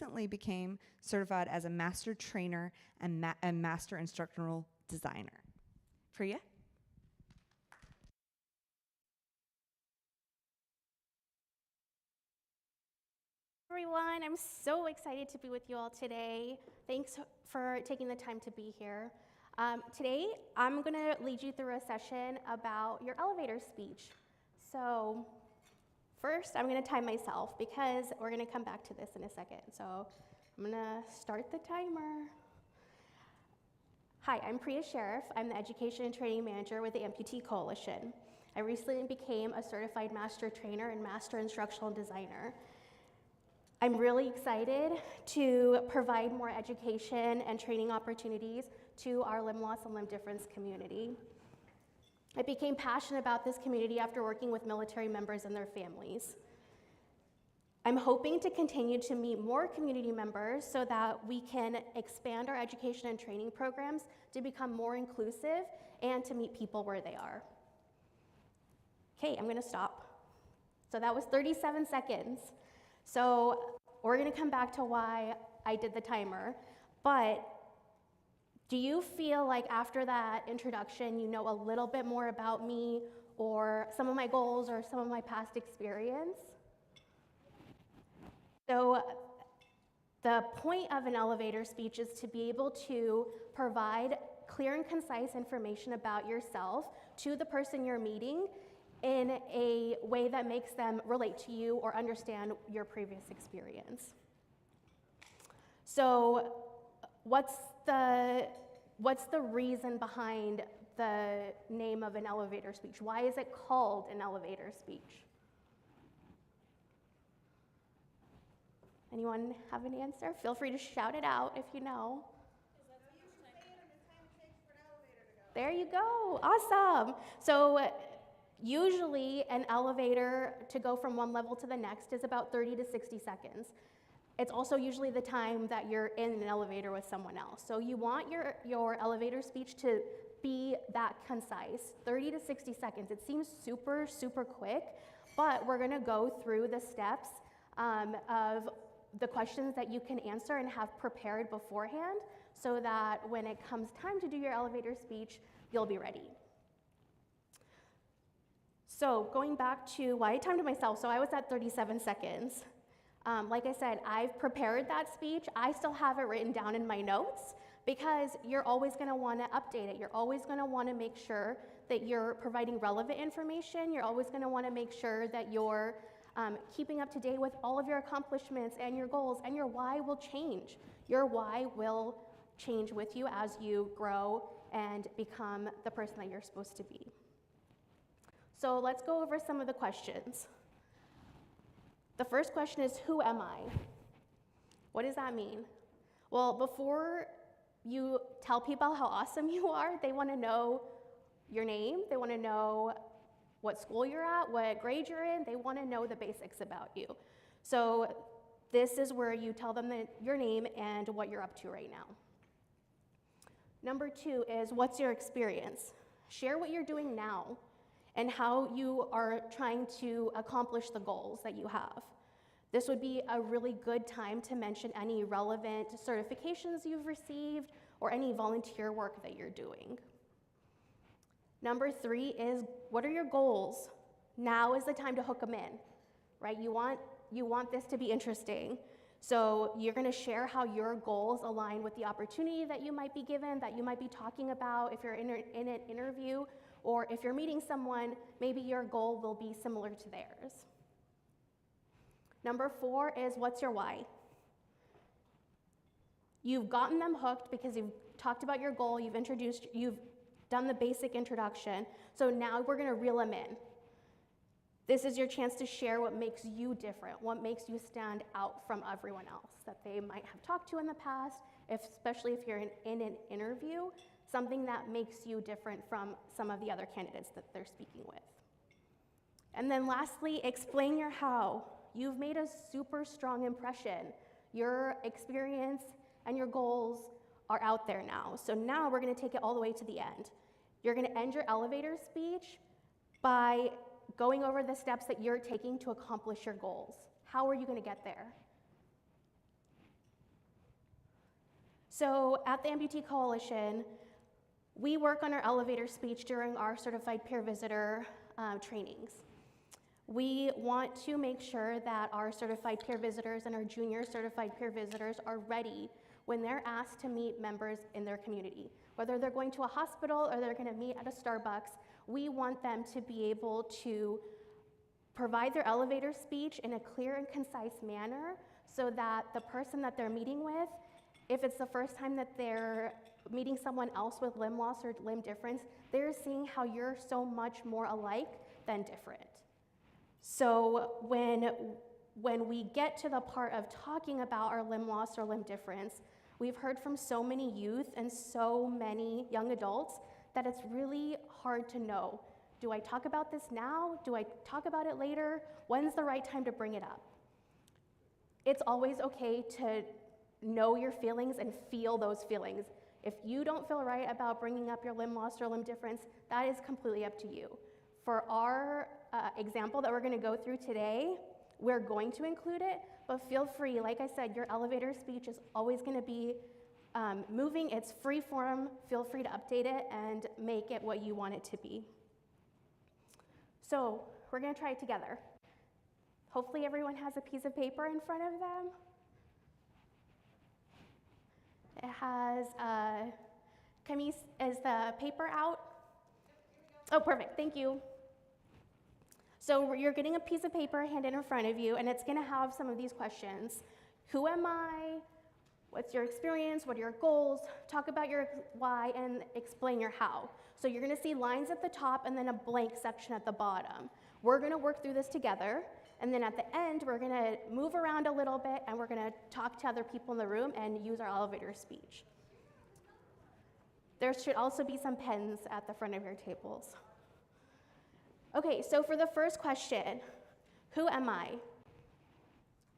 recently became certified as a master trainer and master instructional designer. Priya? Everyone, I'm so excited to be with you all today. Thanks for taking the time to be here. Today, I'm going to lead you through a session about your elevator speech. So first, I'm going to time myself because we're going to come back to this in a second. So I'm going to start the timer. Hi, I'm Priya Sheriff. I'm the Education and Training Manager with the Amputee Coalition. I recently became a certified master trainer and master instructional designer. I'm really excited to provide more education and training opportunities to our limb loss and limb difference community. I became passionate about this community after working with military members and their families. I'm hoping to continue to meet more community members so that we can expand our education and training programs to become more inclusive and to meet people where they are. Okay, I'm gonna stop. So that was 37 seconds. So we're going to come back to why I did the timer, but do you feel like after that introduction you know a little bit more about me or some of my goals or some of my past experience? So the point of an elevator speech is to be able to provide clear and concise information about yourself to the person you're meeting in a way that makes them relate to you or understand your previous experience. So what's the reason behind the name of an elevator speech? Why is it called an elevator speech? Anyone have an answer? Feel free to shout it out if you know. There you go, awesome. So usually an elevator to go from one level to the next is about 30 to 60 seconds. It's also usually the time that you're in an elevator with someone else. So you want your elevator speech to be that concise, 30 to 60 seconds. It seems super, super quick, but we're gonna go through the steps of the questions that you can answer and have prepared beforehand so that when it comes time to do your elevator speech, you'll be ready. So going back to why I timed myself, so I was at 37 seconds. Like I said, I've prepared that speech. I still have it written down in my notes because you're always gonna wanna update it. You're always gonna wanna make sure that you're providing relevant information. You're always gonna wanna make sure that you're keeping up to date with all of your accomplishments and your goals, and your why will change. Your why will change with you as you grow and become the person that you're supposed to be. So let's go over some of the questions. The first question is, who am I? What does that mean? Well, before you tell people how awesome you are, they want to know your name, they want to know what school you're at, what grade you're in, they want to know the basics about you. So this is where you tell them your name and what you're up to right now. Number two is, what's your experience? Share what you're doing now and how you are trying to accomplish the goals that you have. This would be a really good time to mention any relevant certifications you've received or any volunteer work that you're doing. Number three is, what are your goals? Now is the time to hook them in, right? You want this to be interesting. So you're gonna share how your goals align with the opportunity that you might be given, that you might be talking about if you're in an interview, or if you're meeting someone, maybe your goal will be similar to theirs. Number four is, what's your why? You've gotten them hooked because you've talked about your goal, you've done the basic introduction, so now we're gonna reel them in. This is your chance to share what makes you different, what makes you stand out from everyone else that they might have talked to in the past, especially if you're in an interview, something that makes you different from some of the other candidates that they're speaking with. And then lastly, explain your how. You've made a super strong impression. Your experience and your goals are out there now. So now we're gonna take it all the way to the end. You're gonna end your elevator speech by going over the steps that you're taking to accomplish your goals. How are you gonna get there? So at the Amputee Coalition, we work on our elevator speech during our certified peer visitor trainings. We want to make sure that our certified peer visitors and our junior certified peer visitors are ready when they're asked to meet members in their community. Whether they're going to a hospital or they're gonna meet at a Starbucks, we want them to be able to provide their elevator speech in a clear and concise manner so that the person that they're meeting with, if it's the first time that they're meeting someone else with limb loss or limb difference, they're seeing how you're so much more alike than different. So when we get to the part of talking about our limb loss or limb difference, we've heard from so many youth and so many young adults that it's really hard to know. Do I talk about this now? Do I talk about it later? When's the right time to bring it up? It's always okay to know your feelings and feel those feelings. If you don't feel right about bringing up your limb loss or limb difference, that is completely up to you. For our example that we're gonna go through today, we're going to include it, but feel free, like I said, your elevator speech is always gonna be moving, it's free form, feel free to update it and make it what you want it to be. So we're gonna try it together. Hopefully everyone has a piece of paper in front of them. It has, Camise, is the paper out? Oh, perfect, thank you. So you're getting a piece of paper handed in front of you, and it's gonna have some of these questions. Who am I? What's your experience? What are your goals? Talk about your why and explain your how. So you're gonna see lines at the top and then a blank section at the bottom. We're gonna work through this together, and then at the end, we're gonna move around a little bit and we're gonna talk to other people in the room and use our elevator speech. There should also be some pens at the front of your tables. Okay, so for the first question, who am I?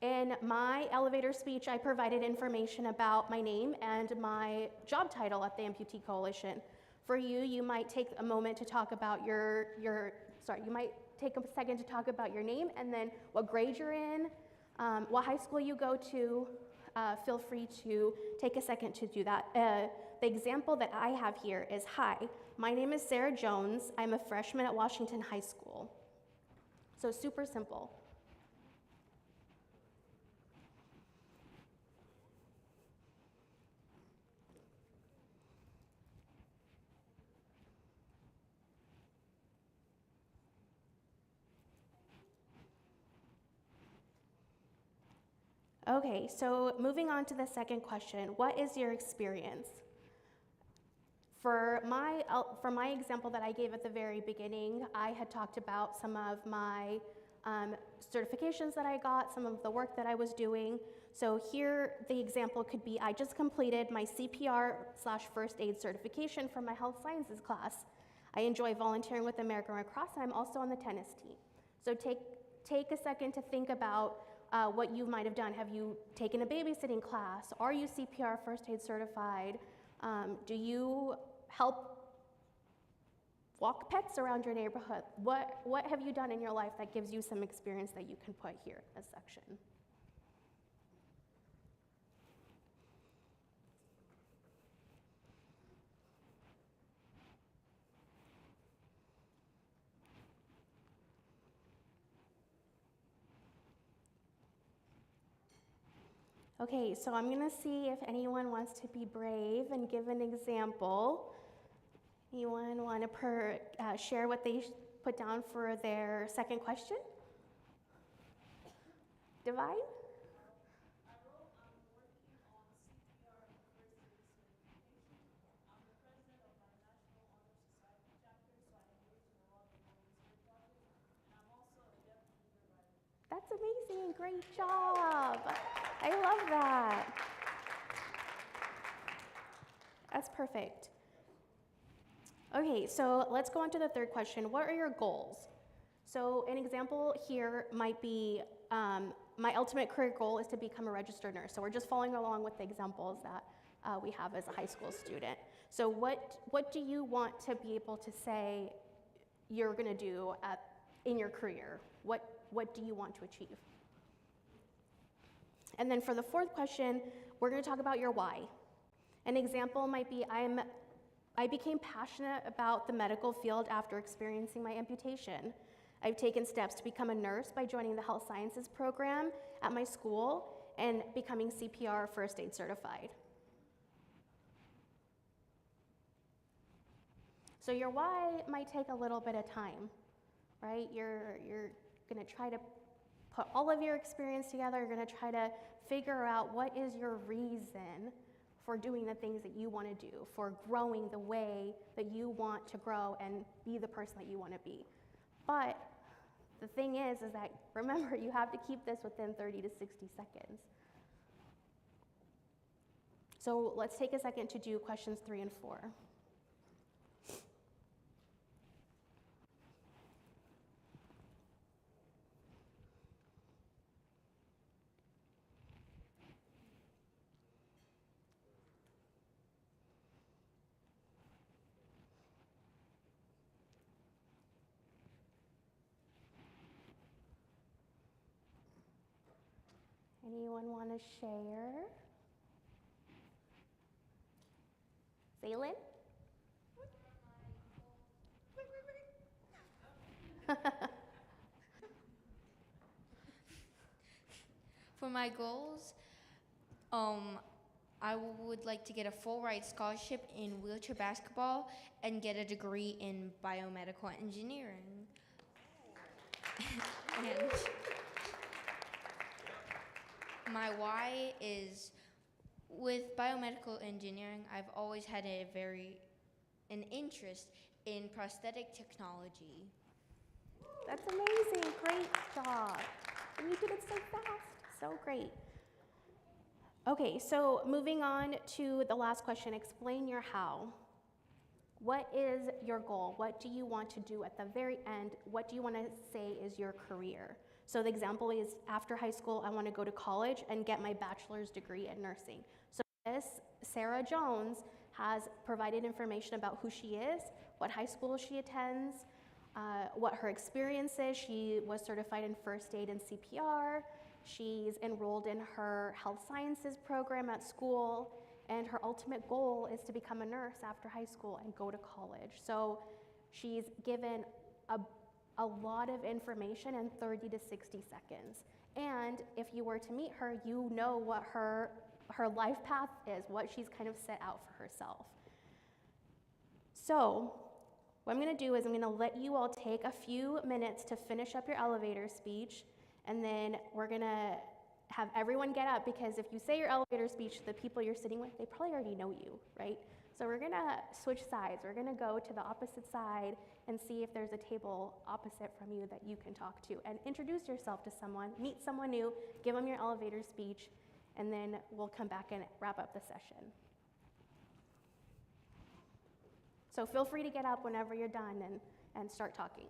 In my elevator speech, I provided information about my name and my job title at the Amputee Coalition. For you, you might take a moment to talk about you might take a second to talk about your name and then what grade you're in, what high school you go to. Feel free to take a second to do that. The example that I have here is, hi, my name is Sarah Jones. I'm a freshman at Washington High School. So super simple. Okay, so moving on to the second question, what is your experience? For my example that I gave at the very beginning, I had talked about some of my certifications that I got, some of the work that I was doing. So here, the example could be, I just completed my CPR/first aid certification for my health sciences class. I enjoy volunteering with American Red Cross, and I'm also on the tennis team. So take a second to think about what you might have done. Have you taken a babysitting class? Are you CPR first aid certified? Do you help walk pets around your neighborhood? What have you done in your life that gives you some experience that you can put here in this section? Okay, so I'm gonna see if anyone wants to be brave and give an example. Anyone want to share what they put down for their second question? Divine? That's amazing, great job. I love that. That's perfect. Okay, so let's go on to the third question. What are your goals? So an example here might be, my ultimate career goal is to become a registered nurse. So we're just following along with the examples that we have as a high school student. So what do you want to be able to say you're gonna do in your career? What do you want to achieve? And then for the fourth question, we're gonna talk about your why. An example might be I became passionate about the medical field after experiencing my amputation. I've taken steps to become a nurse by joining the health sciences program at my school and becoming CPR first aid certified. So your why might take a little bit of time, right? You're gonna try to put all of your experience together. You're gonna try to figure out what is your reason for doing the things that you want to do, for growing the way that you want to grow and be the person that you want to be. But the thing is that remember, you have to keep this within 30 to 60 seconds. So let's take a second to do questions 3 and 4. Anyone want to share? Zaylin? For my goals, I would like to get a full ride scholarship in wheelchair basketball and get a degree in biomedical engineering. And my why is with biomedical engineering, I've always had an interest in prosthetic technology. That's amazing. Great job. And you did it so fast. So great. Okay, so moving on to the last question, explain your how. What is your goal? What do you want to do at the very end? What do you want to say is your career? So the example is after high school, I want to go to college and get my bachelor's degree in nursing. So this, Sarah Jones has provided information about who she is, what high school she attends, what her experience is. She was certified in first aid and CPR. She's enrolled in her health sciences program at school, and her ultimate goal is to become a nurse after high school and go to college. So she's given a lot of information in 30 to 60 seconds. And if you were to meet her, you know what her life path is, what she's kind of set out for herself. So what I'm gonna do is I'm gonna let you all take a few minutes to finish up your elevator speech, and then we're gonna have everyone get up, because if you say your elevator speech to the people you're sitting with, they probably already know you, right? So we're gonna switch sides. We're gonna go to the opposite side and see if there's a table opposite from you that you can talk to, and introduce yourself to someone, meet someone new, give them your elevator speech, and then we'll come back and wrap up the session. So feel free to get up whenever you're done and start talking.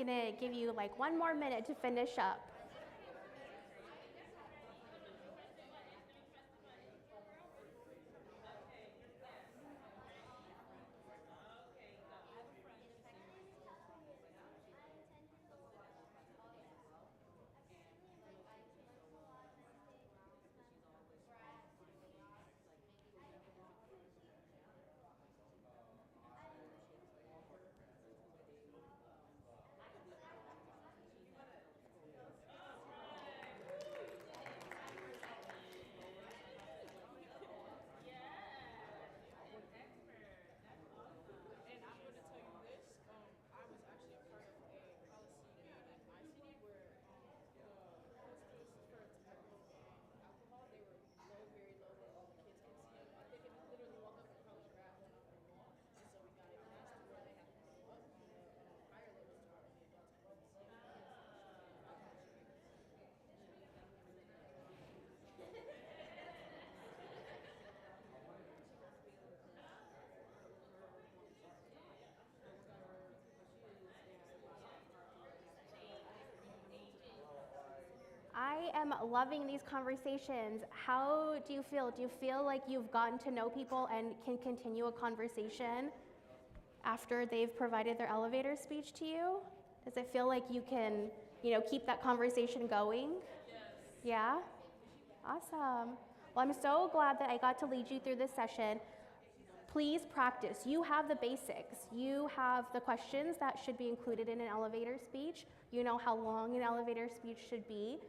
gonna give you like 1 more minute to finish up. I am loving these conversations. How do you feel? Do you feel like you've gotten to know people and can continue a conversation after they've provided their elevator speech to you? Does it feel like you can, keep that conversation going? Yes. Yeah? Awesome. Well, I'm so glad that I got to lead you through this session. Please practice. You have the basics. You have the questions that should be included in an elevator speech. You know how long an elevator speech should be.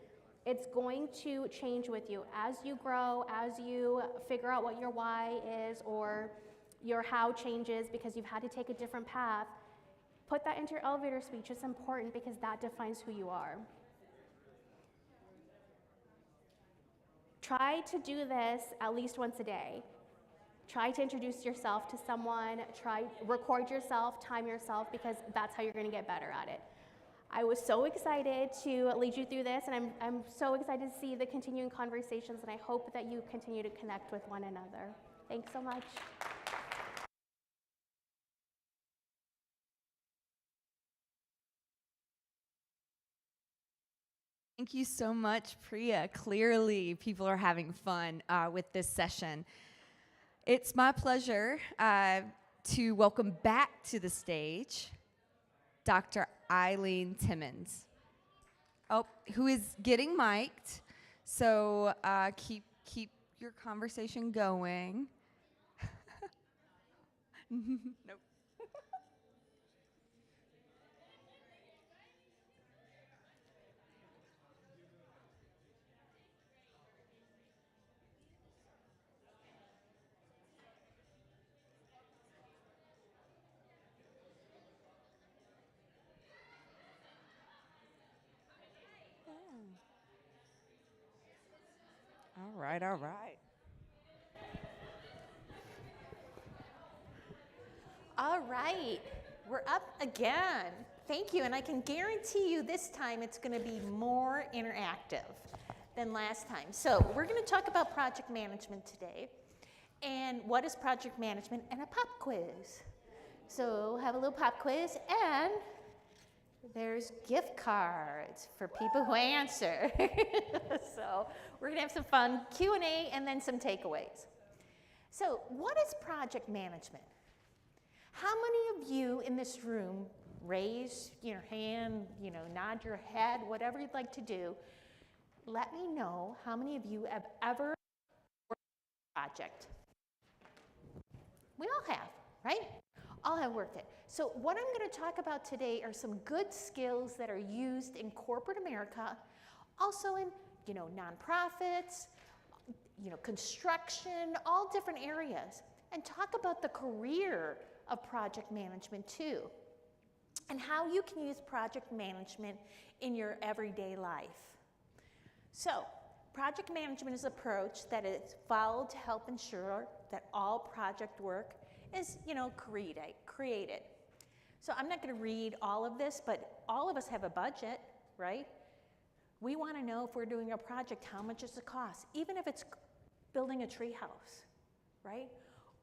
It's going to change with you as you grow, as you figure out what your why is or your how changes because you've had to take a different path. Put that into your elevator speech. It's important because that defines who you are. Try to do this at least once a day. Try to introduce yourself to someone. Record yourself, time yourself, because that's how you're going to get better at it. I was so excited to lead you through this, and I'm so excited to see the continuing conversations, and I hope that you continue to connect with one another. Thanks so much. Thank you so much, Priya. Clearly, people are having fun with this session. It's my pleasure to welcome back to the stage Dr. Eileen Timmons, who is getting mic'd. So keep your conversation going. Nope. All right, all right. All right, we're up again. Thank you, and I can guarantee you this time it's going to be more interactive than last time. So we're going to talk about project management today. And what is project management? And a pop quiz. So have a little pop quiz, and there's gift cards for people who answer. So we're going to have some fun Q&A and then some takeaways. So what is project management? How many of you in this room raise your hand, nod your head, whatever you'd like to do? Let me know how many of you have ever worked on a project. We all have, right? All have worked it. So what I'm going to talk about today are some good skills that are used in corporate America, also in, nonprofits, construction, all different areas, and talk about the career of project management too, and how you can use project management in your everyday life. So, project management is an approach that is followed to help ensure that all project work is, created. So I'm not going to read all of this, but all of us have a budget, right? We want to know if we're doing a project, how much does it cost? Even if it's building a tree house, right?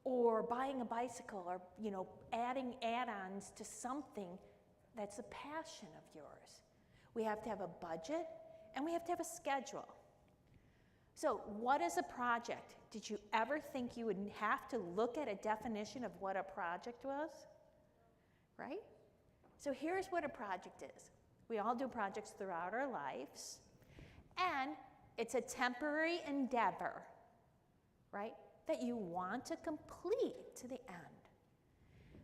Or buying a bicycle, or adding add-ons to something, that's a passion of yours. We have to have a budget, and we have to have a schedule. So what is a project? Did you ever think you would have to look at a definition of what a project was? Right? So here's what a project is. We all do projects throughout our lives, and it's a temporary endeavor, right, that you want to complete to the end.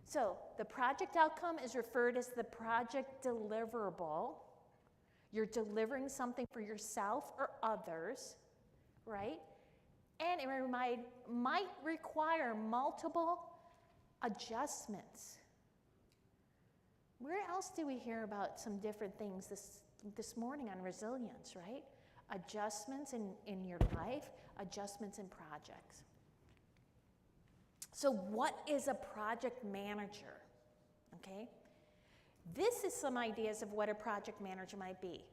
So the project outcome is referred as the project deliverable. You're delivering something for yourself or others, right? And it might require multiple adjustments. Where else do we hear about some different things this morning on resilience, right? Adjustments in your life, adjustments in projects. So what is a project manager? Okay? This is some ideas of what a project manager might be.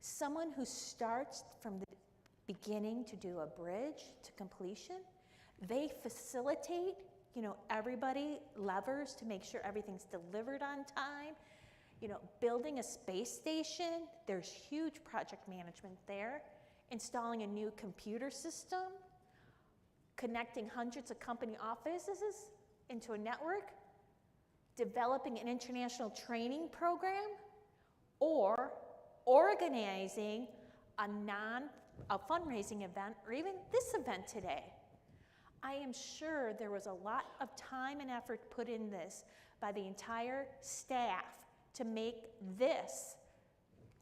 Someone who starts from the beginning to do a bridge to completion. They facilitate, everybody levers to make sure everything's delivered on time. Building a space station, there's huge project management there. Installing a new computer system, connecting hundreds of company offices into a network, developing an international training program, or organizing a fundraising event, or even this event today. I am sure there was a lot of time and effort put in this by the entire staff to make this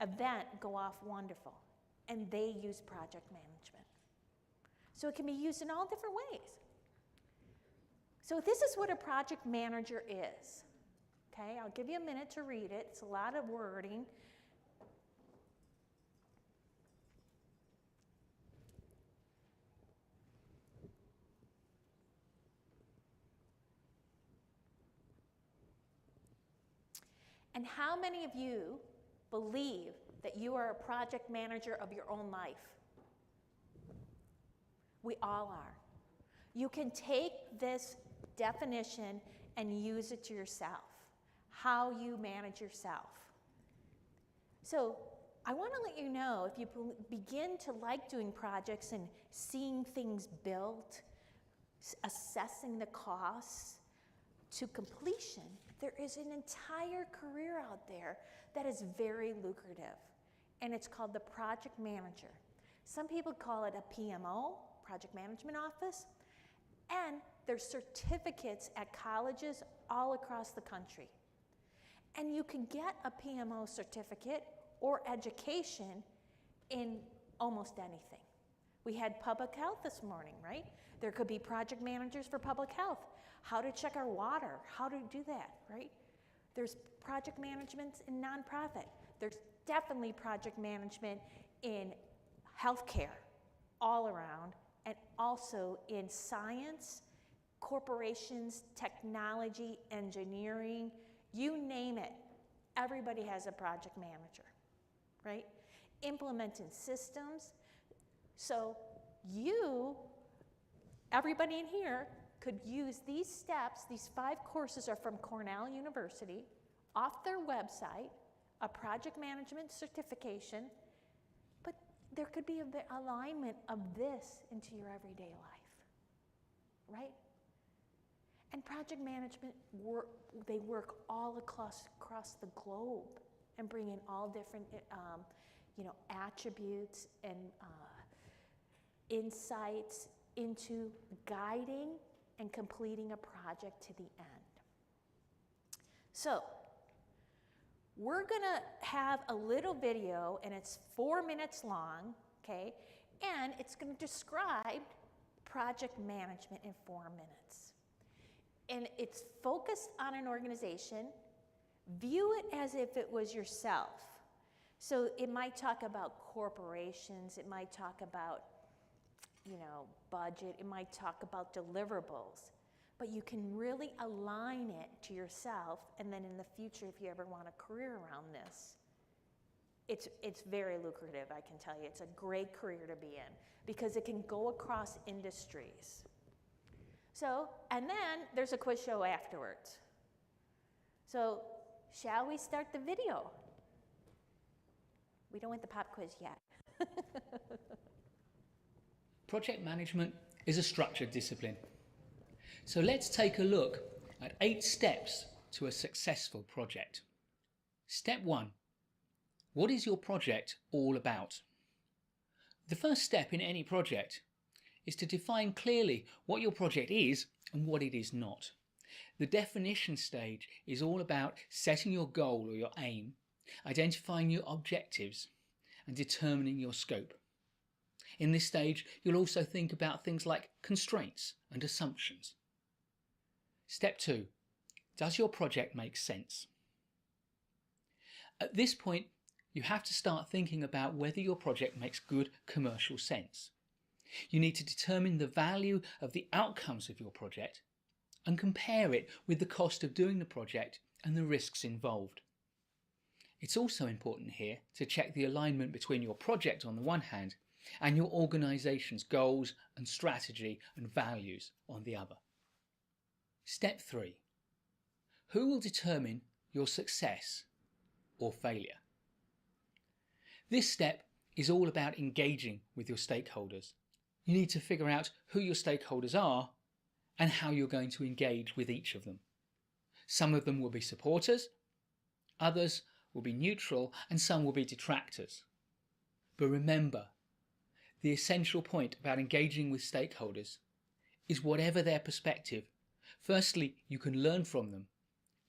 event go off wonderful. And they use project management. So it can be used in all different ways. So this is what a project manager is. Okay, I'll give you a minute to read it. It's a lot of wording. And how many of you believe that you are a project manager of your own life? We all are. You can take this definition and use it to yourself, how you manage yourself. So I want to let you know, if you begin to like doing projects and seeing things built, assessing the costs to completion, there is an entire career out there that is very lucrative, and it's called the project manager. Some people call it a PMO, project management office, and there's certificates at colleges all across the country. And you can get a PMO certificate or education in almost anything. We had public health this morning, right? There could be project managers for public health. How to check our water, how to do that, right? There's project management in nonprofit. There's definitely project management in healthcare all around, and also in science, corporations, technology, engineering, you name it. Everybody has a project manager, right? Implementing systems. So everybody in here could use these steps. These 5 courses are from Cornell University, off their website, a project management certification, but there could be an alignment of this into your everyday life, right? And project management, they work all across the globe and bring in all different attributes and insights into guiding and completing a project to the end. So, we're gonna have a little video, and it's 4 minutes long, okay? And it's gonna describe project management in 4 minutes. And it's focused on an organization. View it as if it was yourself. So it might talk about corporations, it might talk about budget, it might talk about deliverables, but you can really align it to yourself, and then in the future, if you ever want a career around this, it's very lucrative, I can tell you. It's a great career to be in, because it can go across industries. So, and then there's a quiz show afterwards. So shall we start the video? We don't want the pop quiz yet. Project management is a structured discipline. So let's take a look at 8 steps to a successful project. Step 1. What is your project all about? The first step in any project is to define clearly what your project is and what it is not. The definition stage is all about setting your goal or your aim, identifying your objectives, and determining your scope. In this stage, you'll also think about things like constraints and assumptions. Step 2. Does your project make sense? At this point, you have to start thinking about whether your project makes good commercial sense. You need to determine the value of the outcomes of your project and compare it with the cost of doing the project and the risks involved. It's also important here to check the alignment between your project on the one hand and your organisation's goals and strategy and values on the other. Step 3. Who will determine your success or failure? This step is all about engaging with your stakeholders. You need to figure out who your stakeholders are and how you're going to engage with each of them. Some of them will be supporters, others will be neutral, and some will be detractors. But remember, the essential point about engaging with stakeholders is whatever their perspective, firstly, you can learn from them,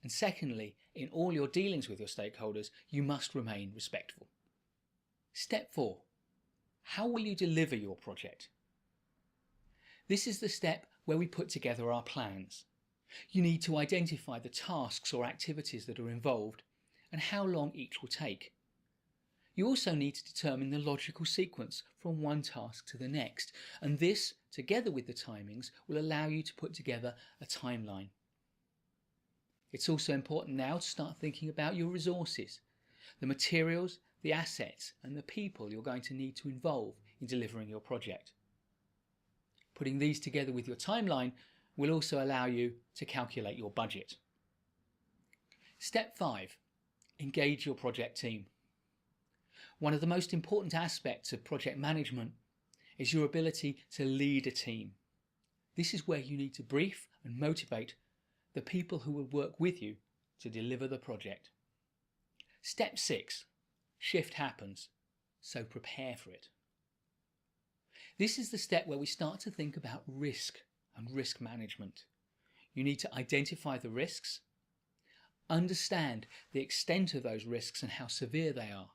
and secondly, in all your dealings with your stakeholders, you must remain respectful. Step 4. How will you deliver your project? This is the step where we put together our plans. You need to identify the tasks or activities that are involved and how long each will take. You also need to determine the logical sequence from one task to the next, and this, together with the timings, will allow you to put together a timeline. It's also important now to start thinking about your resources, the materials, the assets, and the people you're going to need to involve in delivering your project. Putting these together with your timeline will also allow you to calculate your budget. Step 5. Engage your project team. One of the most important aspects of project management is your ability to lead a team. This is where you need to brief and motivate the people who will work with you to deliver the project. Step 6. Shift happens, so prepare for it. This is the step where we start to think about risk and risk management. You need to identify the risks, understand the extent of those risks and how severe they are,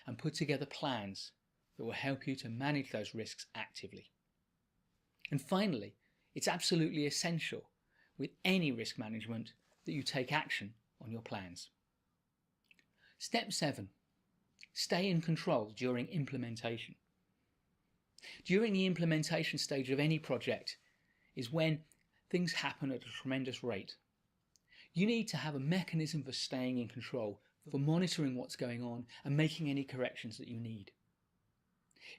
and put together plans that will help you to manage those risks actively. And finally, it's absolutely essential with any risk management that you take action on your plans. Step 7. Stay in control during implementation. During the implementation stage of any project is when things happen at a tremendous rate. You need to have a mechanism for staying in control, for monitoring what's going on and making any corrections that you need.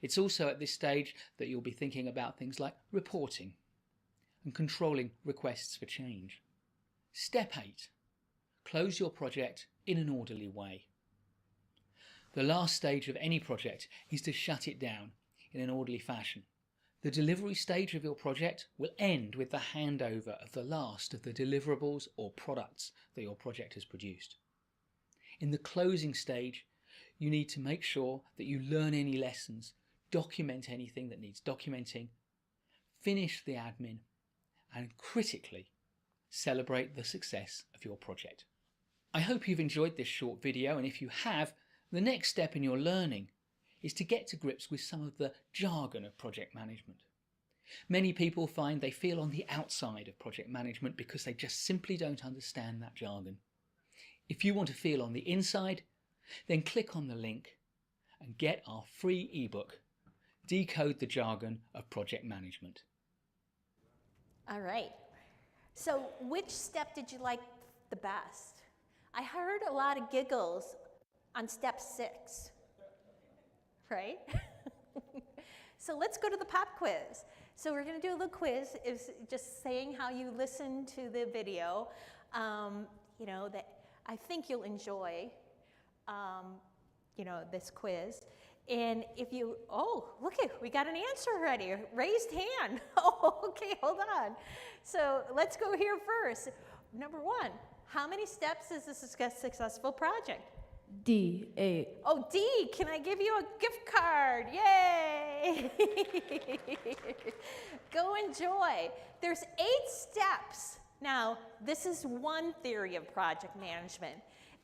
It's also at this stage that you'll be thinking about things like reporting and controlling requests for change. Step 8. Close your project in an orderly way. The last stage of any project is to shut it down in an orderly fashion. The delivery stage of your project will end with the handover of the last of the deliverables or products that your project has produced. In the closing stage, you need to make sure that you learn any lessons, document anything that needs documenting, finish the admin, and critically, celebrate the success of your project. I hope you've enjoyed this short video, and if you have, the next step in your learning is to get to grips with some of the jargon of project management. Many people find they feel on the outside of project management because they just simply don't understand that jargon. If you want to feel on the inside, then click on the link and get our free ebook, Decode the Jargon of Project Management. All right. So which step did you like the best? I heard a lot of giggles on step 6, right? So let's go to the pop quiz. So we're going to do a little quiz. It's just saying how you listened to the video. You know, that I think you'll enjoy, this quiz. And if you, look we got an answer already, raised hand. Oh, okay, hold on. So let's go here first. Number 1, how many steps is a successful project? D, 8. Oh, D, can I give you a gift card? Yay! Go enjoy. There's 8 steps. Now, this is one theory of project management.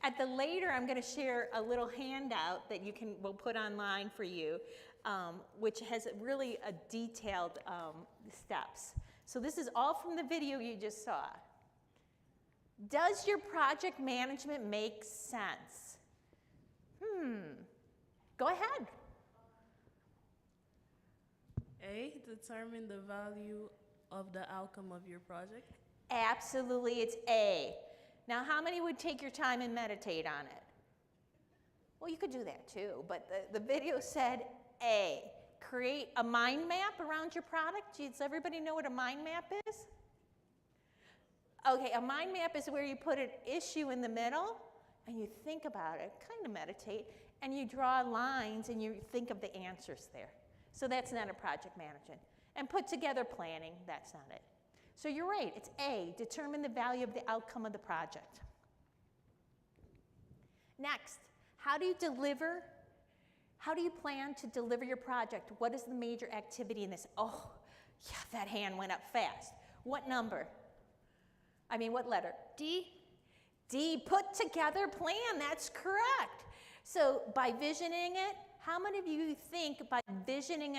At the later, I'm going to share a little handout that we'll put online for you, which has really a detailed steps. So this is all from the video you just saw. Does your project management make sense? Go ahead. A, determine the value of the outcome of your project. Absolutely, it's A. Now, how many would take your time and meditate on it? Well, you could do that too, but the video said A. Create a mind map around your product. Does everybody know what a mind map is? Okay, a mind map is where you put an issue in the middle and you think about it, kind of meditate, and you draw lines and you think of the answers there. So that's not a project management. And put together planning, that's not it. So you're right, it's A, determine the value of the outcome of the project. Next, how do you plan to deliver your project? What is the major activity in this? Oh, yeah, that hand went up fast. What number? What letter? D. D, put together plan, that's correct. So by visioning it, how many of you think by visioning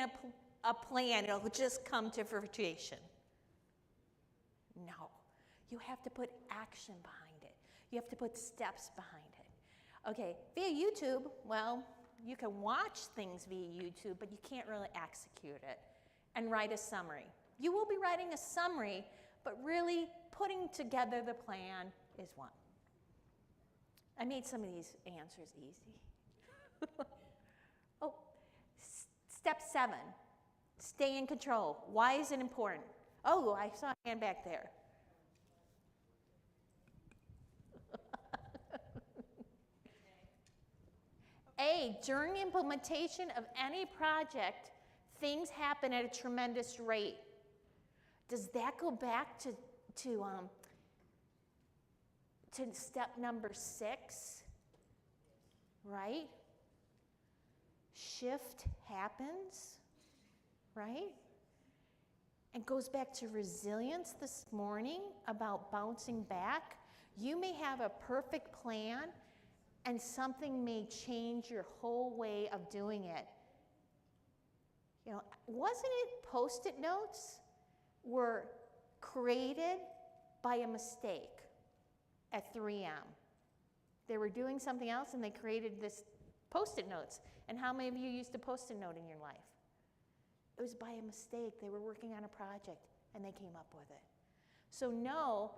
a plan, it'll just come to fruition? No, you have to put action behind it. You have to put steps behind it. Okay, via YouTube, well, you can watch things via YouTube, but you can't really execute it and write a summary. You will be writing a summary, but really putting together the plan is one. I made some of these answers easy. Step 7, stay in control. Why is it important? Oh, I saw a hand back there. A, during implementation of any project, things happen at a tremendous rate. Does that go back to step number 6? Right? Shift happens, right? And goes back to resilience this morning about bouncing back. You may have a perfect plan and something may change your whole way of doing it. Wasn't it Post-it notes were created by a mistake at 3M? They were doing something else and they created this Post-it notes. And how many of you used a Post-it note in your life? It was by a mistake. They were working on a project and they came up with it. So no,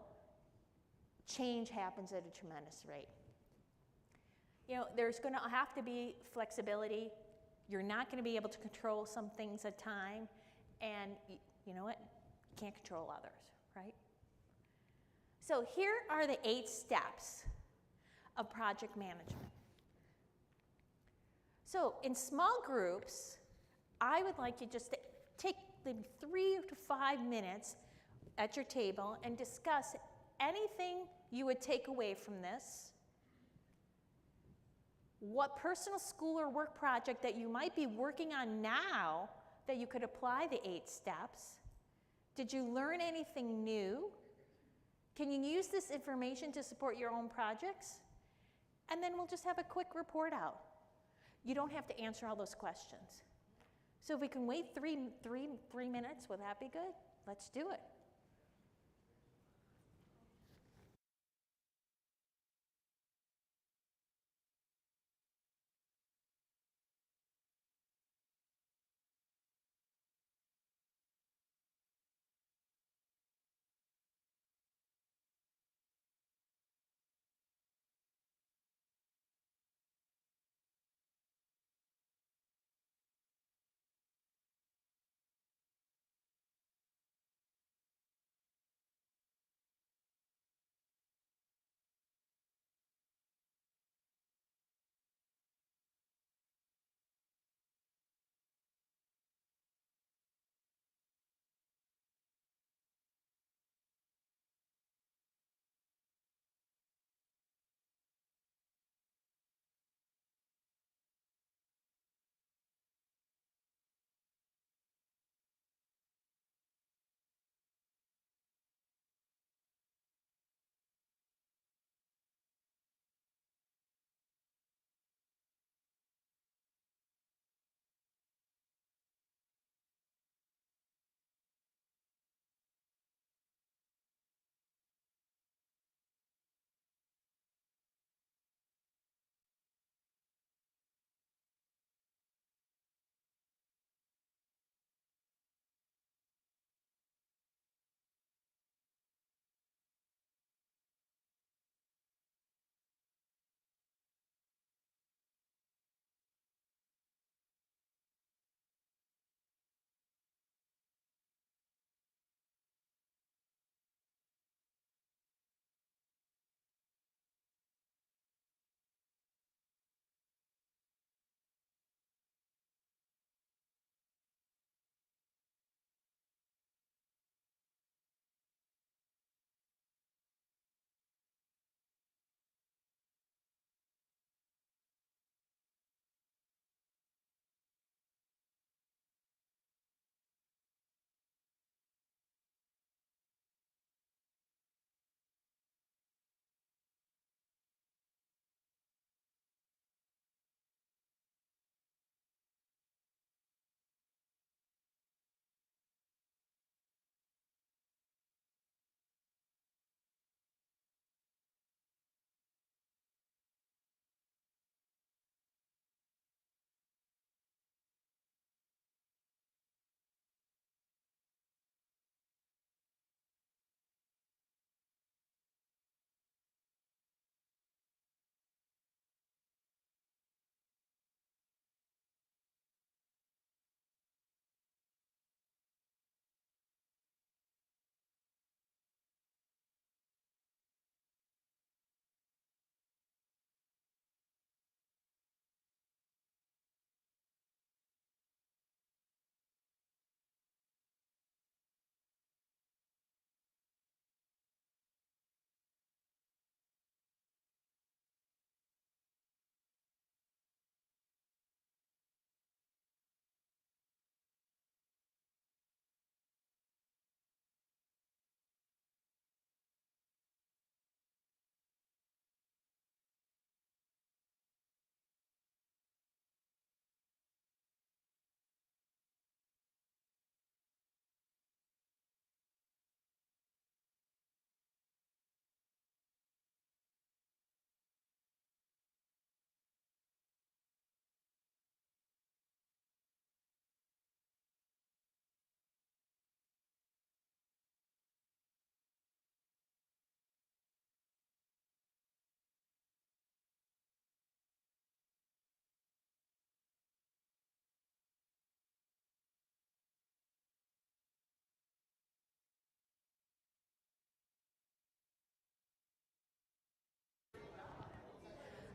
change happens at a tremendous rate. There's going to have to be flexibility. You're not going to be able to control some things at a time. And you know what? You can't control others, right? So here are the 8 steps of project management. So in small groups, I would like you just to take maybe 3 to 5 minutes at your table and discuss anything you would take away from this. What personal school or work project that you might be working on now that you could apply the 8 steps? Did you learn anything new? Can you use this information to support your own projects? And then we'll just have a quick report out. You don't have to answer all those questions. So if we can wait 3 minutes, will that be good? Let's do it.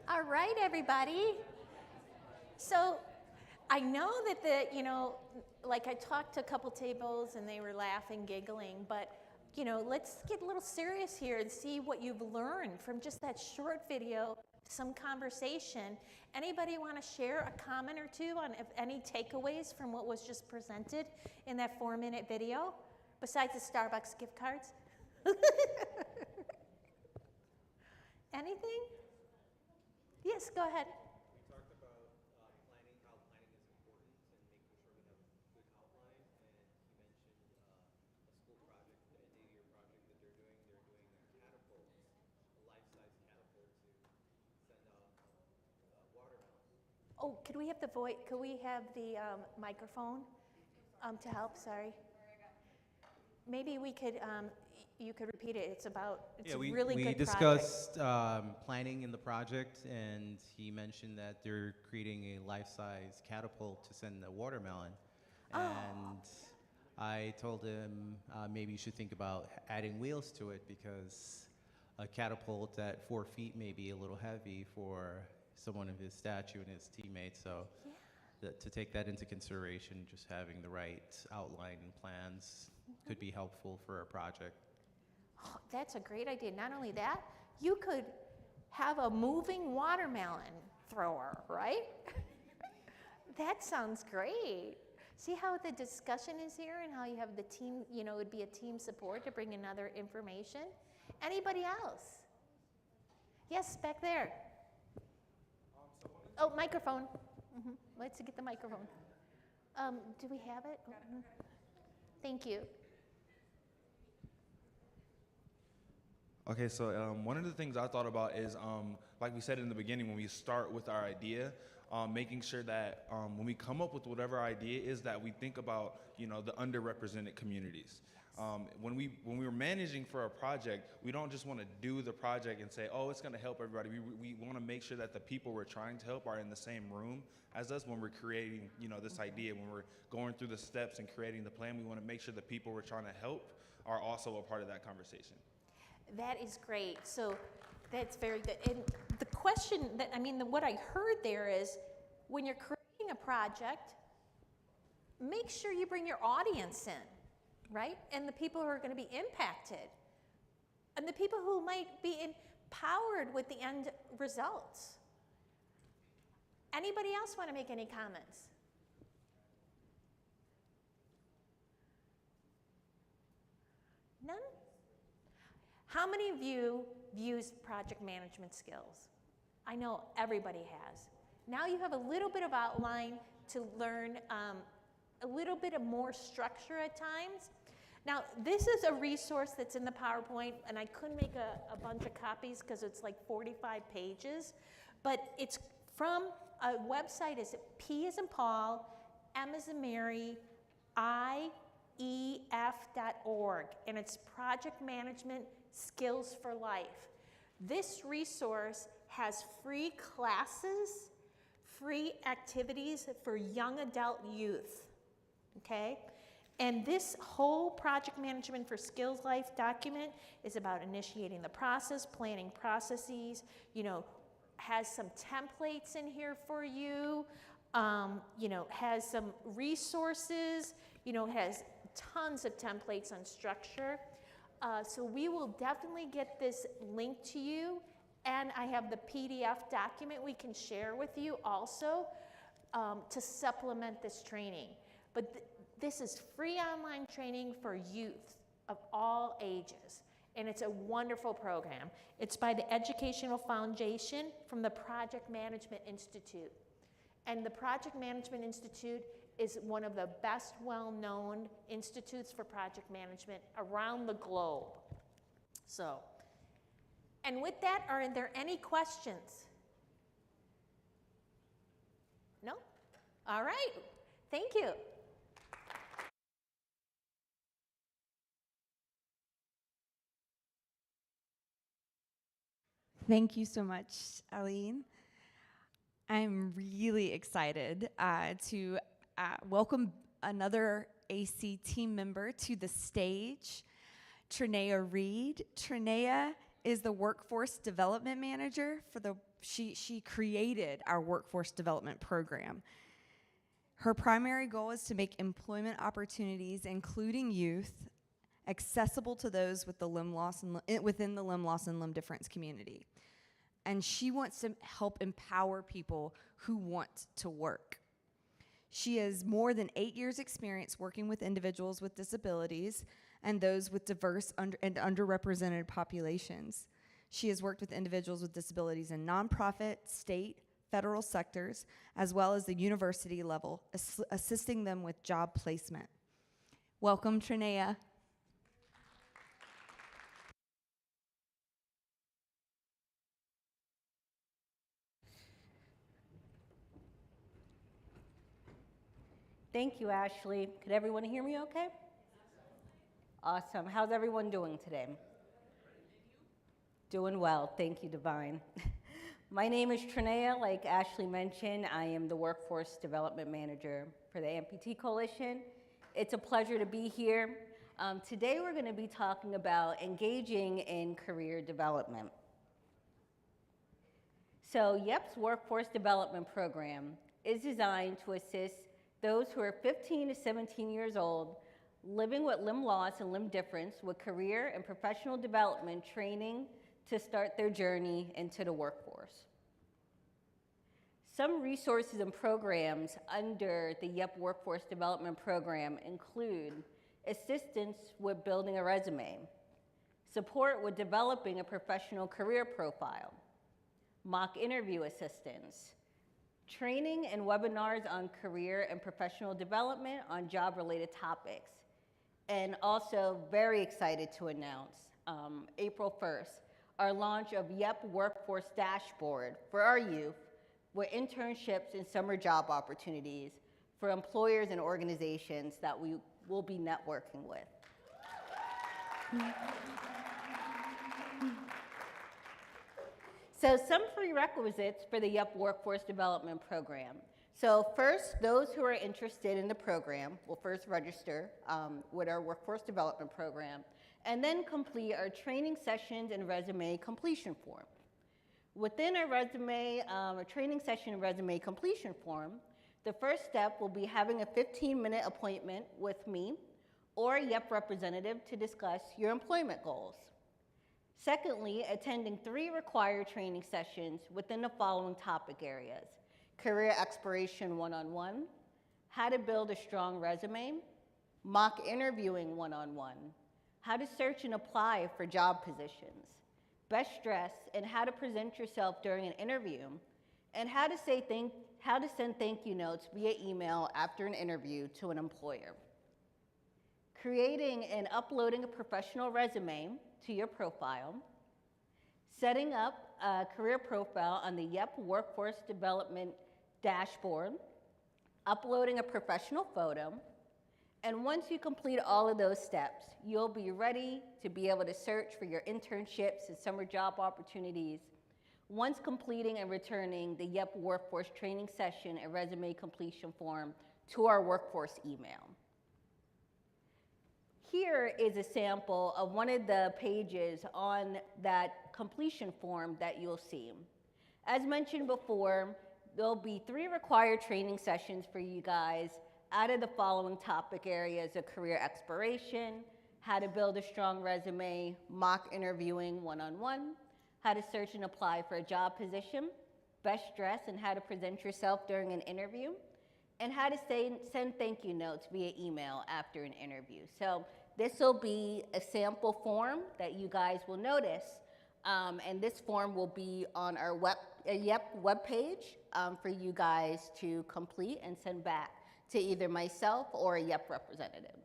All right, everybody. So I know that like I talked to a couple tables and they were laughing, giggling, but let's get a little serious here and see what you've learned from just that short video, some conversation. Anybody want to share a comment or two on any takeaways from what was just presented in that 4-minute video, besides the Starbucks gift cards? Anything? Yes, go ahead. We talked about planning, how planning is important and making sure we have a good outline. And he mentioned a school project, an 8-year project that they're doing. They're doing a catapult, a life-size catapult to send out watermelons. Oh, could we have the voice? Could we have the microphone to help? Sorry. Maybe we could. You could repeat it. It's a really good project. We discussed planning in the project, and he mentioned that they're creating a life-size catapult to send a watermelon. And I told him maybe you should think about adding wheels to it, because a catapult at 4 feet may be a little heavy for someone of his stature and his teammates. So to take that into consideration, just having the right outline and plans could be helpful for a project. Oh, that's a great idea. Not only that, you could have a moving watermelon thrower, right? That sounds great. See how the discussion is here and how you have the team, it would be a team support to bring in other information. Anybody else? Yes, back there. Oh, microphone. Let's get the microphone. Do we have it? Thank you. Okay, so one of the things I thought about is, like we said in the beginning, when we start with our idea, making sure that when we come up with whatever idea is, that we think about, the underrepresented communities. When we were managing for a project, we don't just want to do the project and say, oh, it's going to help everybody. We want to make sure that the people we're trying to help are in the same room as us when we're creating, this idea. When we're going through the steps and creating the plan, we want to make sure the people we're trying to help are also a part of that conversation. That is great. So that's very good. And the question what I heard there is, when you're creating a project, make sure you bring your audience in, right? And the people who are going to be impacted, and the people who might be empowered with the end results. Anybody else want to make any comments? None? How many of you used project management skills? I know everybody has. Now you have a little bit of outline to learn a little bit of more structure at times. Now, this is a resource that's in the PowerPoint, and I couldn't make a bunch of copies because it's like 45 pages, but it's from a website, is P as in Paul, M as in Mary, IEF.org, and it's Project Management Skills for Life. This resource has free classes, free activities for young adult youth, okay? And this whole Project Management for Skills Life document is about initiating the process, planning processes, has some templates in here for you, has some resources, has tons of templates on structure. So we will definitely get this linked to you, and I have the PDF document we can share with you also to supplement this training. But this is free online training for youth of all ages, and it's a wonderful program. It's by the Educational Foundation from the Project Management Institute. And the Project Management Institute is one of the best well-known institutes for project management around the globe. So, and with that, are there any questions? No? All right, thank you. Thank you so much, Aline. I'm really excited to welcome another AC team member to the stage, Trinea Reed. Trinea is the Workforce Development Manager for the she created our workforce development program. Her primary goal is to make employment opportunities, including youth, accessible to those with the limb loss and within the limb loss and limb difference community. And she wants to help empower people who want to work. She has more than 8 years experience working with individuals with disabilities and those with diverse and underrepresented populations. She has worked with individuals with disabilities in nonprofit, state, federal sectors, as well as the university level, assisting them with job placement. Welcome, Trinea. Thank you, Ashley. Could everyone hear me okay? Awesome. How's everyone doing today? Doing well. Thank you, Divine. My name is Trinea. Like Ashley mentioned, I am the Workforce Development Manager for the Amputee Coalition. It's a pleasure to be here. Today we're going to be talking about engaging in career development. So YEP's Workforce Development Program is designed to assist those who are 15 to 17 years old living with limb loss and limb difference with career and professional development training to start their journey into the workforce. Some resources and programs under the YEP Workforce Development Program include assistance with building a resume, support with developing a professional career profile, mock interview assistance, training and webinars on career and professional development on job-related topics. And also very excited to announce April 1st, our launch of YEP Workforce Dashboard for our youth with internships and summer job opportunities for employers and organizations that we will be networking with. So some prerequisites for the YEP Workforce Development Program. So first, those who are interested in the program will first register with our Workforce Development Program and then complete our training sessions and resume completion form. Within our resume, our training session and resume completion form, the first step will be having a 15-minute appointment with me or a YEP representative to discuss your employment goals. Secondly, attending 3 required training sessions within the following topic areas: career exploration one-on-one, how to build a strong resume, mock interviewing one-on-one, how to search and apply for job positions, best dress and how to present yourself during an interview, and how to send thank you notes via email after an interview to an employer. Creating and uploading a professional resume to your profile, setting up a career profile on the YEP Workforce Development Dashboard, uploading a professional photo, and once you complete all of those steps, you'll be ready to be able to search for your internships and summer job opportunities once completing and returning the YEP Workforce Training Session and Resume Completion Form to our workforce email. Here is a sample of one of the pages on that completion form that you'll see. As mentioned before, there'll be 3 required training sessions for you guys out of the following topic areas of career exploration, how to build a strong resume, mock interviewing one-on-one, how to search and apply for a job position, best dress and how to present yourself during an interview, and how to send thank you notes via email after an interview. So this will be a sample form that you guys will notice, and this form will be on our YEP webpage for you guys to complete and send back to either myself or a YEP representative.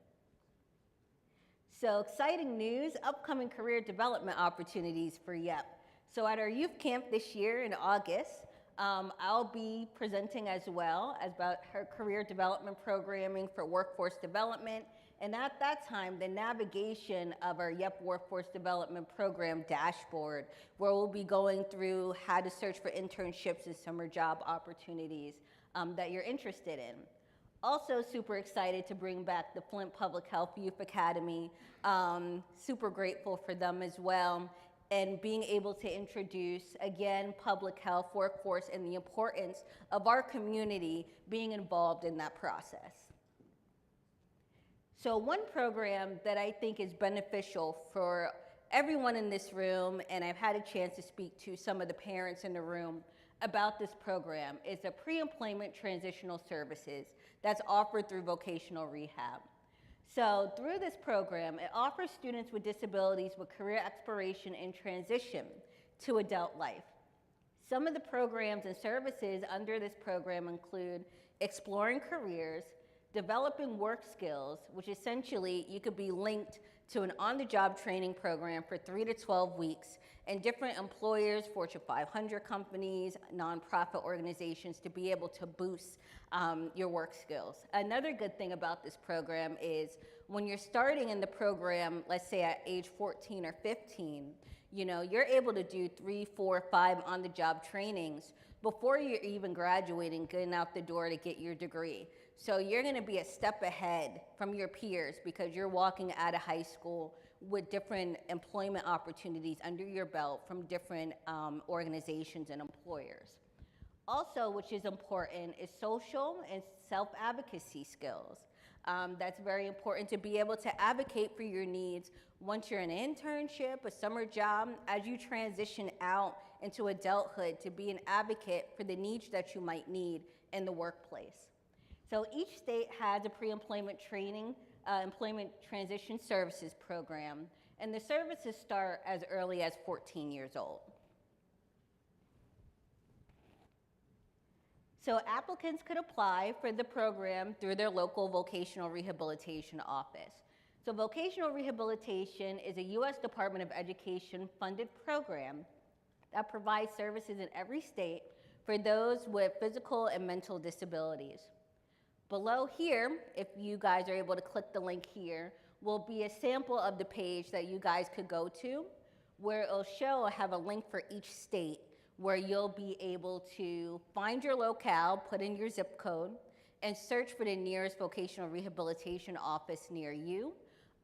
So exciting news, upcoming career development opportunities for YEP. So at our youth camp this year in August, I'll be presenting as well about her career development programming for workforce development. And at that time, the navigation of our YEP Workforce Development Program dashboard, where we'll be going through how to search for internships and summer job opportunities that you're interested in. Also super excited to bring back the Flint Public Health Youth Academy. Super grateful for them as well. and being able to introduce, again, public health, workforce, and the importance of our community being involved in that process. So one program that I think is beneficial for everyone in this room, and I've had a chance to speak to some of the parents in the room about this program, is the pre-employment transitional services that's offered through vocational rehab. So through this program, it offers students with disabilities with career exploration and transition to adult life. Some of the programs and services under this program include exploring careers, developing work skills, which essentially you could be linked to an on-the-job training program for 3 to 12 weeks, and different employers, Fortune 500 companies, nonprofit organizations, to be able to boost your work skills. Another good thing about this program is when you're starting in the program, let's say at age 14 or 15, you know, you're able to do 3, 4, 5 on-the-job trainings before you're even graduating, getting out the door to get your degree. So you're gonna be a step ahead from your peers because you're walking out of high school with different employment opportunities under your belt from different organizations and employers. Also, which is important, is social and self-advocacy skills. That's very important to be able to advocate for your needs once you're in an internship, a summer job, as you transition out into adulthood, to be an advocate for the needs that you might need in the workplace. So each state has a pre-employment training, employment transition services program, and the services start as early as 14 years old. So applicants could apply for the program through their local vocational rehabilitation office. So vocational rehabilitation is a U.S. Department of Education funded program that provides services in every state for those with physical and mental disabilities. Below here, if you guys are able to click the link here, will be a sample of the page that you guys could go to, where it'll show, have a link for each state, where you'll be able to find your locale, put in your zip code, and search for the nearest vocational rehabilitation office near you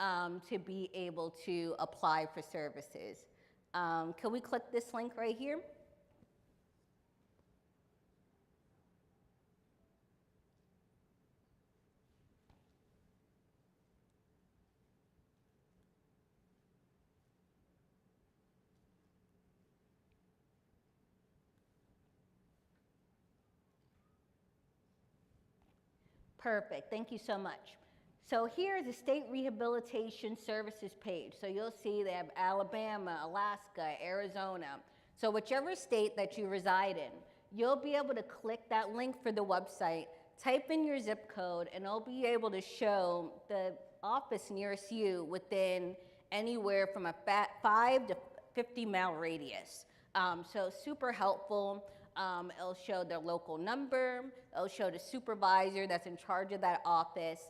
to be able to apply for services. Can we click this link right here? Perfect, thank you so much. So here's the state rehabilitation services page. So you'll see they have Alabama, Alaska, Arizona. So whichever state that you reside in, you'll be able to click that link for the website, type in your zip code, and it'll be able to show the office nearest you within anywhere from a 5 to 50-mile radius. So super helpful. It'll show their local number. It'll show the supervisor that's in charge of that office.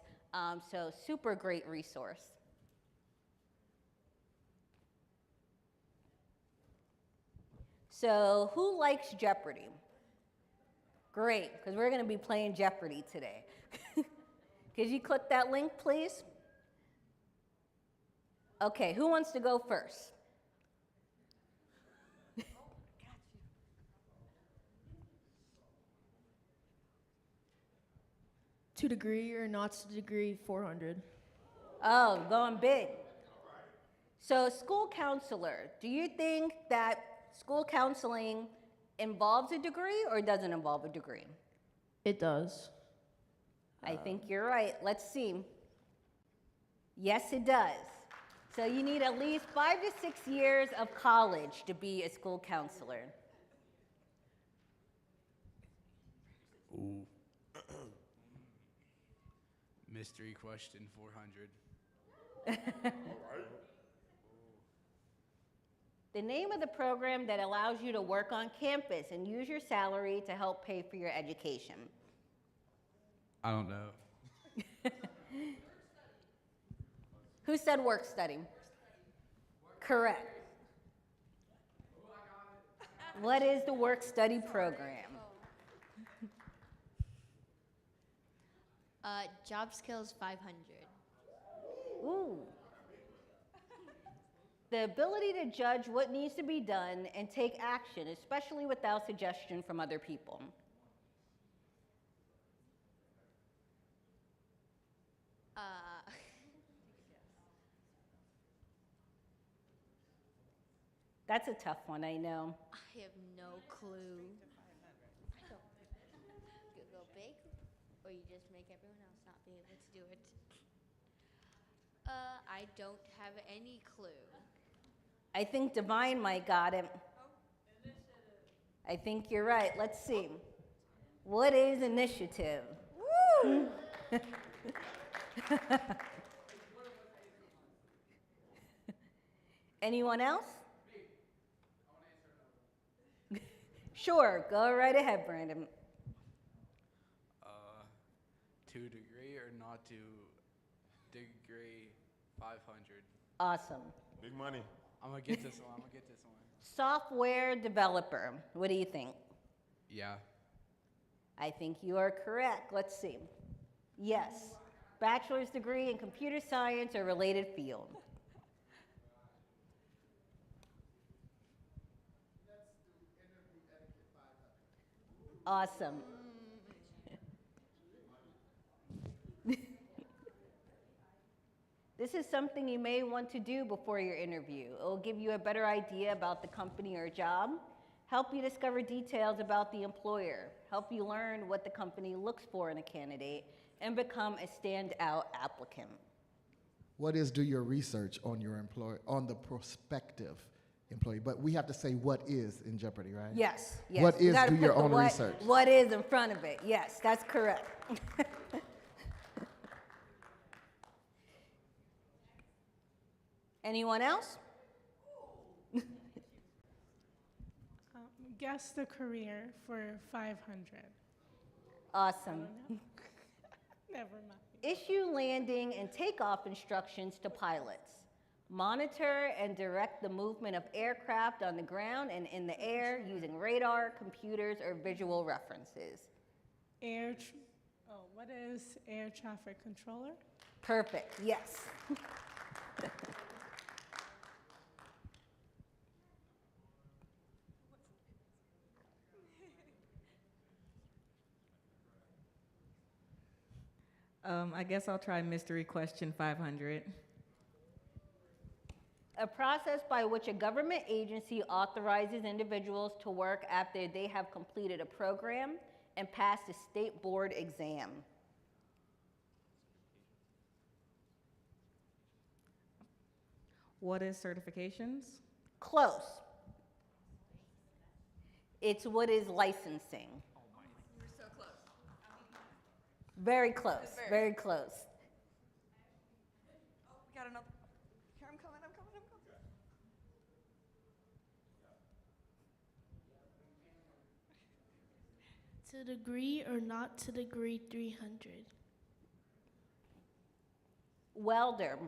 So super great resource. So who likes Jeopardy? Great, because we're going to be playing Jeopardy today. Could you click that link, please? Okay, who wants to go first? To degree or not to degree, 400. Oh, going big. So school counselor, do you think that school counseling involves a degree or doesn't involve a degree? It does. I think you're right. Let's see. Yes, it does. So you need at least 5 to 6 years of college to be a school counselor. Ooh. Mystery question 400. The name of the program that allows you to work on campus and use your salary to help pay for your education. I don't know. Who said work study? Correct. What is the work study program? Job skills 500. Ooh. The ability to judge what needs to be done and take action, especially without suggestion from other people. That's a tough one, I know. I have no clue. I don't. Go big, or you just make everyone else not be able to do it. I don't have any clue. I think Divine might got it. I think you're right. Let's see. What is initiative? Woo! Anyone else? Sure, go right ahead, Brandon. To degree or not to degree 500. Awesome. Big money. I'm gonna get this one. Software developer. What do you think? Yeah. I think you are correct. Let's see. Yes, bachelor's degree in computer science or related field. Awesome. This is something you may want to do before your interview. It will give you a better idea about the company or job, help you discover details about the employer, help you learn what the company looks for in a candidate, and become a standout applicant. What is do your research on your employer, on the prospective employee? But we have to say what is in Jeopardy, right? Yes, yes. What You is gotta do put your the own what, research? What is in front of it? Yes, that's correct. Anyone else? Guess the career for 500. Awesome. Never mind. Issue landing and takeoff instructions to pilots. Monitor and direct the movement of aircraft on the ground and in the air using radar, computers, or visual references. What is air traffic controller? Perfect, yes. I guess I'll try mystery question 500. A process by which a government agency authorizes individuals to work after they have completed a program and passed a state board exam. What is certifications? Close. It's what is licensing. You're so close. Very close, very close. Oh, we got another. Here, I'm coming. To degree or not to degree 300. Welder.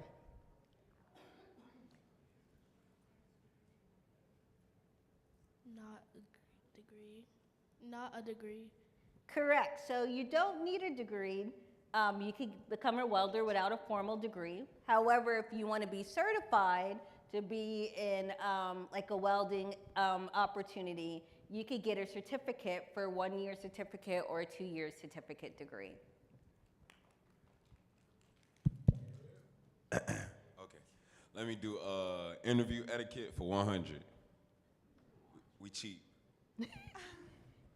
Not a degree. Correct. So you don't need a degree. You can become a welder without a formal degree. However, if you want to be certified to be in like a welding opportunity, you could get a certificate for a 1-year certificate or a 2-year certificate degree. Okay, let me do interview etiquette for 100. We cheat.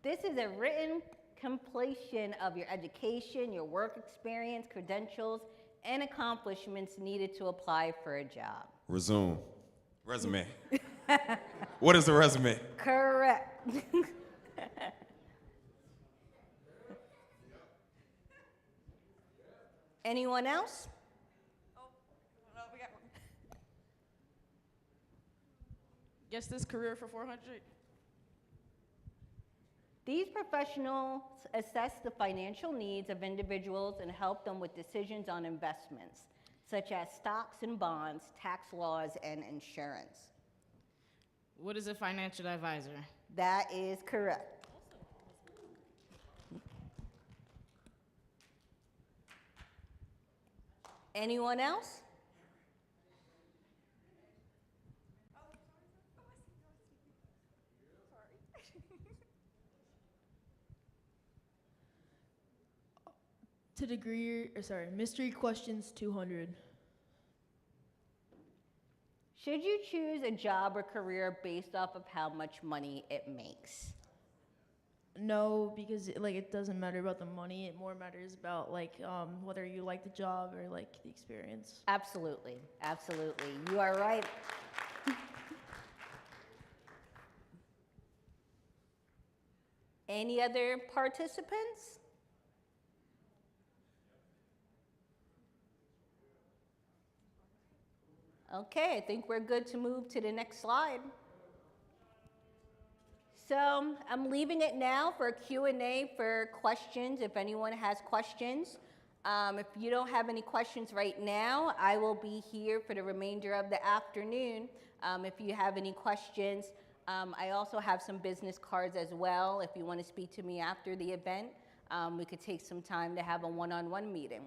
This is a written completion of your education, your work experience, credentials, and accomplishments needed to apply for a job. Resume. Resume. What is a resume? Correct. Anyone else? Oh, no, we got one. Guess this career for 400. These professionals assess the financial needs of individuals and help them with decisions on investments, such as stocks and bonds, tax laws, and insurance. What is a financial advisor? That is correct. Anyone else? mystery questions 200. Should you choose a job or career based off of how much money it makes? No, because it doesn't matter about the money. It more matters about whether you like the job or like the experience. Absolutely, absolutely. You are right. Any other participants? Okay, I think we're good to move to the next slide. So I'm leaving it now for a Q&A for questions, if anyone has questions. If you don't have any questions right now, I will be here for the remainder of the afternoon. If you have any questions, I also have some business cards as well. If you want to speak to me after the event, we could take some time to have a one-on-one meeting.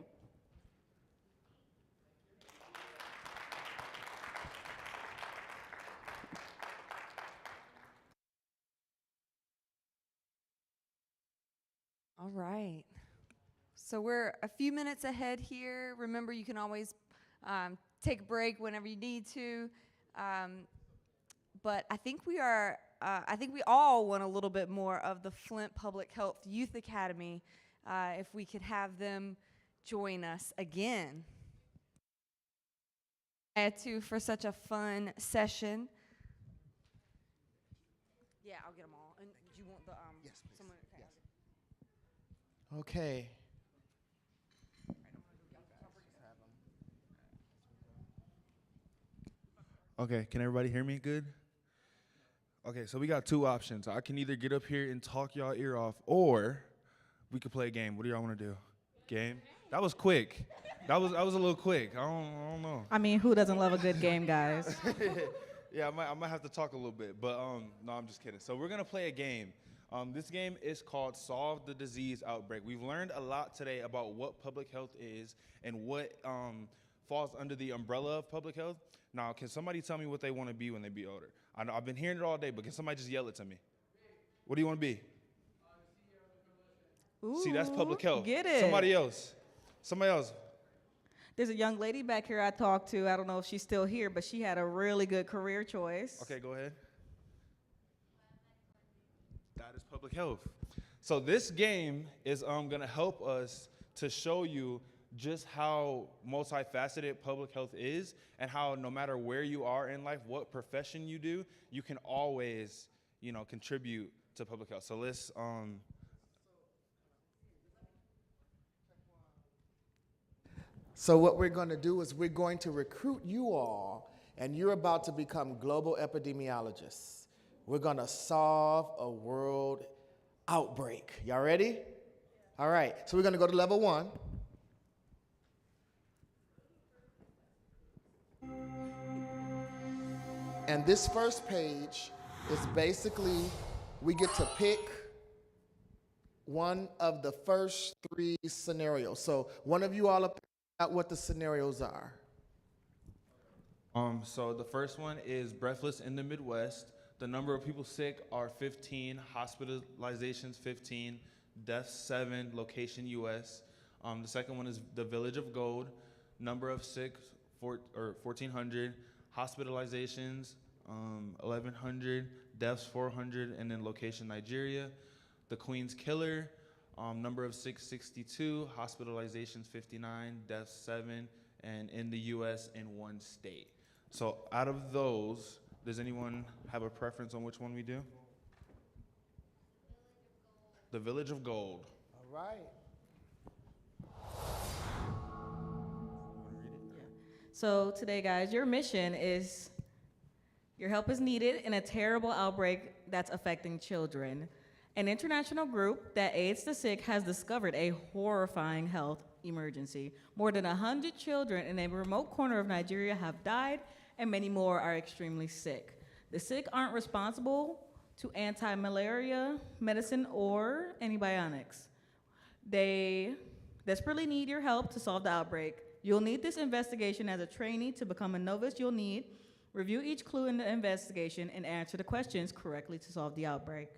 All right. So we're a few minutes ahead here. Remember, you can always take a break whenever you need to. But I think we all want a little bit more of the Flint Public Health Youth Academy if we could have them join us again. For such a fun session. Yeah, I'll get them all. And do you want the Yes, please. someone? Okay, Yes. Okay. Okay, can everybody hear me good? Okay, so we got two options. I can either get up here and talk y'all ear off, or we could play a game. What do y'all want to do? Game? That was quick. That was a little quick. I don't know. I mean, who doesn't love a good game, guys? Yeah, I might have to talk a little bit, but no, I'm just kidding. So we're gonna play a game. This game is called Solve the Disease Outbreak. We've learned a lot today about what public health is and what falls under the umbrella of public health. Now, can somebody tell me what they want to be when they be older? I know I've been hearing it all day, but can somebody just yell it to me? What do you want to be? Ooh, See, that's public health. Get it. Somebody else. Somebody else. There's a young lady back here I talked to. I don't know if she's still here, but she had a really good career choice. Okay, go ahead. That is public health. So this game is going to help us to show you just how multifaceted public health is, and how no matter where you are in life, what profession you do, you can always, contribute to public health. So let's So what we're going to do is we're going to recruit you all, and you're about to become global epidemiologists. We're going to solve a world outbreak. Y'all ready? All right. So we're going to go to level 1. And this first page is basically, we get to pick one of the first 3 scenarios. So one of you all up out what the scenarios are. So the first one is breathless in the Midwest. The number of people sick are 15, hospitalizations 15, deaths 7, location US. The second one is the Village of Gold. Number of sick 1,400, hospitalizations 1,100, deaths 400, and then location Nigeria. The Queen's Killer. Number of sick 62, hospitalizations 59, deaths 7, and in the US in 1 state. So out of those, does anyone have a preference on which one we do? The Village of Gold. All right. So today, guys, your mission is, your help is needed in a terrible outbreak that's affecting children. An international group that aids the sick has discovered a horrifying health emergency. More than 100 children in a remote corner of Nigeria have died, and many more are extremely sick. The sick aren't responsible to anti-malaria medicine or antibiotics. They desperately need your help to solve the outbreak. You'll need this investigation as a trainee. To become a novice, you'll need review each clue in the investigation and answer the questions correctly to solve the outbreak.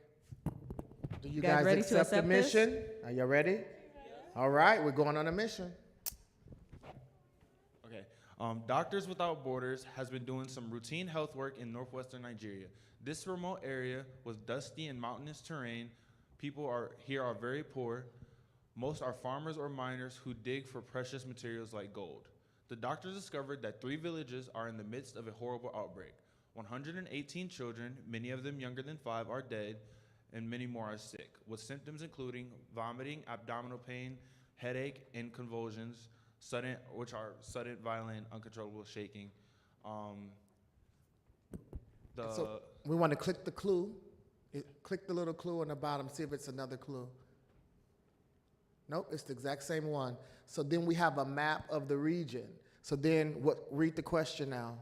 Do you guys ready to accept the accept this? mission? Are you ready? All right, we're going on a mission. Okay. Doctors Without Borders has been doing some routine health work in northwestern Nigeria. This remote area with dusty and mountainous terrain, people here are very poor. Most are farmers or miners who dig for precious materials like gold. The doctors discovered that 3 villages are in the midst of a horrible outbreak. 118 children, many of them younger than 5, are dead, and many more are sick, with symptoms including vomiting, abdominal pain, headache, and convulsions, sudden, violent, uncontrollable shaking. So we want to click the clue. Click the little clue on the bottom, see if it's another clue. Nope, it's the exact same one. So then we have a map of the region. So then read the question now.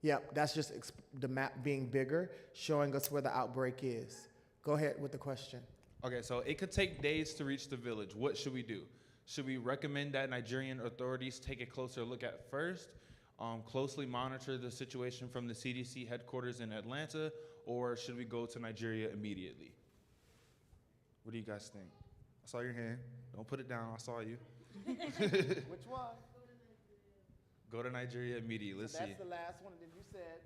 Yep, that's just the map being bigger, showing us where the outbreak is. Go ahead with the question. Okay, so it could take days to reach the village. What should we do? Should we recommend that Nigerian authorities take a closer look at first, closely monitor the situation from the CDC headquarters in Atlanta, or should we go to Nigeria immediately? What do you guys think? I saw your hand. Don't put it down. I saw you. Which one? Go to Nigeria immediately. Let's so see. That's the last one. Then you said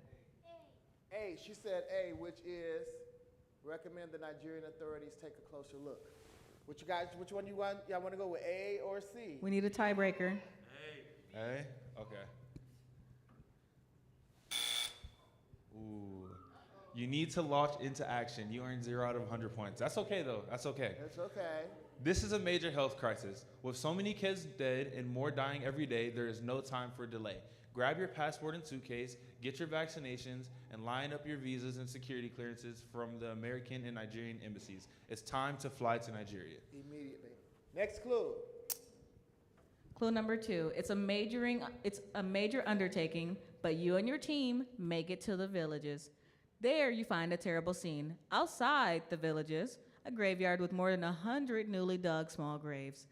A. She said A, which is recommend the Nigerian authorities take a closer look. Which one you want? Y'all want to go with A or C? We need a tiebreaker. A? Okay. Ooh. You need to launch into action. You earned 0 out of 100 points. That's okay, though. That's okay. It's okay. This is a major health crisis. With so many kids dead and more dying every day, there is no time for delay. Grab your passport and suitcase, get your vaccinations, and line up your visas and security clearances from the American and Nigerian embassies. It's time to fly to Nigeria. Immediately. Next clue. Clue number 2, it's a major undertaking, but you and your team make it to the villages. There you find a terrible scene. Outside the villages, a graveyard with more than 100 newly dug small graves.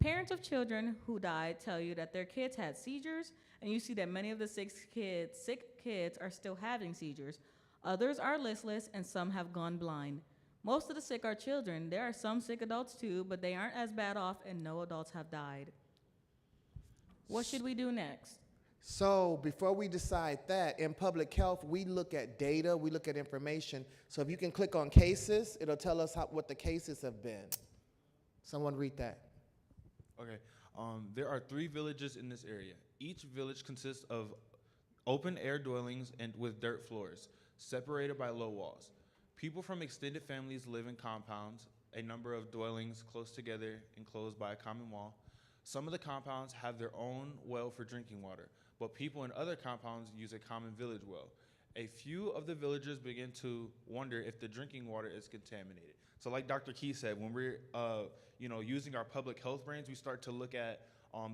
Parents of children who died tell you that their kids had seizures, and you see that many of the sick kids are still having seizures. Others are listless, and some have gone blind. Most of the sick are children. There are some sick adults too, but they aren't as bad off, and no adults have died. What should we do next? So before we decide that, in public health, we look at data, we look at information. So if you can click on cases, it'll tell us what the cases have been. Someone read that. Okay. There are 3 villages in this area. Each village consists of open air dwellings and with dirt floors, separated by low walls. People from extended families live in compounds, a number of dwellings close together, enclosed by a common wall. Some of the compounds have their own well for drinking water, but people in other compounds use a common village well. A few of the villagers begin to wonder if the drinking water is contaminated. So like Dr. Key said, when we're using our public health brains, we start to look at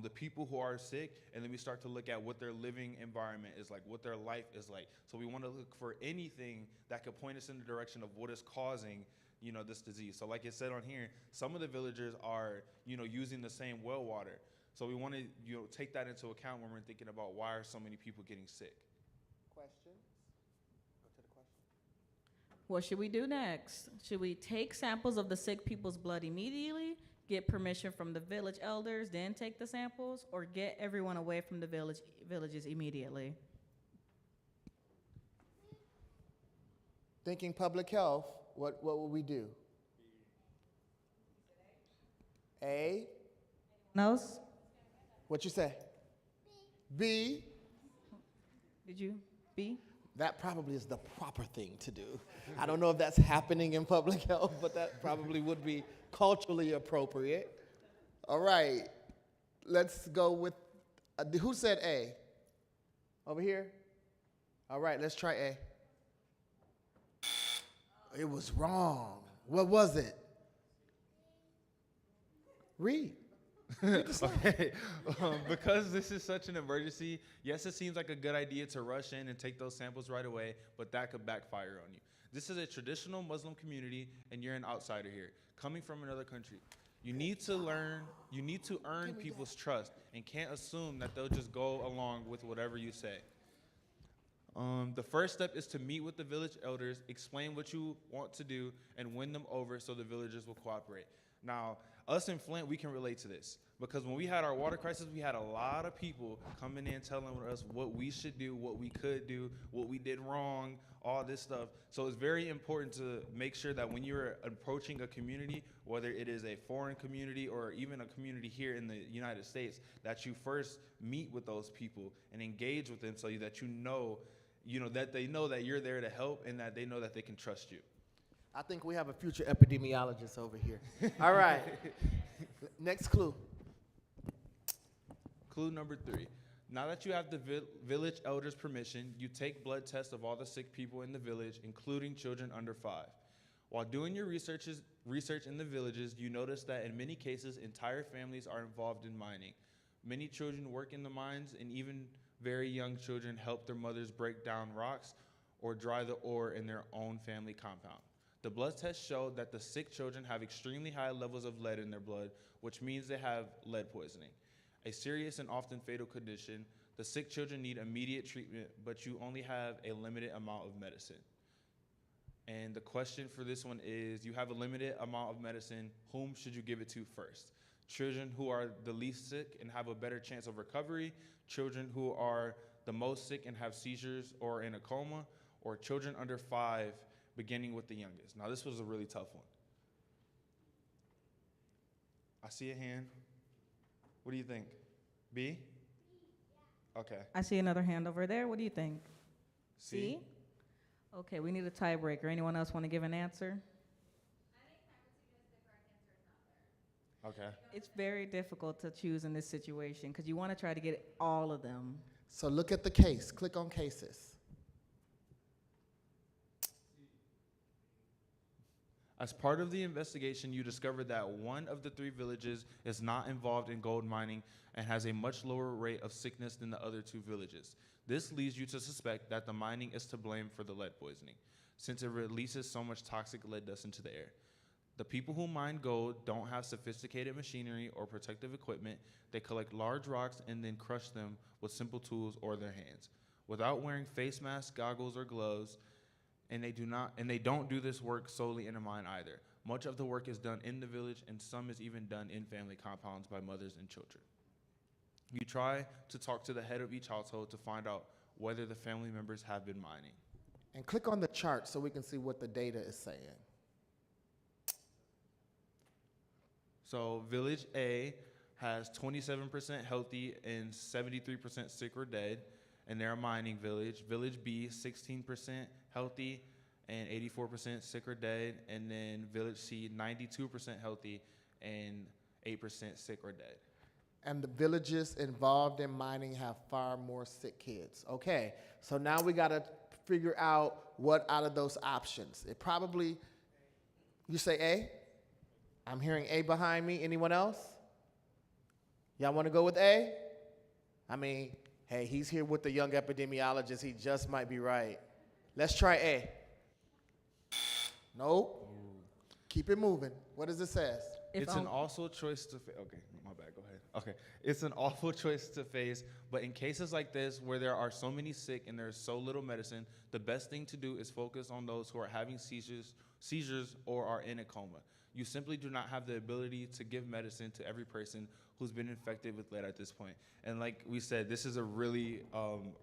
the people who are sick, and then we start to look at what their living environment is like, what their life is like. So we want to look for anything that could point us in the direction of what is causing this disease. So like it said on here, some of the villagers are, using the same well water. So we want to, take that into account when we're thinking about why are so many people getting sick. Questions? Go to the question. What should we do next? Should we take samples of the sick people's blood immediately, get permission from the village elders, then take the samples, or get everyone away from the villages immediately? Thinking public health, what would we do? A. Else? What you say? B. Did you? B? That probably is the proper thing to do. I don't know if that's happening in public health, but that probably would be culturally appropriate. All right, let's go with, who said A? Over here? All right, let's try A. It was wrong. What was it? Read. Okay. Because this is such an emergency, yes, it seems like a good idea to rush in and take those samples right away, but that could backfire on you. This is a traditional Muslim community, and you're an outsider here, coming from another country. You need to earn people's trust, and can't assume that they'll just go along with whatever you say. The first step is to meet with the village elders, explain what you want to do, and win them over so the villagers will cooperate. Now, us in Flint, we can relate to this because when we had our water crisis, we had a lot of people coming in telling us what we should do, what we could do, what we did wrong, all this stuff. So it's very important to make sure that when you're approaching a community, whether it is a foreign community or even a community here in the United States, that you first meet with those people and engage with them so that you know that they know that you're there to help and that they know that they can trust you. I think we have a future epidemiologist over here. All right. Next clue. Clue number 3. Now that you have the village elder's permission, you take blood tests of all the sick people in the village, including children under 5. While doing your research in the villages, you notice that in many cases, entire families are involved in mining. Many children work in the mines, and even very young children help their mothers break down rocks or dry the ore in their own family compound. The blood tests show that the sick children have extremely high levels of lead in their blood, which means they have lead poisoning. A serious and often fatal condition. The sick children need immediate treatment, but you only have a limited amount of medicine. And the question for this one is, you have a limited amount of medicine, whom should you give it to first? Children who are the least sick and have a better chance of recovery, children who are the most sick and have seizures or in a coma, or children under 5, beginning with the youngest. Now this was a really tough one. I see a hand. What do you think? B? Okay. I see another hand over there. What do you think? C? Okay, we need a tiebreaker. Anyone else want to give an answer? Okay. It's very difficult to choose in this situation because you want to try to get all of them. So look at the case. Click on cases. As part of the investigation, you discovered that one of the 3 villages is not involved in gold mining and has a much lower rate of sickness than the other 2 villages. This leads you to suspect that the mining is to blame for the lead poisoning, since it releases so much toxic lead dust into the air. The people who mine gold don't have sophisticated machinery or protective equipment. They collect large rocks and then crush them with simple tools or their hands, without wearing face masks, goggles, or gloves. And they don't do this work solely in a mine either. Much of the work is done in the village, and some is even done in family compounds by mothers and children. You try to talk to the head of each household to find out whether the family members have been mining. And click on the chart so we can see what the data is saying. So Village A has 27% healthy and 73% sick or dead, and they're a mining village. Village B, 16% healthy and 84% sick or dead, and then Village C, 92% healthy and 8% sick or dead. And the villages involved in mining have far more sick kids. Okay, so now we got to figure out what out of those options. It probably, you say A? I'm hearing A behind me. Anyone else? Y'all want to go with A? I mean, hey, he's here with the young epidemiologist. He just might be right. Let's try A. Nope. Keep it moving. What does it say? It's an awful choice to face. Okay, my bad, go ahead. Okay, it's an awful choice to face, but in cases like this where there are so many sick and there's so little medicine, the best thing to do is focus on those who are having seizures or are in a coma. You simply do not have the ability to give medicine to every person who's been infected with lead at this point. And like we said, this is a really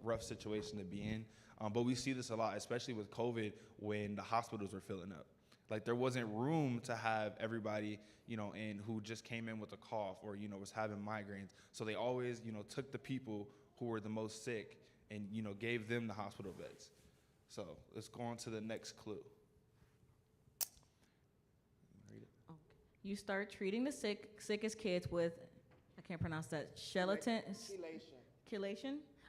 rough situation to be in, but we see this a lot, especially with COVID when the hospitals were filling up. Like there wasn't room to have everybody, in who just came in with a cough or, was having migraines. So they always, took the people who were the most sick and, gave them the hospital beds. So let's go on to the next clue. You start treating the sickest kids with, I can't pronounce that, chelation?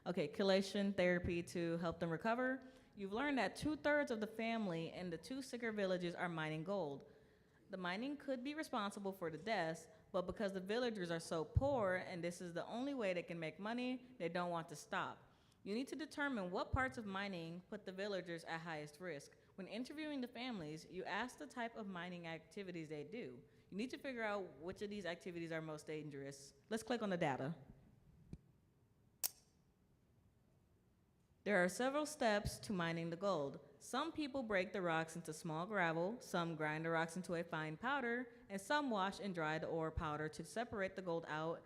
Okay, chelation therapy to help them recover. You've learned that 2/3 of the family in the 2 sicker villages are mining gold. The mining could be responsible for the deaths, but because the villagers are so poor and this is the only way they can make money, they don't want to stop. You need to determine what parts of mining put the villagers at highest risk. When interviewing the families, you ask the type of mining activities they do. You need to figure out which of these activities are most dangerous. Let's click on the data. There are several steps to mining the gold. Some people break the rocks into small gravel, some grind the rocks into a fine powder, and some wash and dry the ore powder to separate the gold out,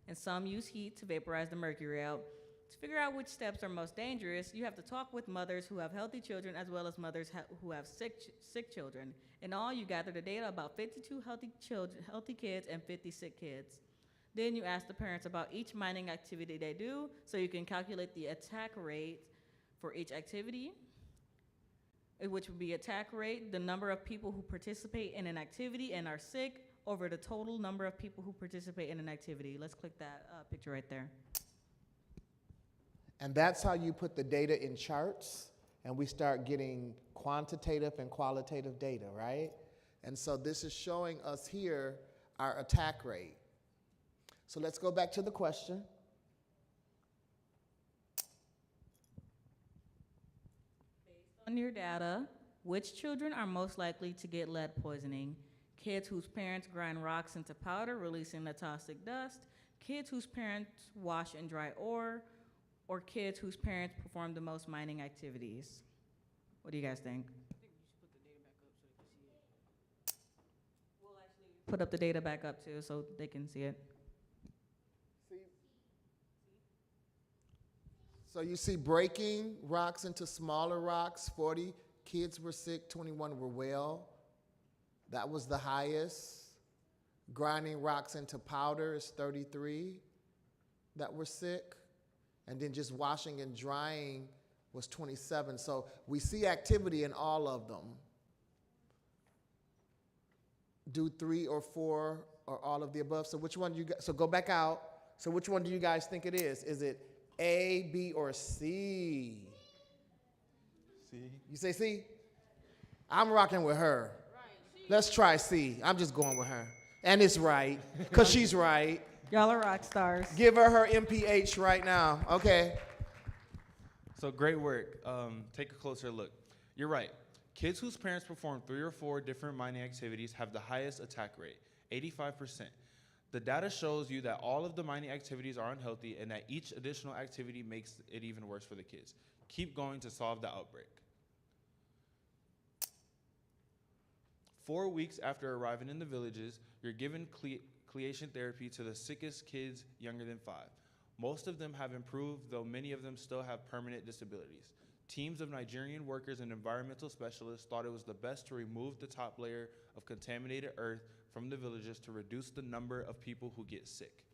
and some use heat to vaporize the mercury out. To figure out which steps are most dangerous, you have to talk with mothers who have healthy children as well as mothers who have sick children. In all, you gather the data about 52 healthy kids and 50 sick kids. Then you ask the parents about each mining activity they do, so you can calculate the attack rate for each activity, which would be attack rate, the number of people who participate in an activity and are sick, over the total number of people who participate in an activity. Let's click that picture right there. And that's how you put the data in charts, and we start getting quantitative and qualitative data, right? And so this is showing us here our attack rate. So let's go back to the question. Based on your data, which children are most likely to get lead poisoning? Kids whose parents grind rocks into powder, releasing the toxic dust, kids whose parents wash and dry ore, or kids whose parents perform the most mining activities? What do you guys think? We'll actually put up the data back up too so they can see it. So you see breaking rocks into smaller rocks, 40 kids were sick, 21 were well. That was the highest. Grinding rocks into powder is 33 that were sick. And then just washing and drying was 27. So we see activity in all of them. Do 3 or 4 or all of the above. So which one do you guys, so go back out. So which one do you guys think it is? Is it A, B, or C? C. You say C? I'm rocking with her. Let's try C. I'm just going with her. And it's right, because she's right. Y'all are rock stars. Give her MPH right now. Okay. So great work. Take a closer look. You're right. Kids whose parents perform 3 or 4 different mining activities have the highest attack rate, 85%. The data shows you that all of the mining activities are unhealthy and that each additional activity makes it even worse for the kids. Keep going to solve the outbreak. 4 weeks after arriving in the villages, you're given chelation therapy to the sickest kids younger than 5. Most of them have improved, though many of them still have permanent disabilities. Teams of Nigerian workers and environmental specialists thought it was the best to remove the top layer of contaminated earth from the villages to reduce the number of people who get sick.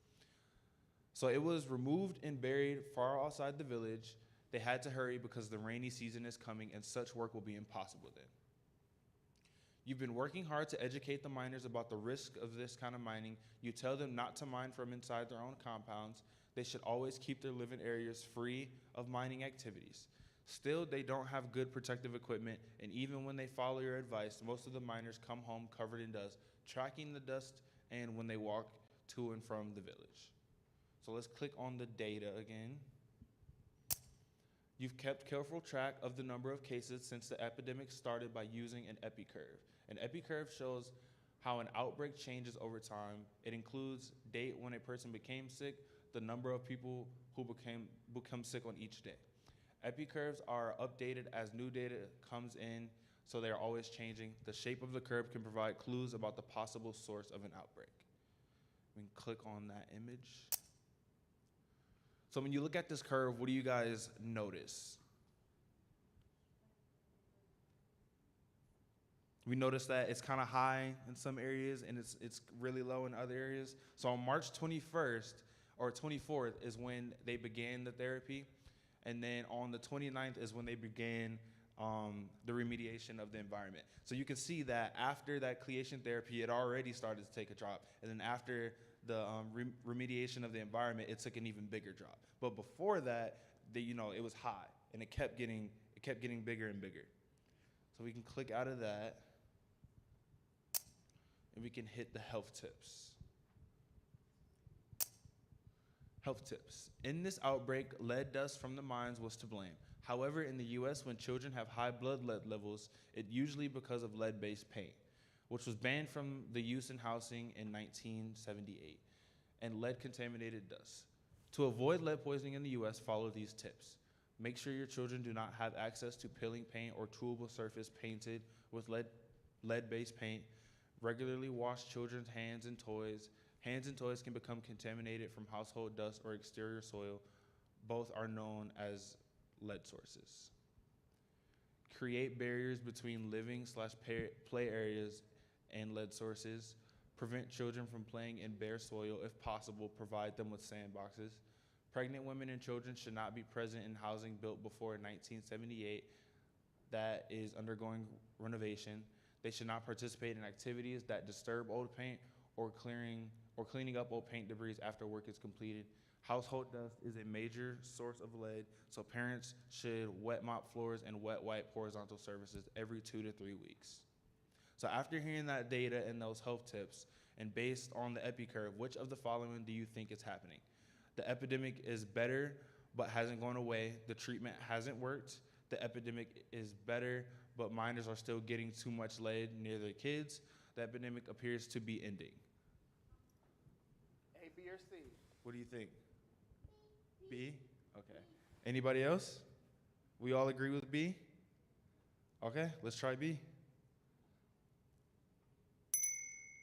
So it was removed and buried far outside the village. They had to hurry because the rainy season is coming and such work will be impossible then. You've been working hard to educate the miners about the risk of this kind of mining. You tell them not to mine from inside their own compounds. They should always keep their living areas free of mining activities. Still, they don't have good protective equipment, and even when they follow your advice, most of the miners come home covered in dust, tracking the dust and when they walk to and from the village. So let's click on the data again. You've kept careful track of the number of cases since the epidemic started by using an EpiCurve. An EpiCurve shows how an outbreak changes over time. It includes date when a person became sick, the number of people who become sick on each day. EpiCurves are updated as new data comes in, so they're always changing. The shape of the curve can provide clues about the possible source of an outbreak. We can click on that image. So when you look at this curve, what do you guys notice? We notice that it's kind of high in some areas and it's really low in other areas. So on March 21st or 24th is when they began the therapy. And then on the 29th is when they began the remediation of the environment. So you can see that after that chelation therapy, it already started to take a drop. And then after the remediation of the environment, it took an even bigger drop. But before that, it was high, and it kept getting bigger and bigger. So we can click out of that, and we can hit the health tips. Health tips. In this outbreak, lead dust from the mines was to blame. However, in the US, when children have high blood lead levels, it usually because of lead-based paint, which was banned from the use in housing in 1978, and lead-contaminated dust. To avoid lead poisoning in the US, follow these tips. Make sure your children do not have access to peeling paint or toolable surface painted with lead-based paint. Regularly wash children's hands and toys. Hands and toys can become contaminated from household dust or exterior soil. Both are known as lead sources. Create barriers between living/play areas and lead sources. Prevent children from playing in bare soil. If possible, provide them with sandboxes. Pregnant women and children should not be present in housing built before 1978 that is undergoing renovation. They should not participate in activities that disturb old paint or cleaning up old paint debris after work is completed. Household dust is a major source of lead, so parents should wet mop floors and wet wipe horizontal surfaces every 2 to 3 weeks. So after hearing that data and those health tips, and based on the epi curve, which of the following do you think is happening? The epidemic is better but hasn't gone away. The treatment hasn't worked. The epidemic is better, but minors are still getting too much lead near their kids. The epidemic appears to be ending. A, B, or C? What do you think? B? Okay. Anybody else? We all agree with B? Okay, let's try B.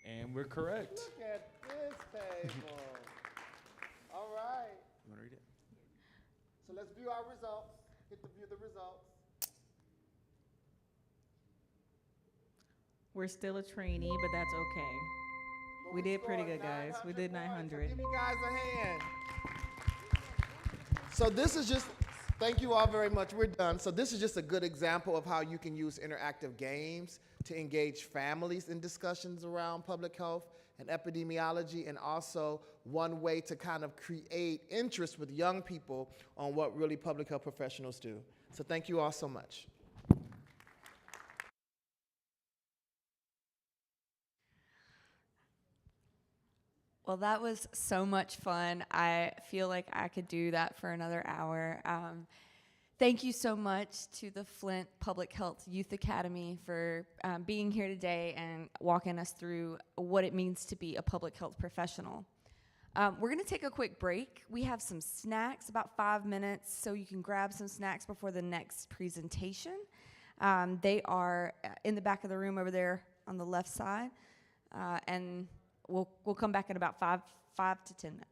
And we're correct. Look at this table. All right. You want to read it? So let's view our results. Hit the view the results. We're still a trainee, but that's okay. But We did pretty scored good, guys. We did 900 points, so 900. give you guys a hand. So this is just, thank you all very much. We're done. So this is just a good example of how you can use interactive games to engage families in discussions around public health and epidemiology, and also one way to kind of create interest with young people on what really public health professionals do. So thank you all so much. Well, that was so much fun. I feel like I could do that for another hour. Thank you so much to the Flint Public Health Youth Academy for being here today and walking us through what it means to be a public health professional. We're going to take a quick break. We have some snacks, about 5 minutes, so you can grab some snacks before the next presentation. They are in the back of the room over there on the left side, and we'll come back in about 5 to 10 minutes.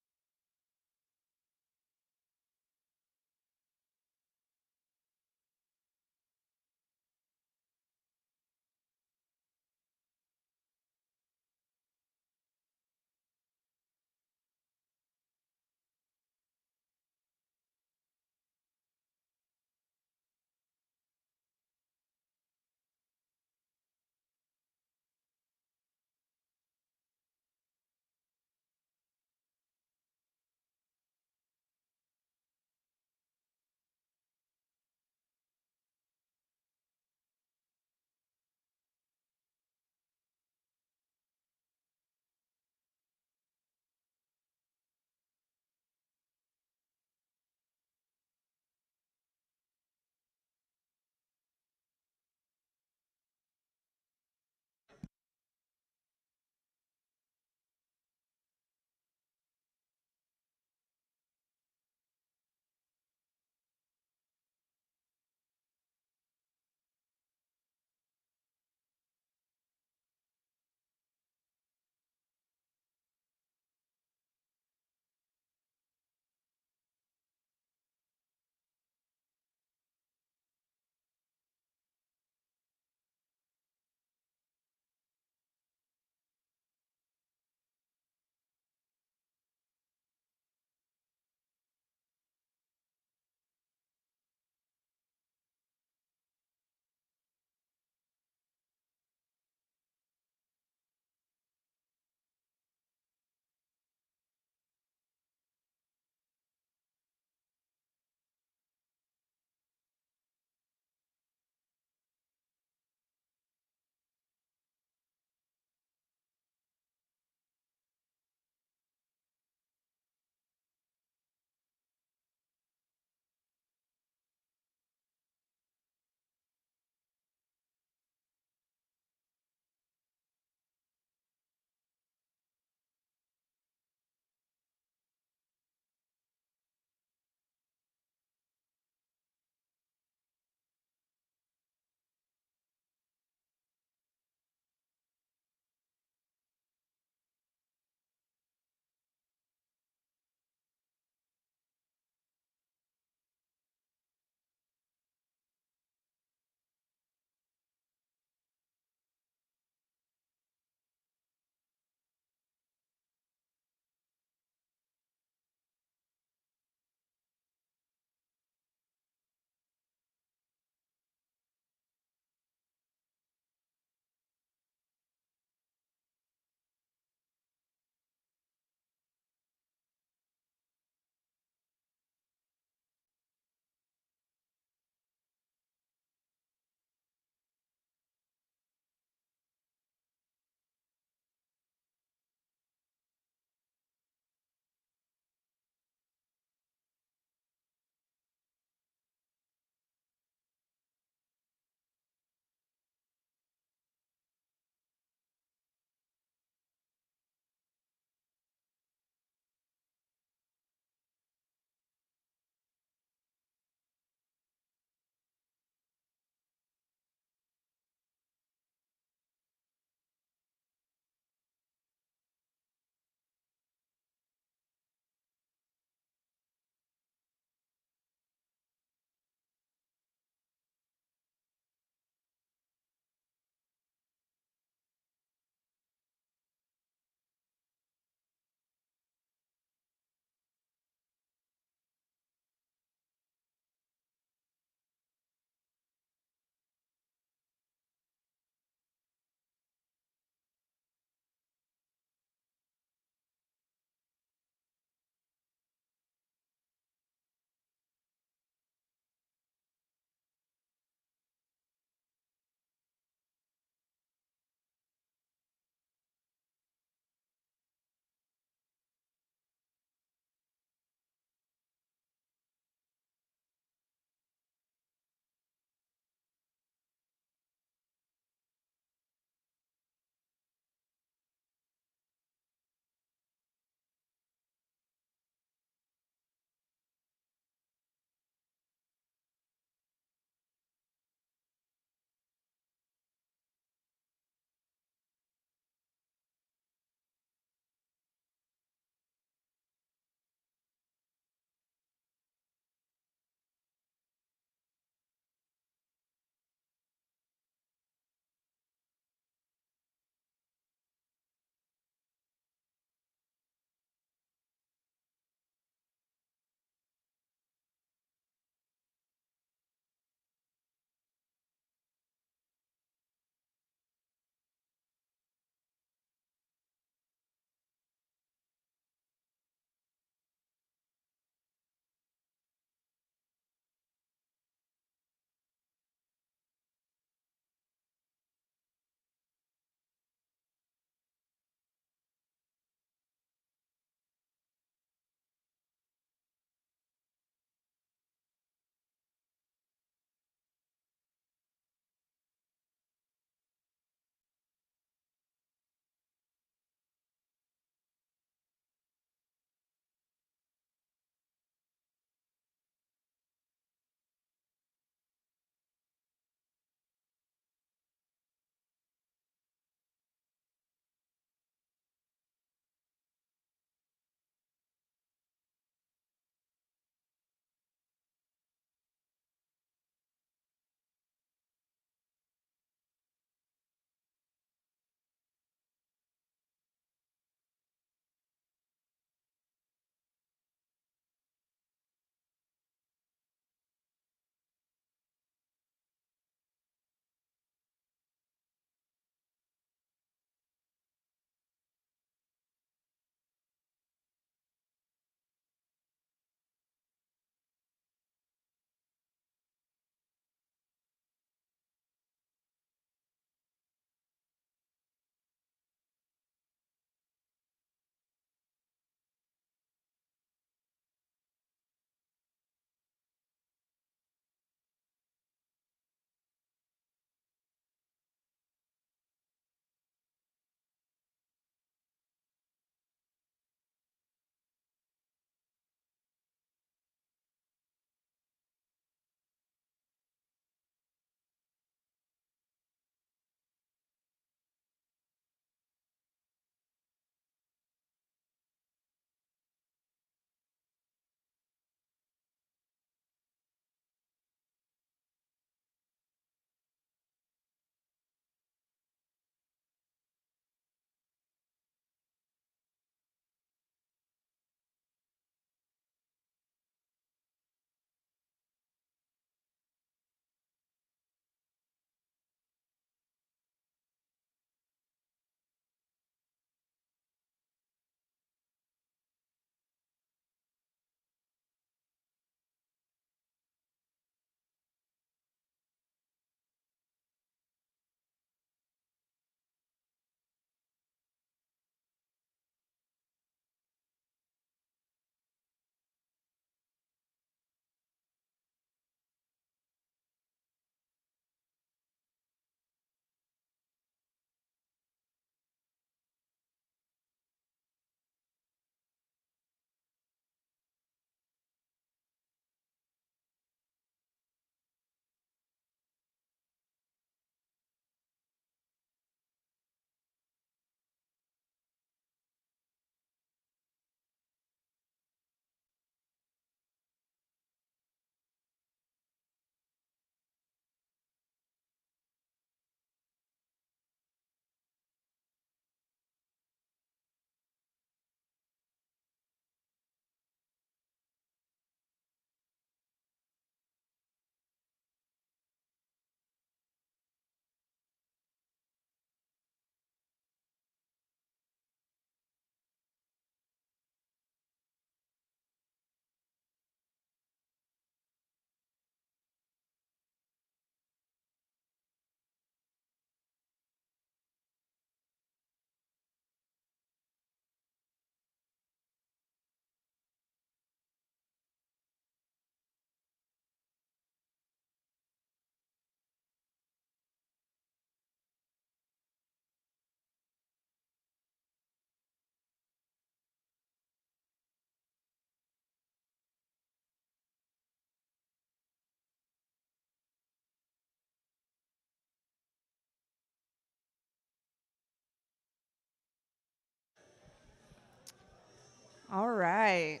All right.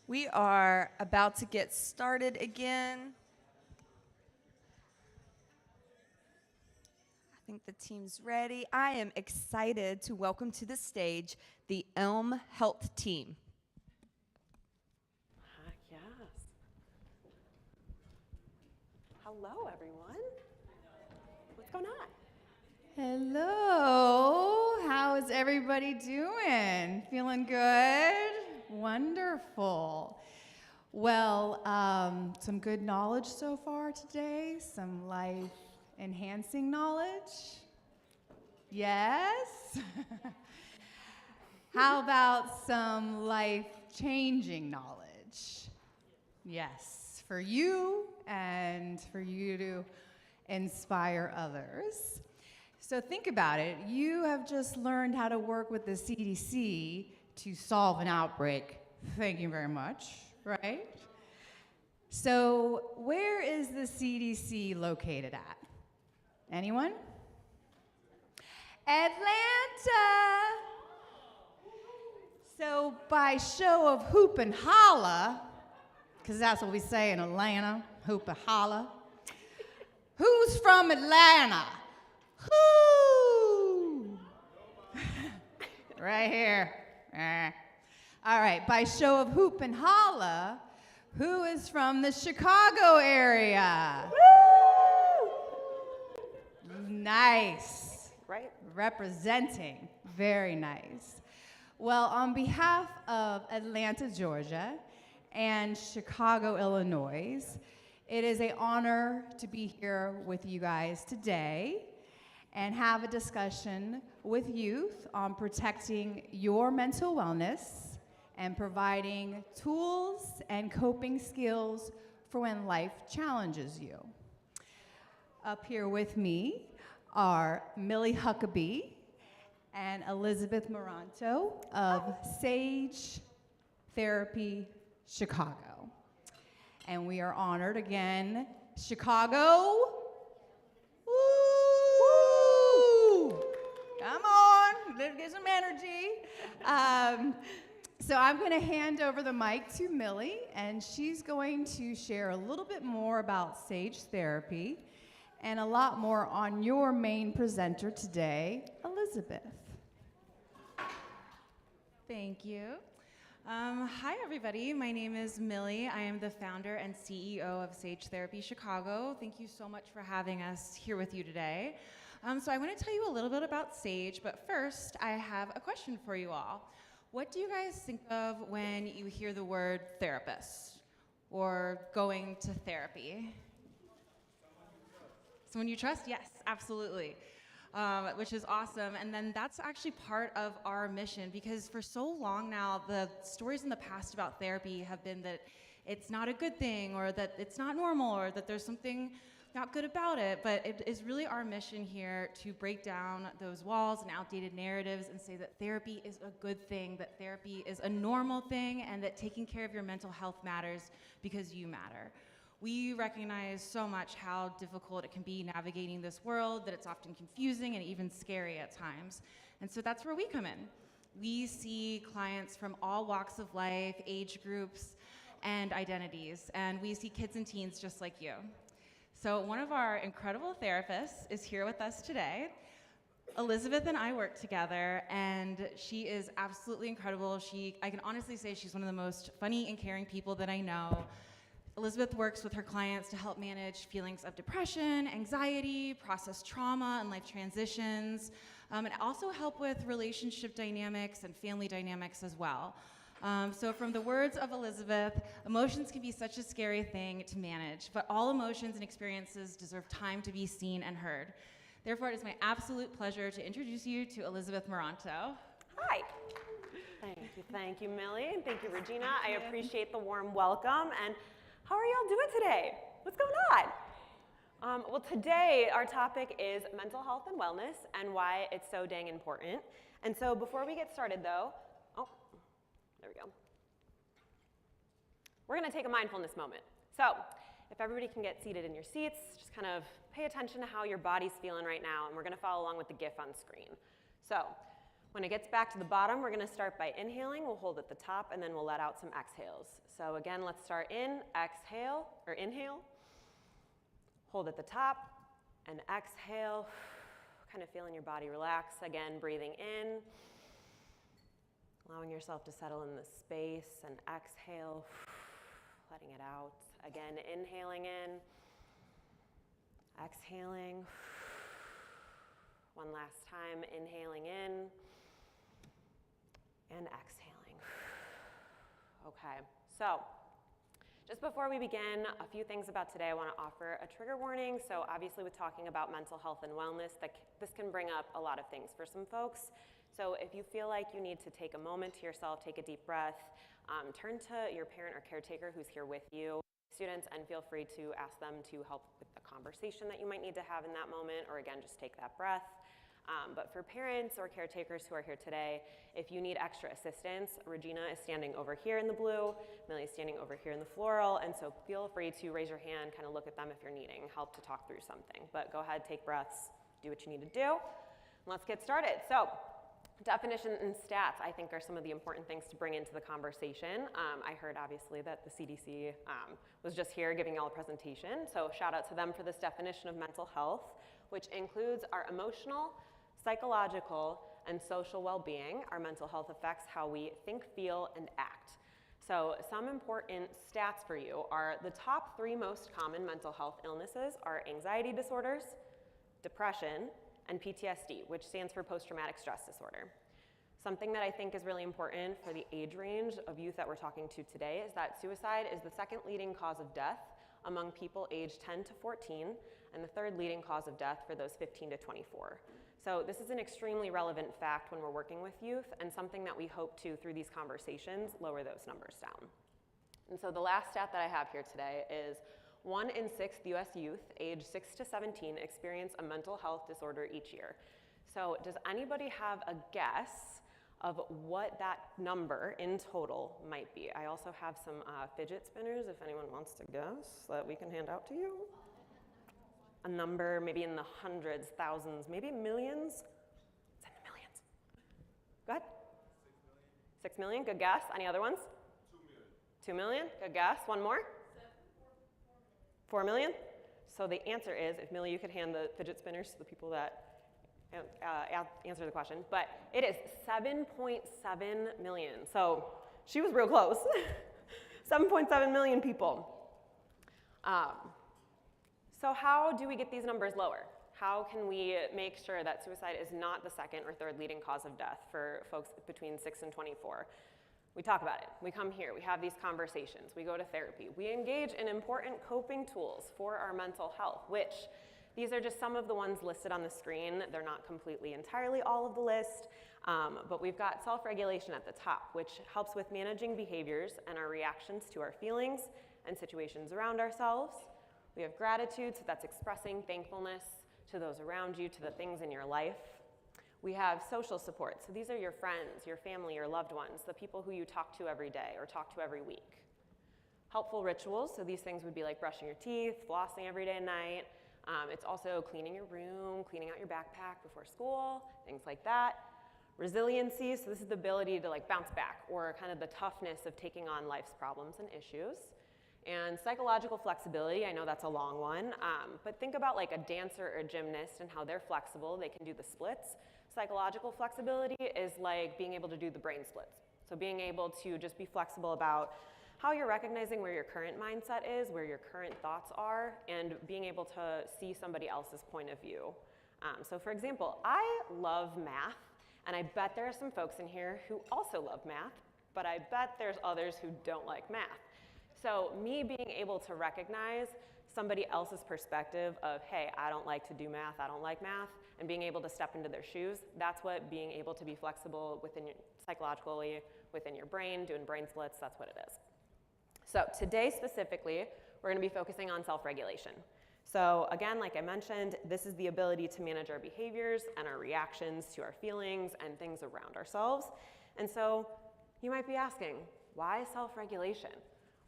We are about to get started again. I think the team's ready. I am excited to welcome to the stage the Elm Health team. Yes. Hello, everyone. What's going on? Hello, how is everybody doing? Feeling good? Wonderful. Well, some good knowledge so far today, some life-enhancing knowledge. Yes? How about some life-changing knowledge? Yes, for you and for you to inspire others. So think about it. You have just learned how to work with the CDC to solve an outbreak. Thank you very much, right? So where is the CDC located at? Anyone? Atlanta. So by show of hoop and holla, because that's what we say in Atlanta, hoop and holla. Who's from Atlanta? Whoo! Right here. All right, by show of hoop and holla, who is from the Chicago area? Woo! Nice. Right? Representing. Very nice. Well, on behalf of Atlanta, Georgia, and Chicago, Illinois, it is an honor to be here with you guys today and have a discussion with youth on protecting your mental wellness and providing tools and coping skills for when life challenges you. Up here with me are Millie Huckabee and Elizabeth Moranto of Sage Therapy Chicago. And we are honored again, Chicago. Come on, let's get some energy. So I'm going to hand over the mic to Millie, and she's going to share a little bit more about Sage Therapy and a lot more on your main presenter today, Elizabeth. Thank you. Hi, everybody. My name is Millie. I am the founder and CEO of Sage Therapy Chicago. Thank you so much for having us here with you today. So I want to tell you a little bit about Sage, but first I have a question for you all. What do you guys think of when you hear the word therapist or going to therapy? Someone you trust? Yes, absolutely. Which is awesome. And then that's actually part of our mission, because for so long now, the stories in the past about therapy have been that it's not a good thing, or that it's not normal, or that there's something not good about it. But it is really our mission here to break down those walls and outdated narratives and say that therapy is a good thing, that therapy is a normal thing, and that taking care of your mental health matters because you matter. We recognize so much how difficult it can be navigating this world, that it's often confusing and even scary at times. And so that's where we come in. We see clients from all walks of life, age groups, and identities. And we see kids and teens just like you. So one of our incredible therapists is here with us today. Elizabeth and I work together, and she is absolutely incredible. I can honestly say she's one of the most funny and caring people that I know. Elizabeth works with her clients to help manage feelings of depression, anxiety, process trauma and life transitions, and also help with relationship dynamics and family dynamics as well. So from the words of Elizabeth, emotions can be such a scary thing to manage, but all emotions and experiences deserve time to be seen and heard. Therefore, it is my absolute pleasure to introduce you to Elizabeth Moranto. Hi. Thank you, Millie, and thank you, Regina. I appreciate the warm welcome. And how are y'all doing today? What's going on? Well, today our topic is mental health and wellness and why it's so dang important. And so before we get started, though, there we go. We're going to take a mindfulness moment. So if everybody can get seated in your seats, just kind of pay attention to how your body's feeling right now, and we're going to follow along with the GIF on screen. So When it gets back to the bottom, we're gonna start by inhaling. We'll hold at the top, and then we'll let out some exhales. So again, let's start in, exhale, or inhale. Hold at the top, and exhale. Kind of feeling your body relax. Again, breathing in. Allowing yourself to settle in the space, and exhale, letting it out. Again, inhaling in, exhaling. One last time, inhaling in, and exhaling. Okay, so just before we begin, a few things about today. I want to offer a trigger warning. So obviously with talking about mental health and wellness, this can bring up a lot of things for some folks. So if you feel like you need to take a moment to yourself, take a deep breath, turn to your parent or caretaker who's here with you, students, and feel free to ask them to help with the conversation that you might need to have in that moment, or again, just take that breath. But for parents or caretakers who are here today, if you need extra assistance, Regina is standing over here in the blue, Millie is standing over here in the floral, and so feel free to raise your hand, kind of look at them if you're needing help to talk through something. But go ahead, take breaths, do what you need to do, and let's get started. So, definition and stats, I think, are some of the important things to bring into the conversation. I heard, obviously, that the CDC was just here giving y'all a presentation, so shout out to them for this definition of mental health, which includes our emotional, psychological, and social well-being. Our mental health affects how we think, feel, and act. So some important stats for you are the top 3 most common mental health illnesses are anxiety disorders, depression, and PTSD, which stands for post-traumatic stress disorder. Something that I think is really important for the age range of youth that we're talking to today is that suicide is the 2nd leading cause of death among people aged 10 to 14, and the 3rd leading cause of death for those 15 to 24. So this is an extremely relevant fact when we're working with youth, and something that we hope to, through these conversations, lower those numbers down. And so the last stat that I have here today is 1 in 6 US youth aged 6 to 17 experience a mental health disorder each year. So does anybody have a guess of what that number in total might be? I also have some fidget spinners if anyone wants to guess that we can hand out to you. A number maybe in the hundreds, thousands, maybe millions. It's in the millions. Go ahead. 6 million, good guess. Any other ones? 2 million, good guess. One more? 4 million? So the answer is, if Millie, you could hand the fidget spinners to the people that answer the question, but it is 7.7 million. So she was real close. 7.7 million people. So how do we get these numbers lower? How can we make sure that suicide is not the 2nd or 3rd leading cause of death for folks between 6 and 24? We talk about it. We come here. We have these conversations. We go to therapy. We engage in important coping tools for our mental health, which these are just some of the ones listed on the screen. They're not completely entirely all of the list, but we've got self-regulation at the top, which helps with managing behaviors and our reactions to our feelings and situations around ourselves. We have gratitude, so that's expressing thankfulness to those around you, to the things in your life. We have social support, so these are your friends, your family, your loved ones, the people who you talk to every day or talk to every week. Helpful rituals, so these things would be like brushing your teeth, flossing every day and night. It's also cleaning your room, cleaning out your backpack before school, things like that. Resiliency, so this is the ability to bounce back, or kind of the toughness of taking on life's problems and issues. And psychological flexibility, I know that's a long one, but think about like a dancer or a gymnast and how they're flexible, they can do the splits. Psychological flexibility is like being able to do the brain splits. So being able to just be flexible about how you're recognizing where your current mindset is, where your current thoughts are, and being able to see somebody else's point of view. So for example, I love math, and I bet there are some folks in here who also love math, but I bet there's others who don't like math. So me being able to recognize somebody else's perspective of, hey, I don't like to do math, I don't like math, and being able to step into their shoes, that's what being able to be flexible within your, psychologically within your brain, doing brain splits, that's what it is. So today specifically, we're gonna be focusing on self-regulation. So again, like I mentioned, this is the ability to manage our behaviors and our reactions to our feelings and things around ourselves. And so you might be asking, why self-regulation?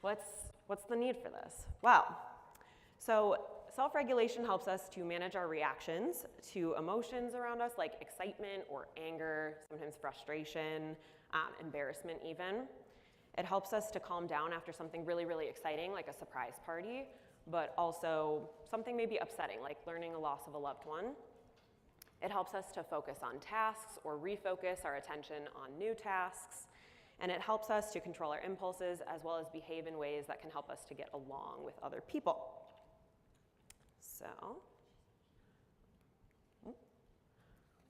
What's the need for this? Well, so self-regulation helps us to manage our reactions to emotions around us, like excitement or anger, sometimes frustration, embarrassment even. It helps us to calm down after something really, really exciting, like a surprise party, but also something maybe upsetting, like learning a loss of a loved one. It helps us to focus on tasks or refocus our attention on new tasks. And it helps us to control our impulses as well as behave in ways that can help us to get along with other people. So,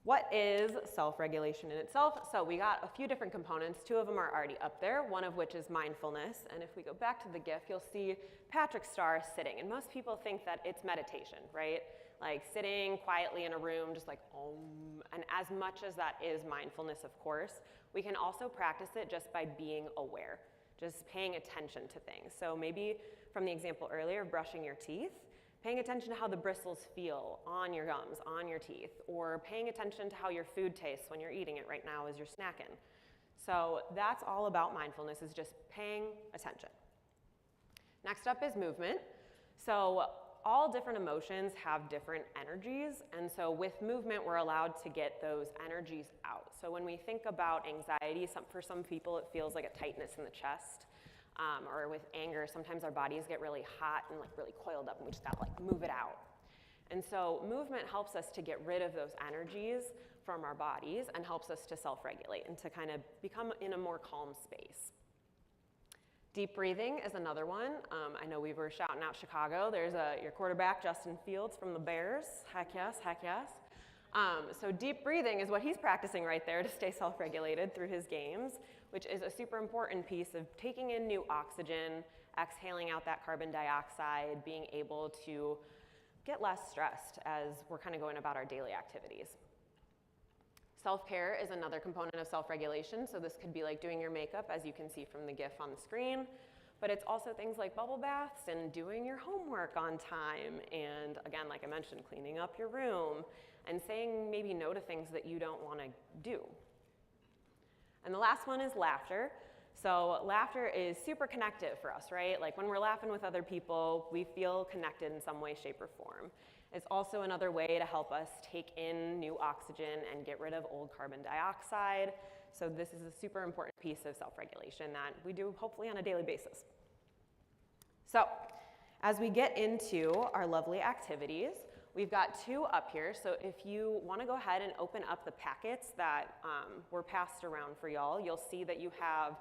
what is self-regulation in itself? So we got a few different components. Two of them are already up there, one of which is mindfulness. And if we go back to the GIF, you'll see Patrick Starr sitting. And most people think that it's meditation, right? Like sitting quietly in a room, just like, and as much as that is mindfulness, of course, we can also practice it just by being aware, just paying attention to things. So maybe from the example earlier of brushing your teeth, paying attention to how the bristles feel on your gums, on your teeth, or paying attention to how your food tastes when you're eating it right now as you're snacking. So that's all about mindfulness, is just paying attention. Next up is movement. So all different emotions have different energies, and so with movement, we're allowed to get those energies out. So when we think about anxiety, for some people it feels like a tightness in the chest, or with anger, sometimes our bodies get really hot and like really coiled up, and we just gotta like move it out. And so movement helps us to get rid of those energies from our bodies and helps us to self-regulate and to kind of become in a more calm space. Deep breathing is another one. I know we were shouting out Chicago. There's your quarterback, Justin Fields from the Bears. Heck yes, heck yes. So deep breathing is what he's practicing right there to stay self-regulated through his games, which is a super important piece of taking in new oxygen, exhaling out that carbon dioxide, being able to get less stressed as we're kind of going about our daily activities. Self-care is another component of self-regulation, so this could be like doing your makeup, as you can see from the GIF on the screen, but it's also things like bubble baths and doing your homework on time, and again, like I mentioned, cleaning up your room, and saying maybe no to things that you don't want to do. And the last one is laughter. So laughter is super connective for us, right? Like when we're laughing with other people, we feel connected in some way, shape, or form. It's also another way to help us take in new oxygen and get rid of old carbon dioxide. So this is a super important piece of self-regulation that we do hopefully on a daily basis. So as we get into our lovely activities, we've got two up here. So if you want to go ahead and open up the packets that were passed around for y'all, you'll see that you have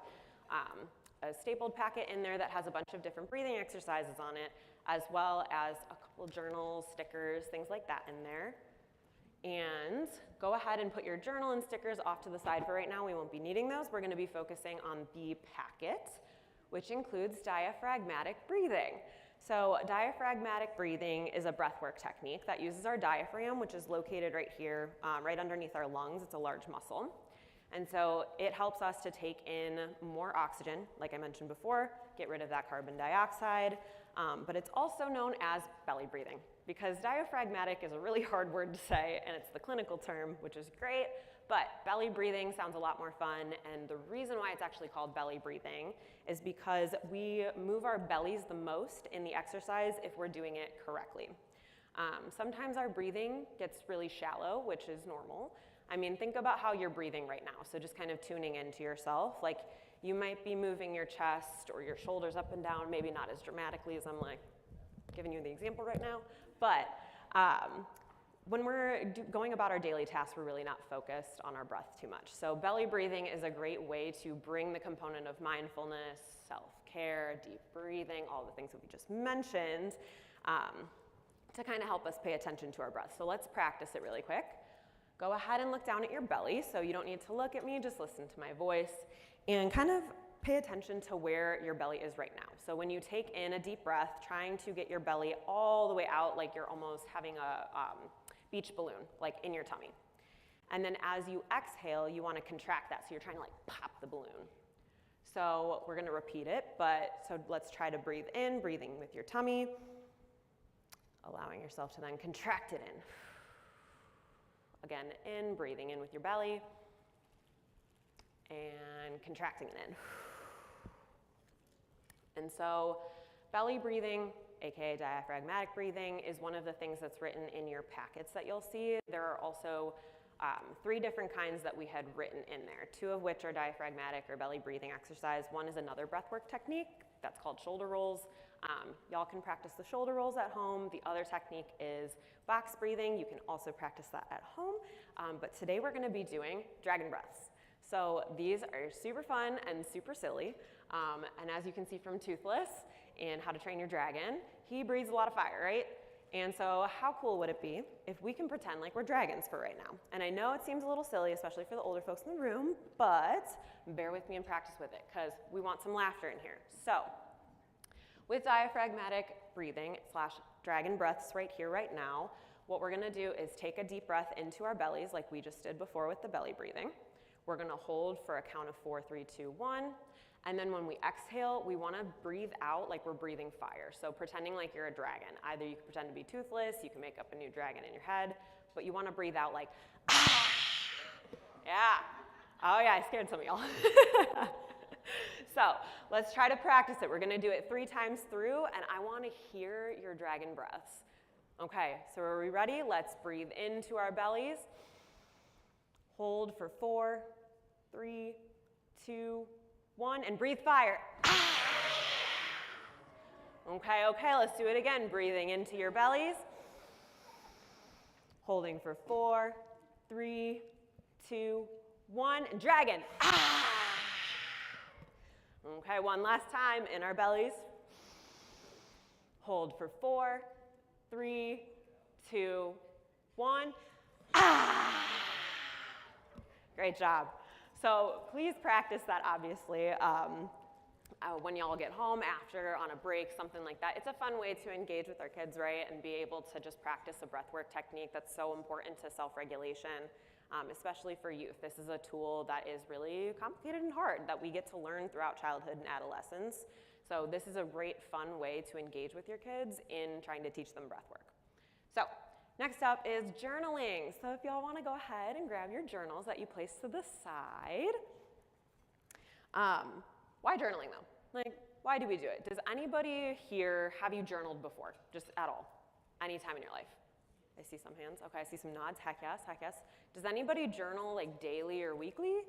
a stapled packet in there that has a bunch of different breathing exercises on it, as well as a couple journals, stickers, things like that in there. And go ahead and put your journal and stickers off to the side for right now. We won't be needing those. We're going to be focusing on the packet, which includes diaphragmatic breathing. So diaphragmatic breathing is a breathwork technique that uses our diaphragm, which is located right here, right underneath our lungs. It's a large muscle. And so it helps us to take in more oxygen, like I mentioned before, get rid of that carbon dioxide, but it's also known as belly breathing, because diaphragmatic is a really hard word to say, and it's the clinical term, which is great, but belly breathing sounds a lot more fun, and the reason why it's actually called belly breathing is because we move our bellies the most in the exercise if we're doing it correctly. Sometimes our breathing gets really shallow, which is normal. I mean, think about how you're breathing right now, so just kind of tuning into yourself. Like, you might be moving your chest or your shoulders up and down, maybe not as dramatically as I'm like giving you the example right now, but when we're going about our daily tasks, we're really not focused on our breath too much. So belly breathing is a great way to bring the component of mindfulness, self-care, deep breathing, all the things that we just mentioned, to kind of help us pay attention to our breath. So let's practice it really quick. Go ahead and look down at your belly. So you don't need to look at me, just listen to my voice and kind of pay attention to where your belly is right now. So when you take in a deep breath, trying to get your belly all the way out like you're almost having a beach balloon, like in your tummy. And then as you exhale, you want to contract that. So you're trying to like pop the balloon. So we're going to repeat it, so let's try to breathe in, breathing with your tummy, allowing yourself to then contract it in. Again, in, breathing in with your belly, and contracting it in. And so belly breathing aka diaphragmatic breathing, is one of the things that's written in your packets that you'll see. There are also 3 different kinds that we had written in there, 2 of which are diaphragmatic or belly breathing exercise. One is another breathwork technique that's called shoulder rolls. Y'all can practice the shoulder rolls at home. The other technique is box breathing. You can also practice that at home. But today we're going to be doing dragon breaths. So these are super fun and super silly. And as you can see from Toothless in How to Train Your Dragon, he breathes a lot of fire, right? And so how cool would it be if we can pretend like we're dragons for right now? And I know it seems a little silly, especially for the older folks in the room, but bear with me and practice with it because we want some laughter in here. So with diaphragmatic breathing / dragon breaths right here, right now, what we're gonna do is take a deep breath into our bellies like we just did before with the belly breathing. We're gonna hold for a count of 4, 3, 2, 1. And then when we exhale, we wanna breathe out like we're breathing fire. So pretending like you're a dragon. Either you can pretend to be Toothless, you can make up a new dragon in your head, but you wanna breathe out like, ah! Yeah. Oh yeah, I scared some of y'all. So let's try to practice it. We're gonna do it 3 times through, and I wanna hear your dragon breaths. Okay, so are we ready? Let's breathe into our bellies. Hold for 4, 3, 2, 1, and breathe fire. Okay, let's do it again. Breathing into your bellies. Holding for 4, 3, 2, 1, and dragon. Okay, one last time in our bellies. Hold for 4, 3, 2, 1. Great job. So please practice that, obviously, when y'all get home after, on a break, something like that. It's a fun way to engage with our kids, right, and be able to just practice a breathwork technique that's so important to self-regulation, especially for youth. This is a tool that is really complicated and hard that we get to learn throughout childhood and adolescence. So this is a great, fun way to engage with your kids in trying to teach them breathwork. So next up is journaling. So if y'all want to go ahead and grab your journals that you place to the side. Why journaling though? Like, why do we do it? Does anybody here, have you journaled before? Just at all? Any time in your life? I see some hands. Okay, I see some nods. Heck yes, heck yes. Does anybody journal like daily or weekly?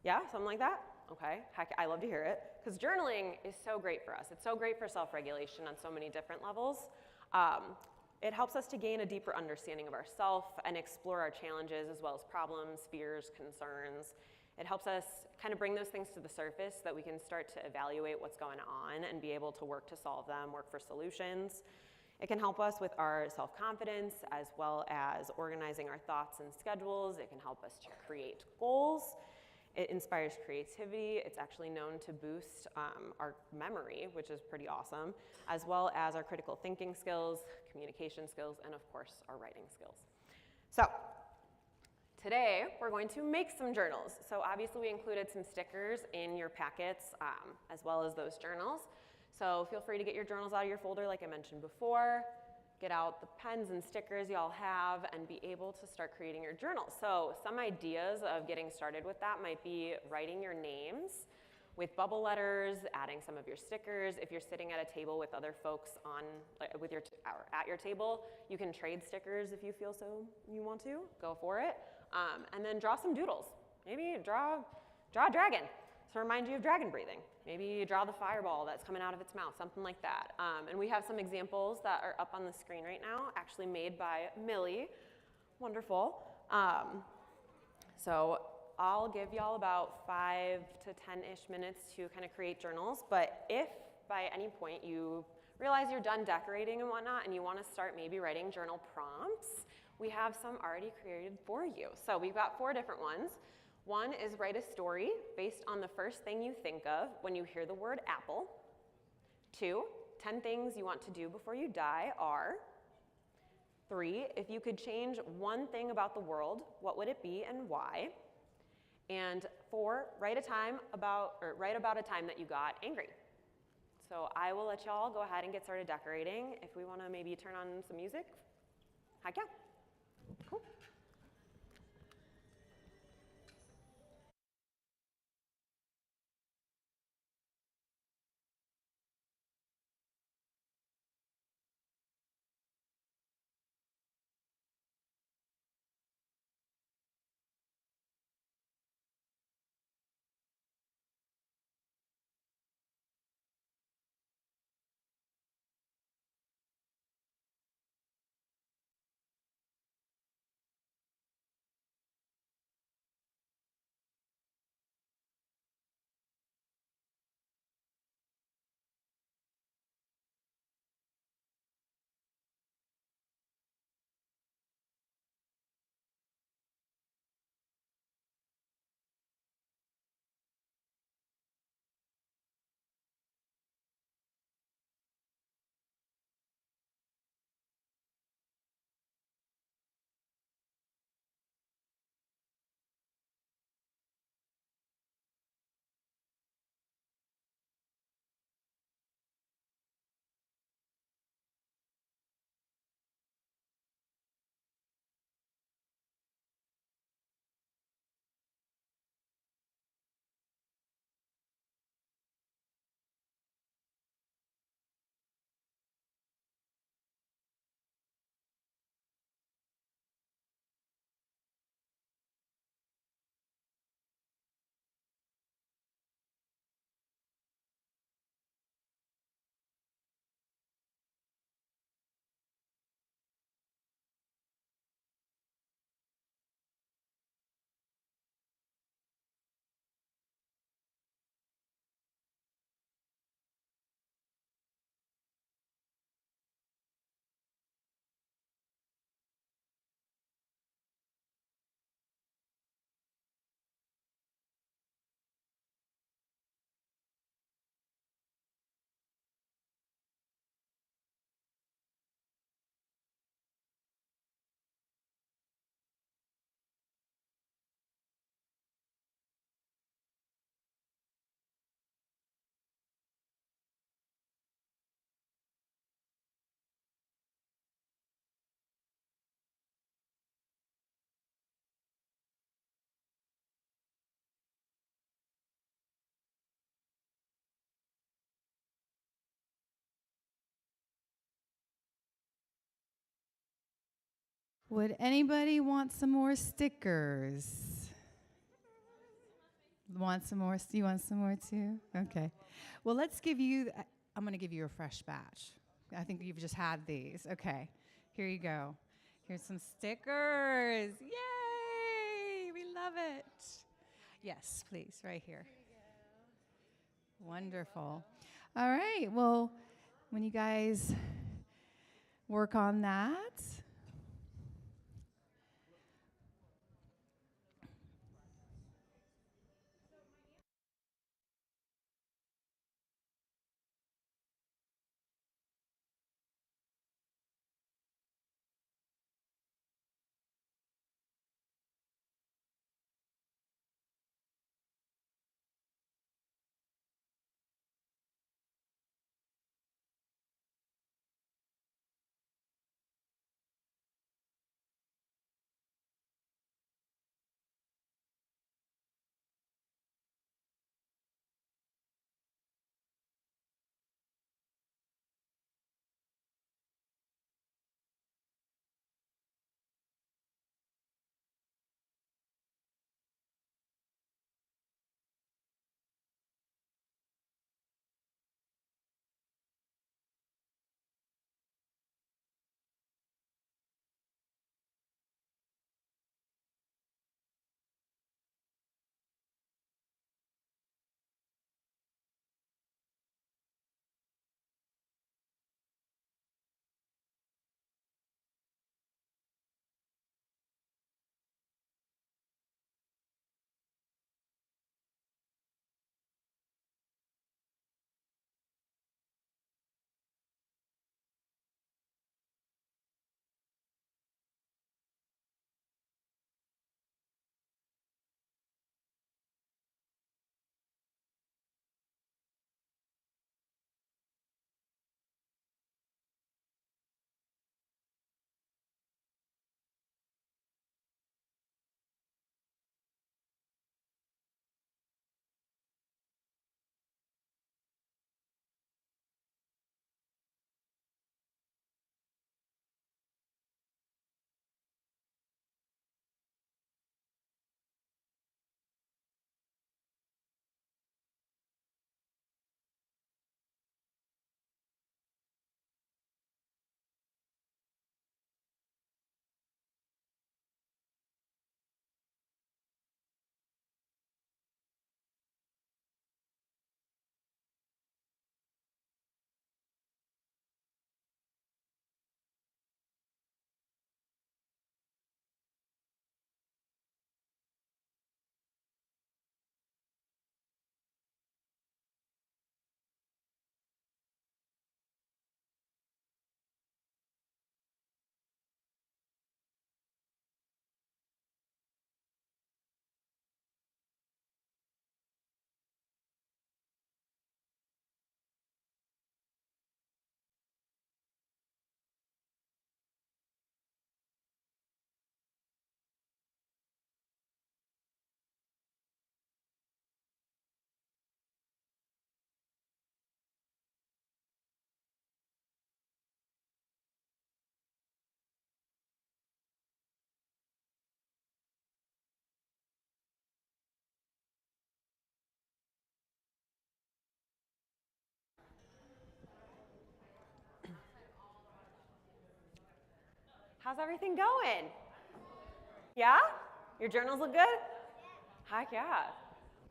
Yeah, something like that? Okay, heck, I love to hear it. Because journaling is so great for us. It's so great for self-regulation on so many different levels. It helps us to gain a deeper understanding of ourselves and explore our challenges as well as problems, fears, concerns. It helps us kind of bring those things to the surface so that we can start to evaluate what's going on and be able to work to solve them, work for solutions. It can help us with our self-confidence as well as organizing our thoughts and schedules. It can help us to create goals. It inspires creativity. It's actually known to boost our memory, which is pretty awesome, as well as our critical thinking skills, communication skills, and of course, our writing skills. So today, we're going to make some journals. So obviously, we included some stickers in your packets, as well as those journals. So feel free to get your journals out of your folder like I mentioned before. Get out the pens and stickers y'all have and be able to start creating your journal. So some ideas of getting started with that might be writing your names with bubble letters, adding some of your stickers. If you're sitting at a table with other folks at your table, you can trade stickers if you feel so you want to. Go for it. And then draw some doodles. Maybe draw a dragon to remind you of dragon breathing. Maybe draw the fireball that's coming out of its mouth, something like that. And we have some examples that are up on the screen right now, actually made by Millie. Wonderful. So I'll give y'all about 5 to 10-ish minutes to kind of create journals. But if by any point you realize you're done decorating and whatnot and you want to start maybe writing journal prompts, we have some already created for you. So we've got 4 different ones. One is write a story based on the first thing you think of when you hear the word apple. 2, 10 things you want to do before you die are. 3, if you could change one thing about the world, what would it be and why? And 4, write about a time that you got angry. So I will let y'all go ahead and get started decorating. If we want to maybe turn on some music, heck yeah. Cool. Would anybody want some more stickers? Want some more? You want some more too? Okay. Well, let's give you, I'm going to give you a fresh batch. I think you've just had these. Okay. Here you go. Here's some stickers. Yay! We love it. Yes, please, right here. Wonderful. All right. Well, when you guys work on that, How's everything going? Yeah? Your journals look good? Heck yeah.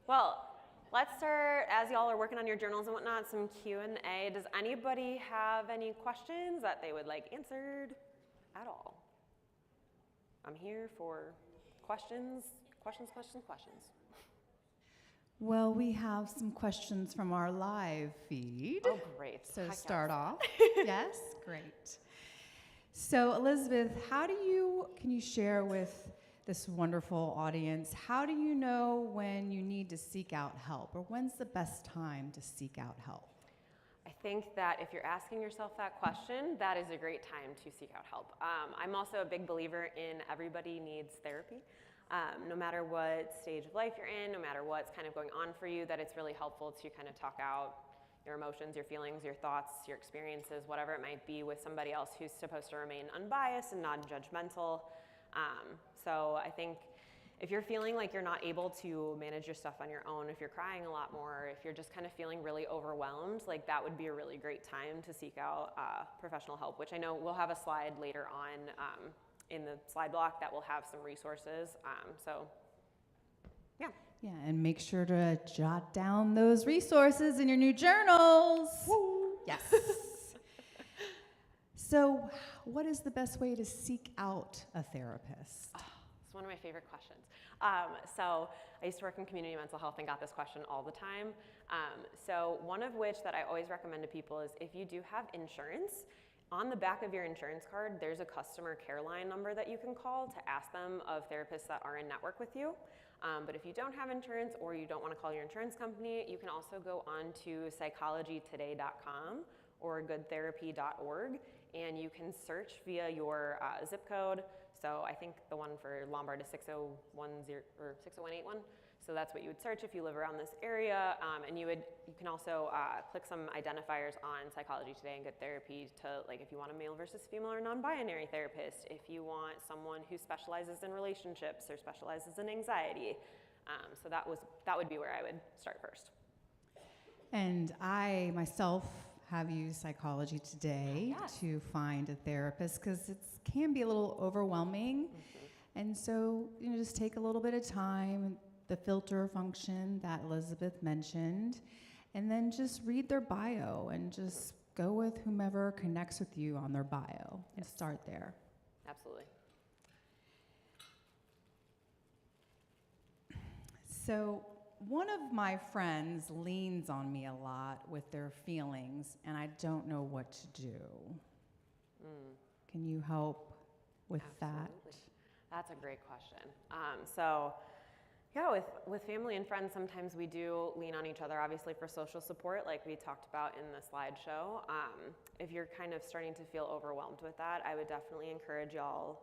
Well, let's start, as y'all are working on your journals and whatnot, some Q&A. Does anybody have any questions that they would like answered at all? I'm here for questions. well, we have some questions from our live feed. Oh, great. So Heck start yes. off. Yes, great. So Elizabeth, can you share with this wonderful audience, how do you know when you need to seek out help, or when's the best time to seek out help? I think that if you're asking yourself that question, that is a great time to seek out help. I'm also a big believer in everybody needs therapy. No matter what stage of life you're in, no matter what's kind of going on for you, that it's really helpful to kind of talk out your emotions, your feelings, your thoughts, your experiences, whatever it might be, with somebody else who's supposed to remain unbiased and non-judgmental. So I think if you're feeling like you're not able to manage your stuff on your own, if you're crying a lot more, if you're just kind of feeling really overwhelmed, like that would be a really great time to seek out professional help, which I know we'll have a slide later on in the slide block that will have some resources. So yeah. Yeah, and make sure to jot down those resources in your new journals. Woo. Yes. So, what is the best way to seek out a therapist? It's one of my favorite questions. So I used to work in community mental health and got this question all the time. So one of which that I always recommend to people is if you do have insurance, on the back of your insurance card, there's a customer care line number that you can call to ask them of therapists that are in network with you. But if you don't have insurance or you don't want to call your insurance company, you can also go on to psychologytoday.com or goodtherapy.org, and you can search via your zip code. So I think the one for Lombard is 60110 or 60181. So that's what you would search if you live around this area. And you can also click some identifiers on Psychology Today and Good Therapy to, like, if you want a male versus female or non-binary therapist, if you want someone who specializes in relationships or specializes in anxiety. So that would be where I would start first. And I myself have used Psychology Today to find a therapist because it can be a little overwhelming. And so, just take a little bit of time, the filter function that Elizabeth mentioned, and then just read their bio and just go with whomever connects with you on their bio and start there. Absolutely. So one of my friends leans on me a lot with their feelings, and I don't know what to do. Can you help with that? That's a great question. So yeah, with family and friends, sometimes we do lean on each other, obviously, for social support, like we talked about in the slideshow. If you're kind of starting to feel overwhelmed with that, I would definitely encourage y'all,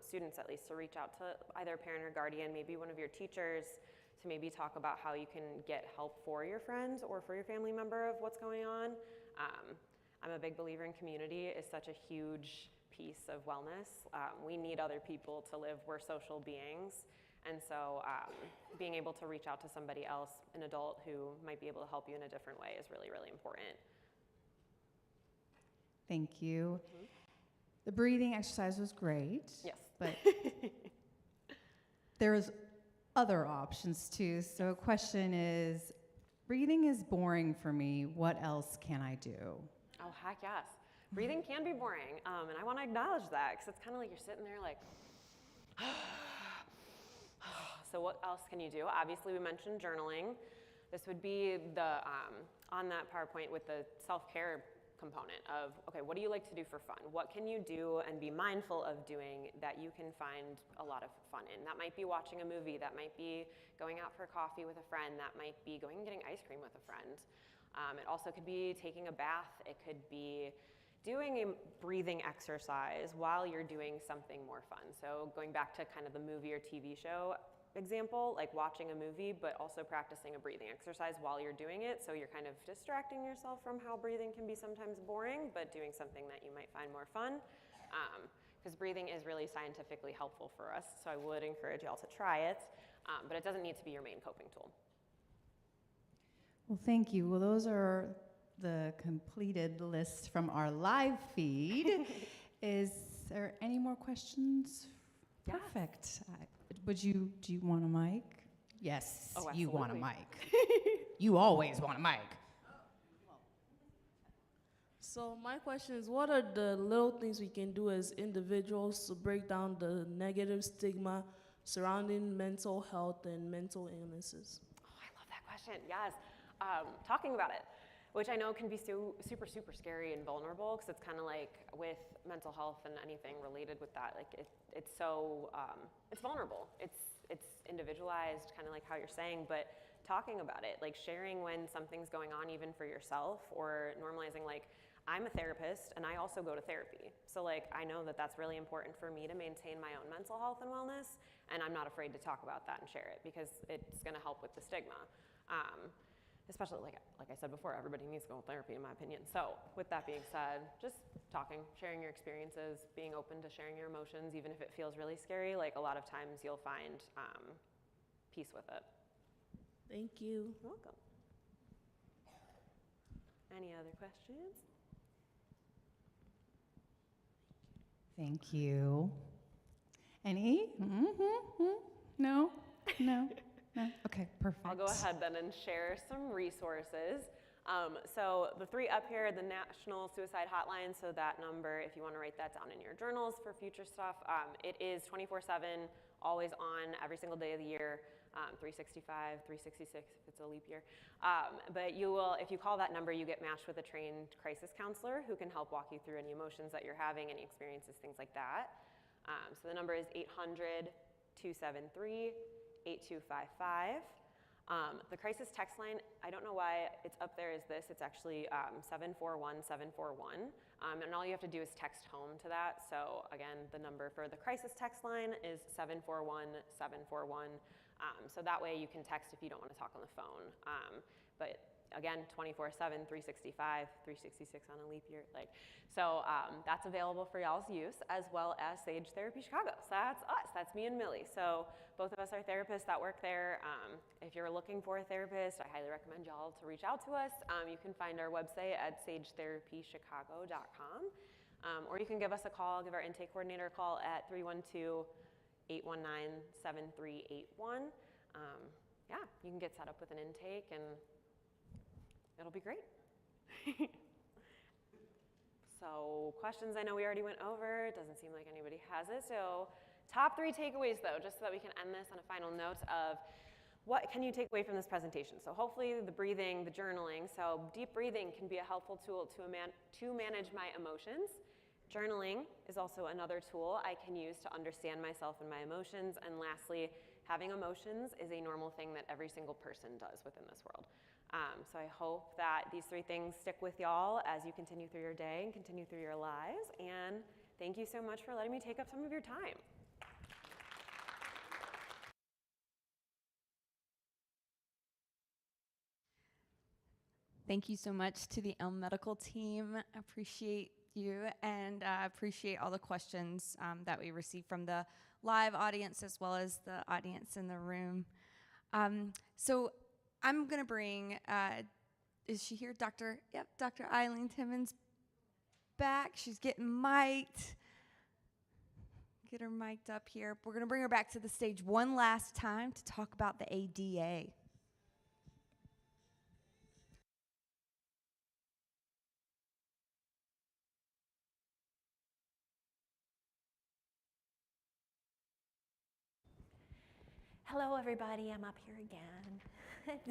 students at least, to reach out to either a parent or guardian, maybe one of your teachers, to maybe talk about how you can get help for your friend or for your family member of what's going on. I'm a big believer in community is such a huge piece of wellness. We need other people to live. We're social beings. And so being able to reach out to somebody else, an adult who might be able to help you in a different way, is really, really important. Thank you. The breathing exercise was great. Yes. But there's other options too. So a question is, breathing is boring for me. What else can I do? Oh, heck yes. Breathing can be boring. And I want to acknowledge that because it's kind of like you're sitting there like, so what else can you do? Obviously, we mentioned journaling. This would be the on that PowerPoint with the self-care component of, okay, what do you like to do for fun? What can you do and be mindful of doing that you can find a lot of fun in? That might be watching a movie. That might be going out for coffee with a friend. That might be going and getting ice cream with a friend. It also could be taking a bath. It could be doing a breathing exercise while you're doing something more fun. So going back to kind of the movie or TV show example, like watching a movie, but also practicing a breathing exercise while you're doing it. So you're kind of distracting yourself from how breathing can be sometimes boring, but doing something that you might find more fun. Because breathing is really scientifically helpful for us. So I would encourage y'all to try it, but it doesn't need to be your main coping tool. Well, thank you. Well, those are the completed list from our live feed. Is there any more questions? Yes. Perfect. Do you want a mic? Yes, Oh, you want a absolutely. mic. You always want a mic. So my question is, what are the little things we can do as individuals to break down the negative stigma surrounding mental health and mental illnesses? Oh, I love that question. Yes. Talking about it, which I know can be super, super scary and vulnerable, because it's kind of like with mental health and anything related with that, like it's so, it's vulnerable. It's individualized, kind of like how you're saying, but talking about it, like sharing when something's going on even for yourself, or normalizing, like, I'm a therapist and I also go to therapy. So like, I know that that's really important for me to maintain my own mental health and wellness, and I'm not afraid to talk about that and share it because it's gonna help with the stigma. especially like I said before, everybody needs physical therapy in my opinion. So with that being said, just talking, sharing your experiences, being open to sharing your emotions, even if it feels really scary, like a lot of times you'll find peace with it. Thank you. You're welcome. Any other questions? Thank you. Any? No? No? No? Okay, perfect. I'll go ahead then and share some resources. So the three up here, the National Suicide Hotline, so that number, if you want to write that down in your journals for future stuff, it is 24/7, always on, every single day of the year, 365, 366 if it's a leap year. But you will, if you call that number, you get matched with a trained crisis counselor who can help walk you through any emotions that you're having, any experiences, things like that. So the number is 800-273-8255. The crisis text line, I don't know why it's up there as this. It's actually 741-741. And all you have to do is text home to that. So again, the number for the crisis text line is 741-741. So that way you can text if you don't want to talk on the phone. But again, 24/7, 365, 366 on a leap year. So that's available for y'all's use, as well as Sage Therapy Chicago. So that's us, that's me and Millie. So both of us are therapists that work there. If you're looking for a therapist, I highly recommend y'all to reach out to us. You can find our website at sagetherapychicago.com. Or you can give us a call, give our intake coordinator a call at 312-819-7381. Yeah, you can get set up with an intake and it'll be great. So questions I know we already went over. It doesn't seem like anybody has it. So top 3 takeaways though, just so that we can end this on a final note of what can you take away from this presentation. So hopefully the breathing, the journaling. So deep breathing can be a helpful tool to manage my emotions. Journaling is also another tool I can use to understand myself and my emotions. And lastly, having emotions is a normal thing that every single person does within this world. So I hope that these 3 things stick with y'all as you continue through your day and continue through your lives. And thank you so much for letting me take up some of your time. Thank you so much to the Elm Medical team. I appreciate you, and appreciate all the questions that we received from the live audience as well as the audience in the room. So I'm going to bring, is she here? Dr. Eileen Timmons back. She's getting mic'd. Get her mic'd up here. We're going to bring her back to the stage one last time to talk about the ADA. Hello, everybody. I'm up here again.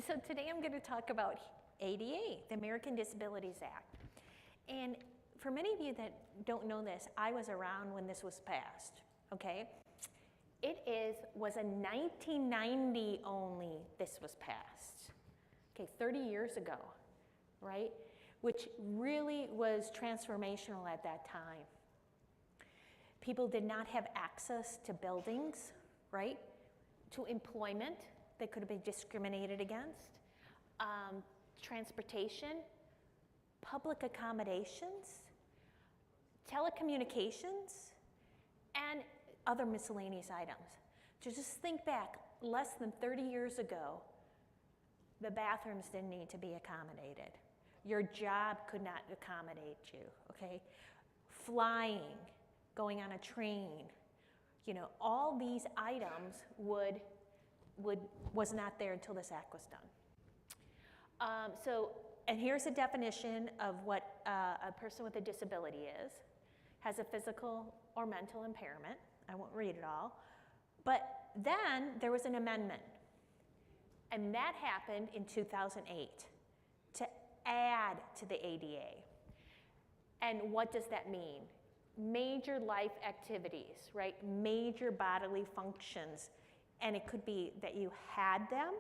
So today I'm going to talk about ADA, the American Disabilities Act. And for many of you that don't know this, I was around when this was passed, okay? It was a 1990 only this was passed, okay, 30 years ago, right? Which really was transformational at that time. People did not have access to buildings, right? To employment, they could have been discriminated against, transportation, public accommodations, telecommunications, and other miscellaneous items. So just think back, less than 30 years ago, the bathrooms didn't need to be accommodated. Your job could not accommodate you, okay? Flying, going on a train, you know, all these items was not there until this act was done. And here's a definition of what a person with a disability is. Has a physical or mental impairment. I won't read it all. But then there was an amendment. And that happened in 2008 to add to the ADA. And what does that mean? Major life activities, right? Major bodily functions. And it could be that you had them,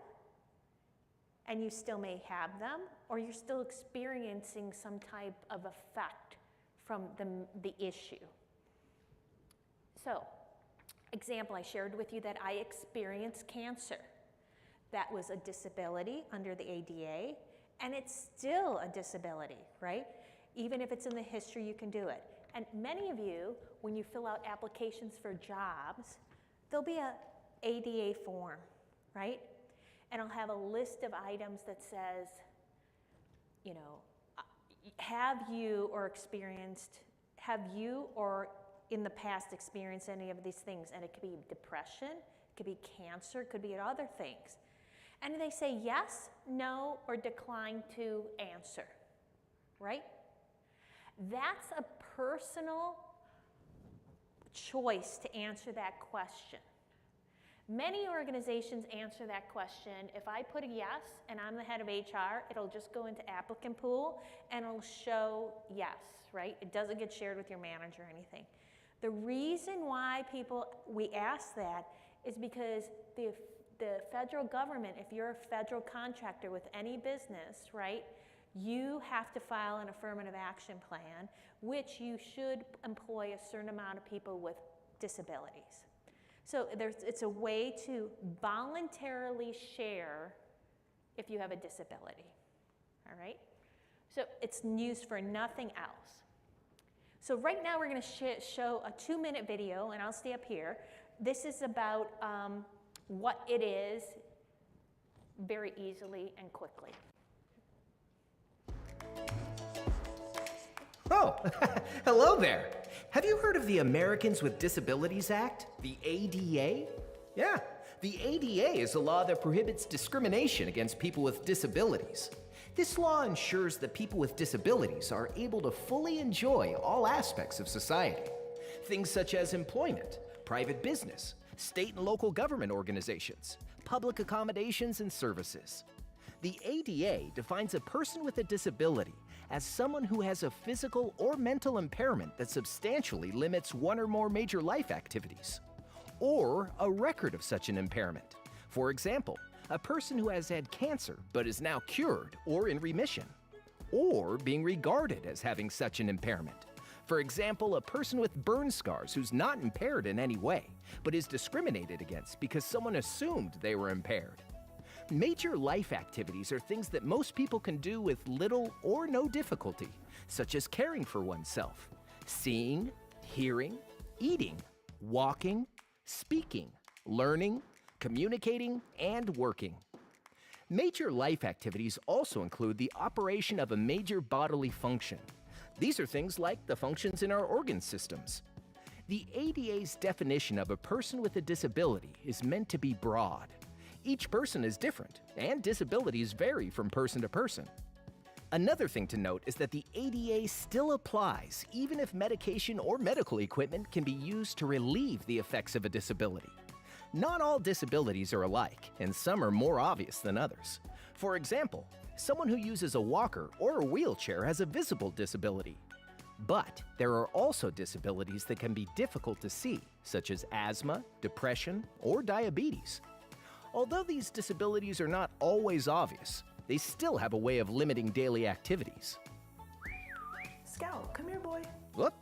and you still may have them, or you're still experiencing some type of effect from the issue. So, example, I shared with you that I experienced cancer. That was a disability under the ADA, and it's still a disability, right? Even if it's in the history, you can do it. And many of you, when you fill out applications for jobs, there'll be a ADA form, right? And it'll have a list of items that says, you know, have you or in the past experienced any of these things? And it could be depression, it could be cancer, it could be other things. And they say yes, no, or decline to answer, right? That's a personal choice to answer that question. Many organizations answer that question. If I put a yes and I'm the head of HR, it'll just go into applicant pool and it'll show yes, right? It doesn't get shared with your manager or anything. The reason why we ask that is because the federal government, if you're a federal contractor with any business, right, you have to file an affirmative action plan, which you should employ a certain amount of people with disabilities. So it's a way to voluntarily share if you have a disability, all right? So it's used for nothing else. So right now we're going to show a 2-minute video, and I'll stay up here. This is about what it is very easily and quickly. Oh, hello there. Have you heard of the Americans with Disabilities Act, the ADA? Yeah, the ADA is a law that prohibits discrimination against people with disabilities. This law ensures that people with disabilities are able to fully enjoy all aspects of society. Things such as employment, private business, state and local government organizations, public accommodations and services. The ADA defines a person with a disability as someone who has a physical or mental impairment that substantially limits one or more major life activities, or a record of such an impairment. For example, a person who has had cancer but is now cured or in remission, or being regarded as having such an impairment. For example, a person with burn scars who's not impaired in any way, but is discriminated against because someone assumed they were impaired. Major life activities are things that most people can do with little or no difficulty, such as caring for oneself, seeing, hearing, eating, walking, speaking, learning, communicating, and working. Major life activities also include the operation of a major bodily function. These are things like the functions in our organ systems. The ADA's definition of a person with a disability is meant to be broad. Each person is different, and disabilities vary from person to person. Another thing to note is that the ADA still applies even if medication or medical equipment can be used to relieve the effects of a disability. Not all disabilities are alike, and some are more obvious than others. For example, someone who uses a walker or a wheelchair has a visible disability. But there are also disabilities that can be difficult to see, such as asthma, depression, or diabetes. Although these disabilities are not always obvious, they still have a way of limiting daily activities. Scout, come here, boy. Whoop,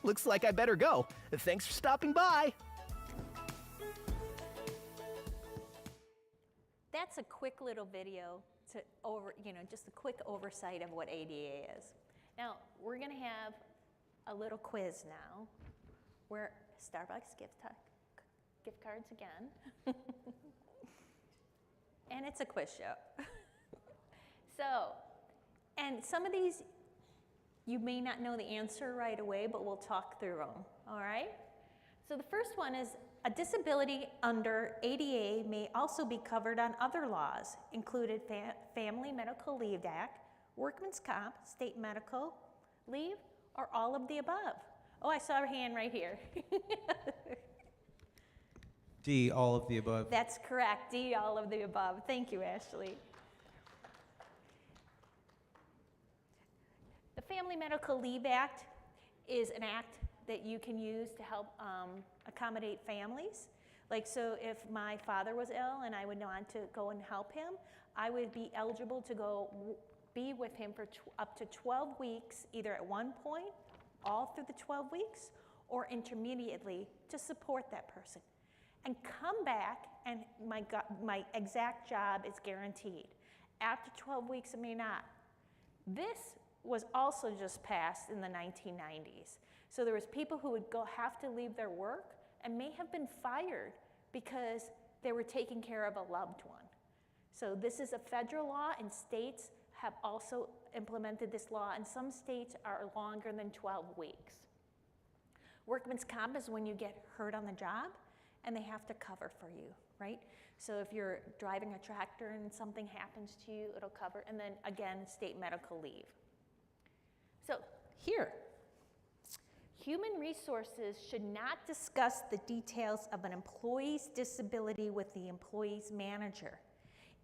looks like I better go. Thanks for stopping by. That's a quick little video just a quick oversight of what ADA is. Now, we're going to have a little quiz now, where Starbucks gift cards again. And it's a quiz show. And some of these, you may not know the answer right away, but we'll talk through them, all right? So the first one is, a disability under ADA may also be covered on other laws, included Family Medical Leave Act, Workman's Comp, State Medical Leave, or all of the above. Oh, I saw a hand right here. D, all of the above. That's correct, D, all of the above. Thank you, Ashley. The Family Medical Leave Act is an act that you can use to help accommodate families. Like, so if my father was ill and I would want to go and help him, I would be eligible to go be with him for up to 12 weeks, either at one point, all through the 12 weeks, or intermediately to support that person. And come back, and my exact job is guaranteed. After 12 weeks, it may not. This was also just passed in the 1990s. So there was people who would have to leave their work and may have been fired because they were taking care of a loved one. So this is a federal law, and states have also implemented this law, and some states are longer than 12 weeks. Workman's comp is when you get hurt on the job and they have to cover for you, right? So if you're driving a tractor and something happens to you, it'll cover. And then again, state medical leave. So here, human resources should not discuss the details of an employee's disability with the employee's manager.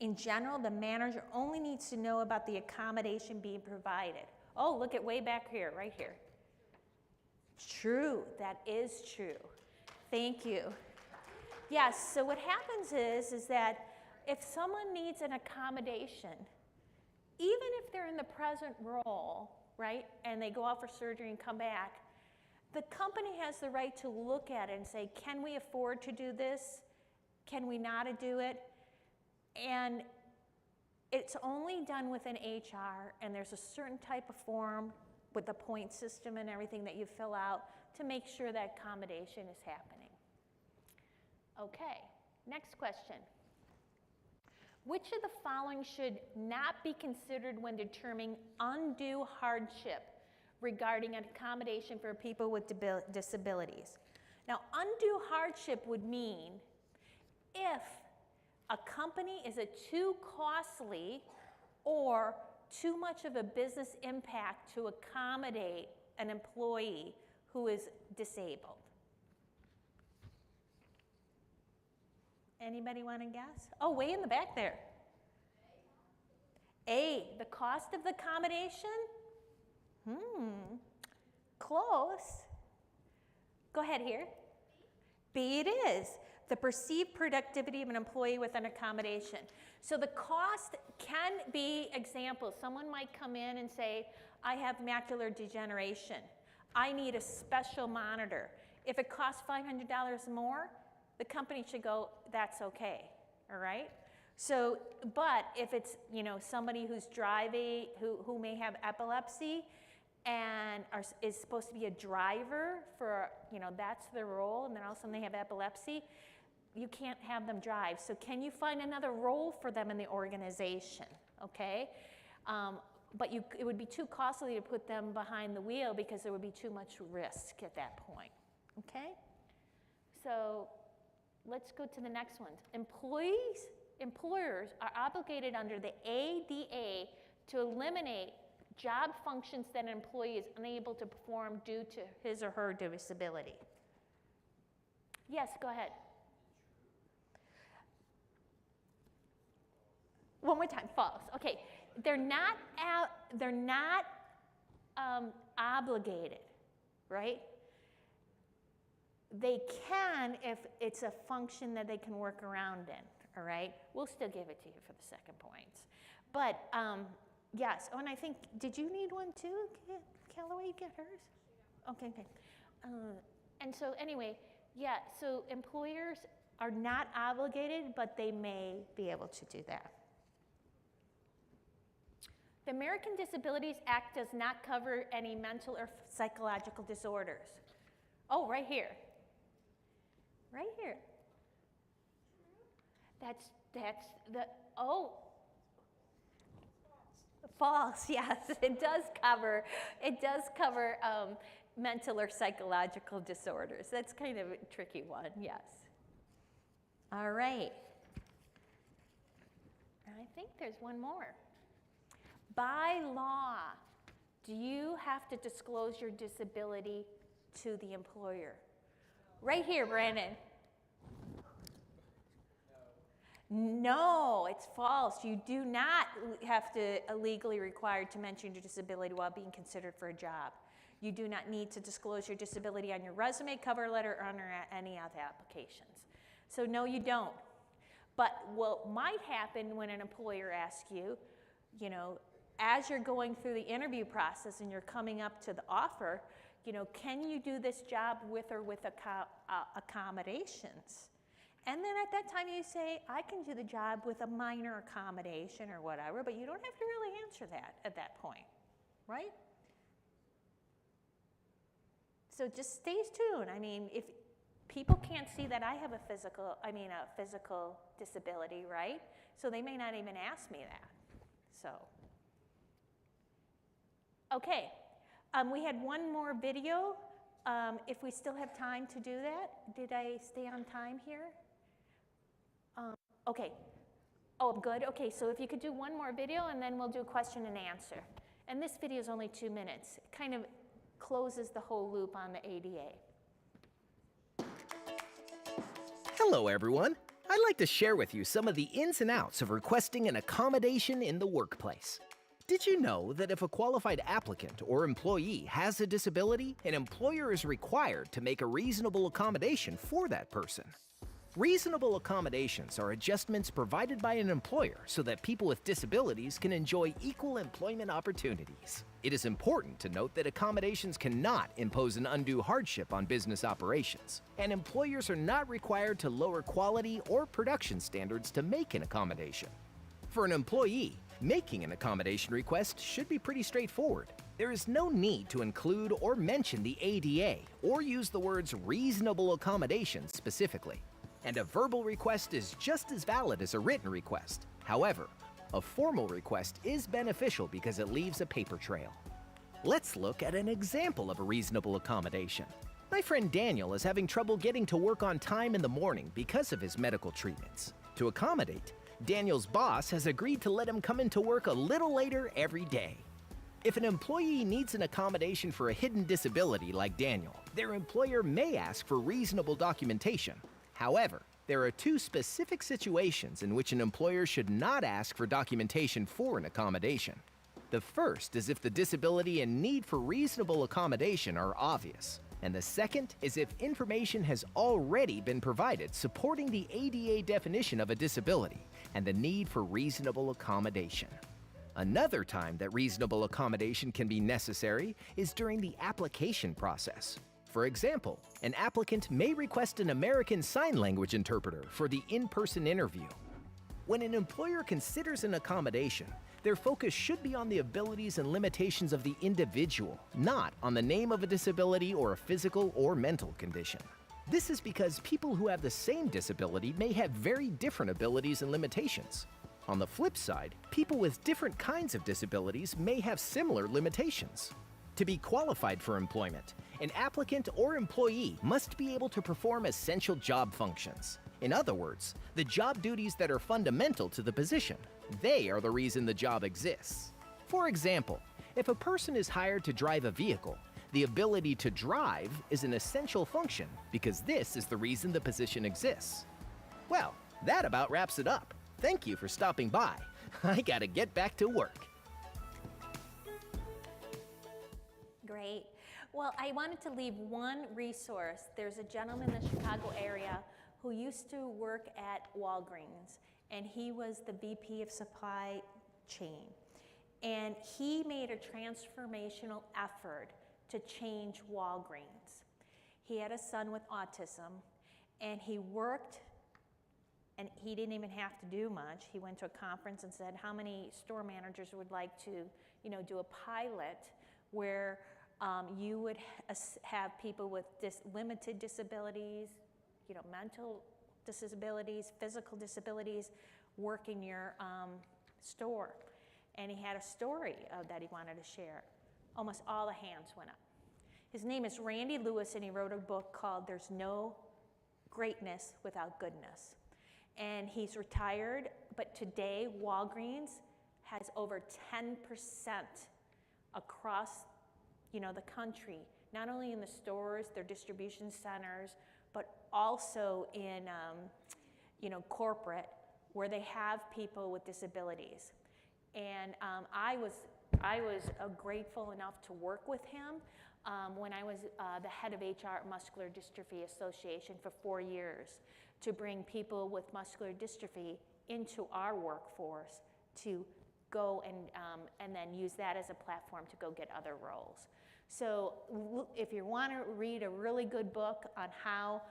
In general, the manager only needs to know about the accommodation being provided. Oh, look at way back here, right here. True, that is true. Thank you. Yes, so what happens is that if someone needs an accommodation, even if they're in the present role, right, and they go out for surgery and come back, the company has the right to look at it and say, can we afford to do this? Can we not do it? And it's only done within HR, and there's a certain type of form with the point system and everything that you fill out to make sure that accommodation is happening. Okay, next question. Which of the following should not be considered when determining undue hardship regarding an accommodation for people with disabilities? Now, undue hardship would mean if a company is too costly or too much of a business impact to accommodate an employee who is disabled. Anybody want to guess? Oh, way in the back there. A, the cost of the accommodation? Close. Go ahead here. B it is. The perceived productivity of an employee with an accommodation. So the cost can be examples. Someone might come in and say, I have macular degeneration. I need a special monitor. If it costs $500 more, the company should go, that's okay, all right? So, but if it's, you know, somebody who's driving, who may have epilepsy and is supposed to be a driver for, you know, that's their role, and then all of a sudden they have epilepsy, you can't have them drive. So can you find another role for them in the organization, okay? But it would be too costly to put them behind the wheel because there would be too much risk at that point, okay? So let's go to the next one. Employers are obligated under the ADA to eliminate job functions that an employee is unable to perform due to his or her disability. Yes, go ahead. One more time, false. Okay, they're not obligated, right? They can if it's a function that they can work around in, all right? We'll still give it to you for the second points. But yes, oh, and I think, did you need one too, Callaway, get hers? Okay, okay. And so anyway, yeah, so employers are not obligated, but they may be able to do that. The American Disabilities Act does not cover any mental or psychological disorders. Oh, right here. Right here. That's the, oh. False, yes, it does cover mental or psychological disorders. That's kind of a tricky one, yes. All right. I think there's one more. By law, do you have to disclose your disability to the employer? Right here, Brandon. No, it's false. You do not have to legally required to mention your disability while being considered for a job. You do not need to disclose your disability on your resume, cover letter, or on any other applications. So no, you don't. But what might happen when an employer asks you, you know, as you're going through the interview process and you're coming up to the offer, you know, can you do this job with or with accommodations? And then at that time you say, I can do the job with a minor accommodation or whatever, but you don't have to really answer that at that point, right? So just stay tuned. I mean, if people can't see that I have a physical disability, right? So they may not even ask me that. So, okay. We had one more video. If we still have time to do that. Did I stay on time here? Okay. Oh, I'm good. Okay, so if you could do one more video and then we'll do question and answer. And this video is only 2 minutes. It kind of closes the whole loop on the ADA. Hello, everyone. I'd like to share with you some of the ins and outs of requesting an accommodation in the workplace. Did you know that if a qualified applicant or employee has a disability, an employer is required to make a reasonable accommodation for that person? Reasonable accommodations are adjustments provided by an employer so that people with disabilities can enjoy equal employment opportunities. It is important to note that accommodations cannot impose an undue hardship on business operations, and employers are not required to lower quality or production standards to make an accommodation. For an employee, making an accommodation request should be pretty straightforward. There is no need to include or mention the ADA or use the words reasonable accommodation specifically. And a verbal request is just as valid as a written request. However, a formal request is beneficial because it leaves a paper trail. Let's look at an example of a reasonable accommodation. My friend Daniel is having trouble getting to work on time in the morning because of his medical treatments. To accommodate, Daniel's boss has agreed to let him come into work a little later every day. If an employee needs an accommodation for a hidden disability like Daniel, their employer may ask for reasonable documentation. However, there are 2 specific situations in which an employer should not ask for documentation for an accommodation. The first is if the disability and need for reasonable accommodation are obvious. And the second is if information has already been provided supporting the ADA definition of a disability and the need for reasonable accommodation. Another time that reasonable accommodation can be necessary is during the application process. For example, an applicant may request an American Sign Language interpreter for the in-person interview. When an employer considers an accommodation, their focus should be on the abilities and limitations of the individual, not on the name of a disability or a physical or mental condition. This is because people who have the same disability may have very different abilities and limitations. On the flip side, people with different kinds of disabilities may have similar limitations. To be qualified for employment, an applicant or employee must be able to perform essential job functions. In other words, the job duties that are fundamental to the position. They are the reason the job exists. For example, if a person is hired to drive a vehicle, the ability to drive is an essential function because this is the reason the position exists. Well, that about wraps it up. Thank you for stopping by. I gotta get back to work. Great. Well, I wanted to leave one resource. There's a gentleman in the Chicago area who used to work at Walgreens, and he was the VP of supply chain. And he made a transformational effort to change Walgreens. He had a son with autism, and he worked, and he didn't even have to do much. He went to a conference and said, how many store managers would like to, do a pilot where you would have people with limited disabilities, mental disabilities, physical disabilities, work in your store. And he had a story that he wanted to share. Almost all the hands went up. His name is Randy Lewis, and he wrote a book called There's No Greatness Without Goodness. And he's retired, but today Walgreens has over 10% across the country, not only in the stores, their distribution centers, but also in corporate, where they have people with disabilities. And I was grateful enough to work with him when I was the head of HR at Muscular Dystrophy Association for 4 years, to bring people with muscular dystrophy into our workforce to go and then use that as a platform to go get other roles. So if you want to read a really good book on how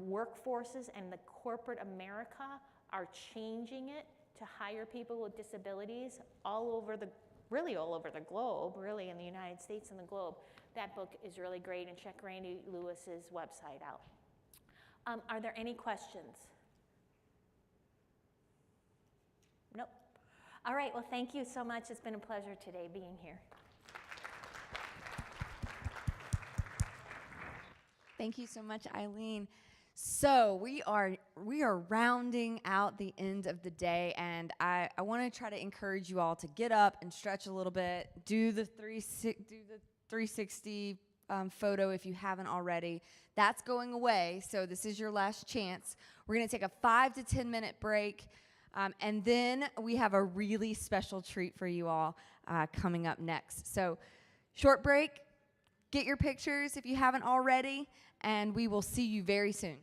workforces and the corporate America are changing it to hire people with disabilities all over the, really all over the globe, really in the United States and the globe. That book is really great, and check Randy Lewis's website out. Are there any questions? Nope. All right, well, thank you so much. It's been a pleasure today being here. Thank you so much, Eileen. So we are rounding out the end of the day, and I want to try to encourage you all to get up and stretch a little bit, do the 360 photo if you haven't already. That's going away, so this is your last chance. We're going to take a 5 to 10 minute break, and then we have a really special treat for you all coming up next. So short break, get your pictures if you haven't already, and we will see you very soon.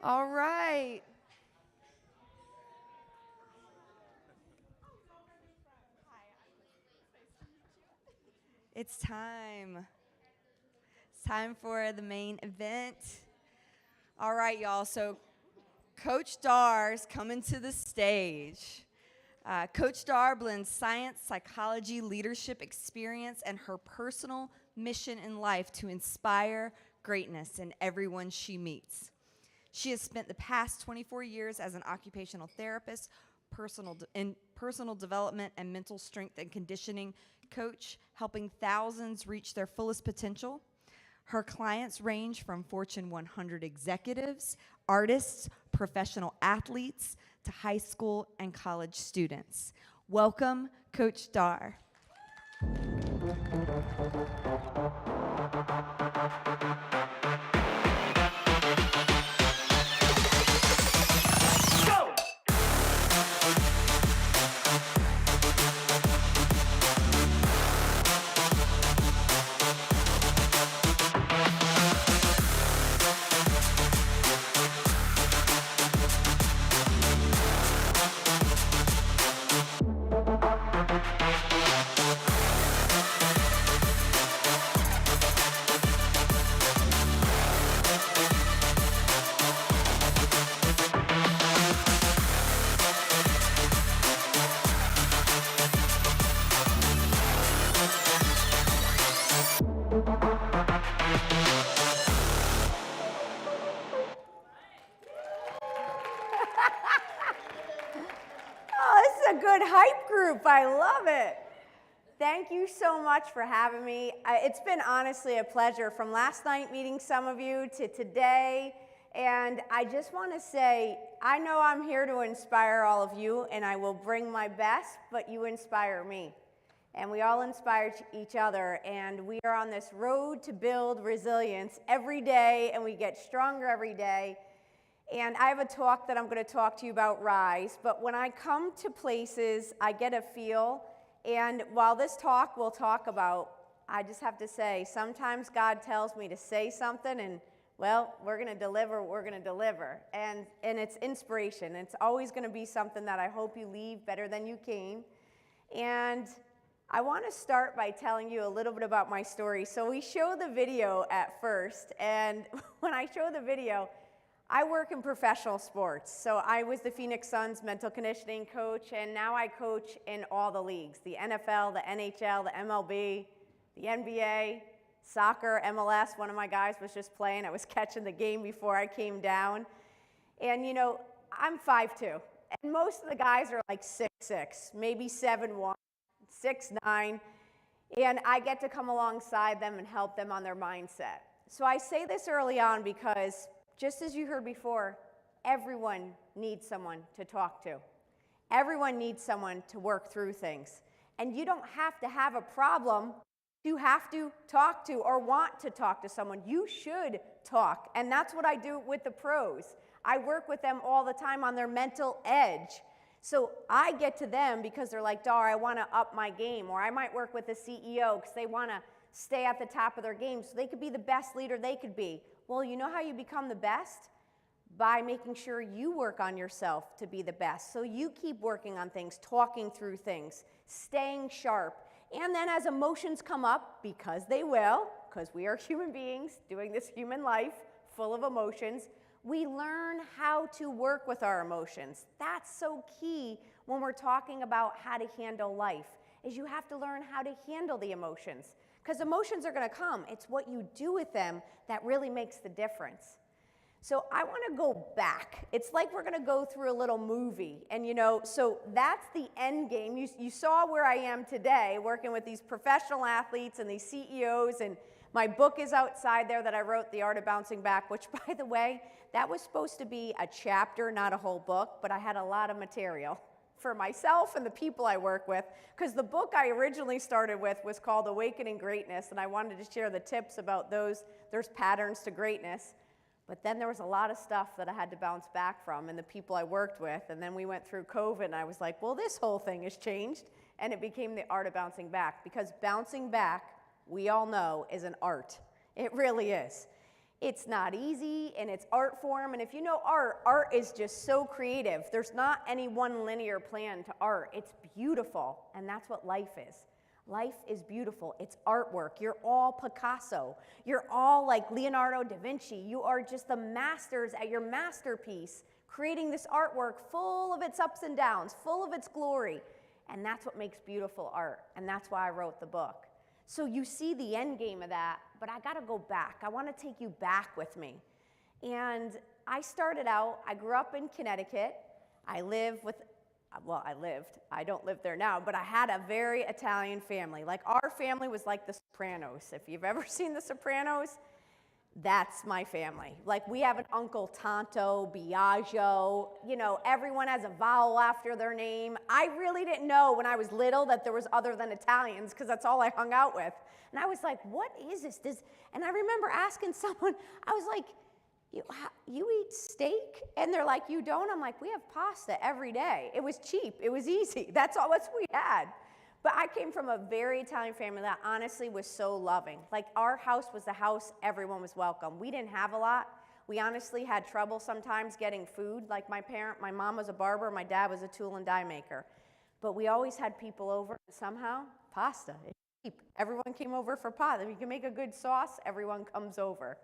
All right. It's time. It's time for the main event. All right, y'all. So Coach Dar's coming to the stage. Coach Dar blends science, psychology, leadership experience, and her personal mission in life to inspire greatness in everyone she meets. She has spent the past 24 years as an occupational therapist, personal development, and mental strength and conditioning coach, helping thousands reach their fullest potential. Her clients range from Fortune 100 executives, artists, professional athletes, to high school and college students. Welcome, Coach Dar. Hype group. I love it. Thank you so much for having me. It's been honestly a pleasure from last night meeting some of you to today. And I just want to say, I know I'm here to inspire all of you, and I will bring my best, but you inspire me. And we all inspire each other, and we are on this road to build resilience every day, and we get stronger every day. And I have a talk that I'm going to talk to you about Rise, but when I come to places, I get a feel, and while this talk we'll talk about, I just have to say, sometimes God tells me to say something, and well, we're going to deliver what we're going to deliver. And it's inspiration. It's always going to be something that I hope you leave better than you came. And I want to start by telling you a little bit about my story. So we show the video at first, and when I show the video, I work in professional sports. So I was the Phoenix Suns mental conditioning coach, and now I coach in all the leagues, the NFL, the NHL, the MLB, the NBA, soccer, MLS. One of my guys was just playing. I was catching the game before I came down. And you know, I'm 5'2", and most of the guys are like 6'6", maybe 7'1", 6'9", and I get to come alongside them and help them on their mindset. So I say this early on because, just as you heard before, everyone needs someone to talk to. Everyone needs someone to work through things. And you don't have to have a problem to have to talk to or want to talk to someone. You should talk. And that's what I do with the pros. I work with them all the time on their mental edge. So I get to them because they're like, Dar, I want to up my game. Or I might work with the CEO because they want to stay at the top of their game so they could be the best leader they could be. Well, you know how you become the best? By making sure you work on yourself to be the best. So you keep working on things, talking through things, staying sharp. And then as emotions come up, because they will, because we are human beings doing this human life full of emotions, we learn how to work with our emotions. That's so key when we're talking about how to handle life, is you have to learn how to handle the emotions. Because emotions are going to come. It's what you do with them that really makes the difference. So I want to go back. It's like we're going to go through a little movie. And you know, so that's the end game. You saw where I am today, working with these professional athletes and these CEOs. And my book is outside there that I wrote, The Art of Bouncing Back, which, by the way, that was supposed to be a chapter, not a whole book. But I had a lot of material for myself and the people I work with, because the book I originally started with was called Awakening Greatness, and I wanted to share the tips about there's patterns to greatness. But then there was a lot of stuff that I had to bounce back from and the people I worked with, and then we went through COVID, and I was like, well, this whole thing has changed, and it became The Art of Bouncing Back, because bouncing back, we all know, is an art. It really is. It's not easy, and it's art form. And if you know art, art is just so creative. There's not any one linear plan to art. It's beautiful, and that's what life is. Life is beautiful. It's artwork. You're all Picasso. You're all like Leonardo da Vinci. You are just the masters at your masterpiece, creating this artwork full of its ups and downs, full of its glory. And that's what makes beautiful art. And that's why I wrote the book. So you see the end game of that, but I gotta go back. I wanna take you back with me. And I started out, I grew up in Connecticut. I don't live there now, but I had a very Italian family. Like our family was like the Sopranos. If you've ever seen the Sopranos, that's my family. Like we have an Uncle Tonto, Biagio, you know, everyone has a vowel after their name. I really didn't know when I was little that there was other than Italians because that's all I hung out with. And I was like, what is this? And I remember asking someone, I was like, you eat steak? And they're like, you don't? I'm like, we have pasta every day. It was cheap. It was easy. That's all we had. But I came from a very Italian family that honestly was so loving. Like our house was the house, everyone was welcome. We didn't have a lot. We honestly had trouble sometimes getting food. Like my mom was a barber, my dad was a tool and die maker. But we always had people over. Somehow, pasta, it's cheap. Everyone came over for pasta. If you can make a good sauce, everyone comes over.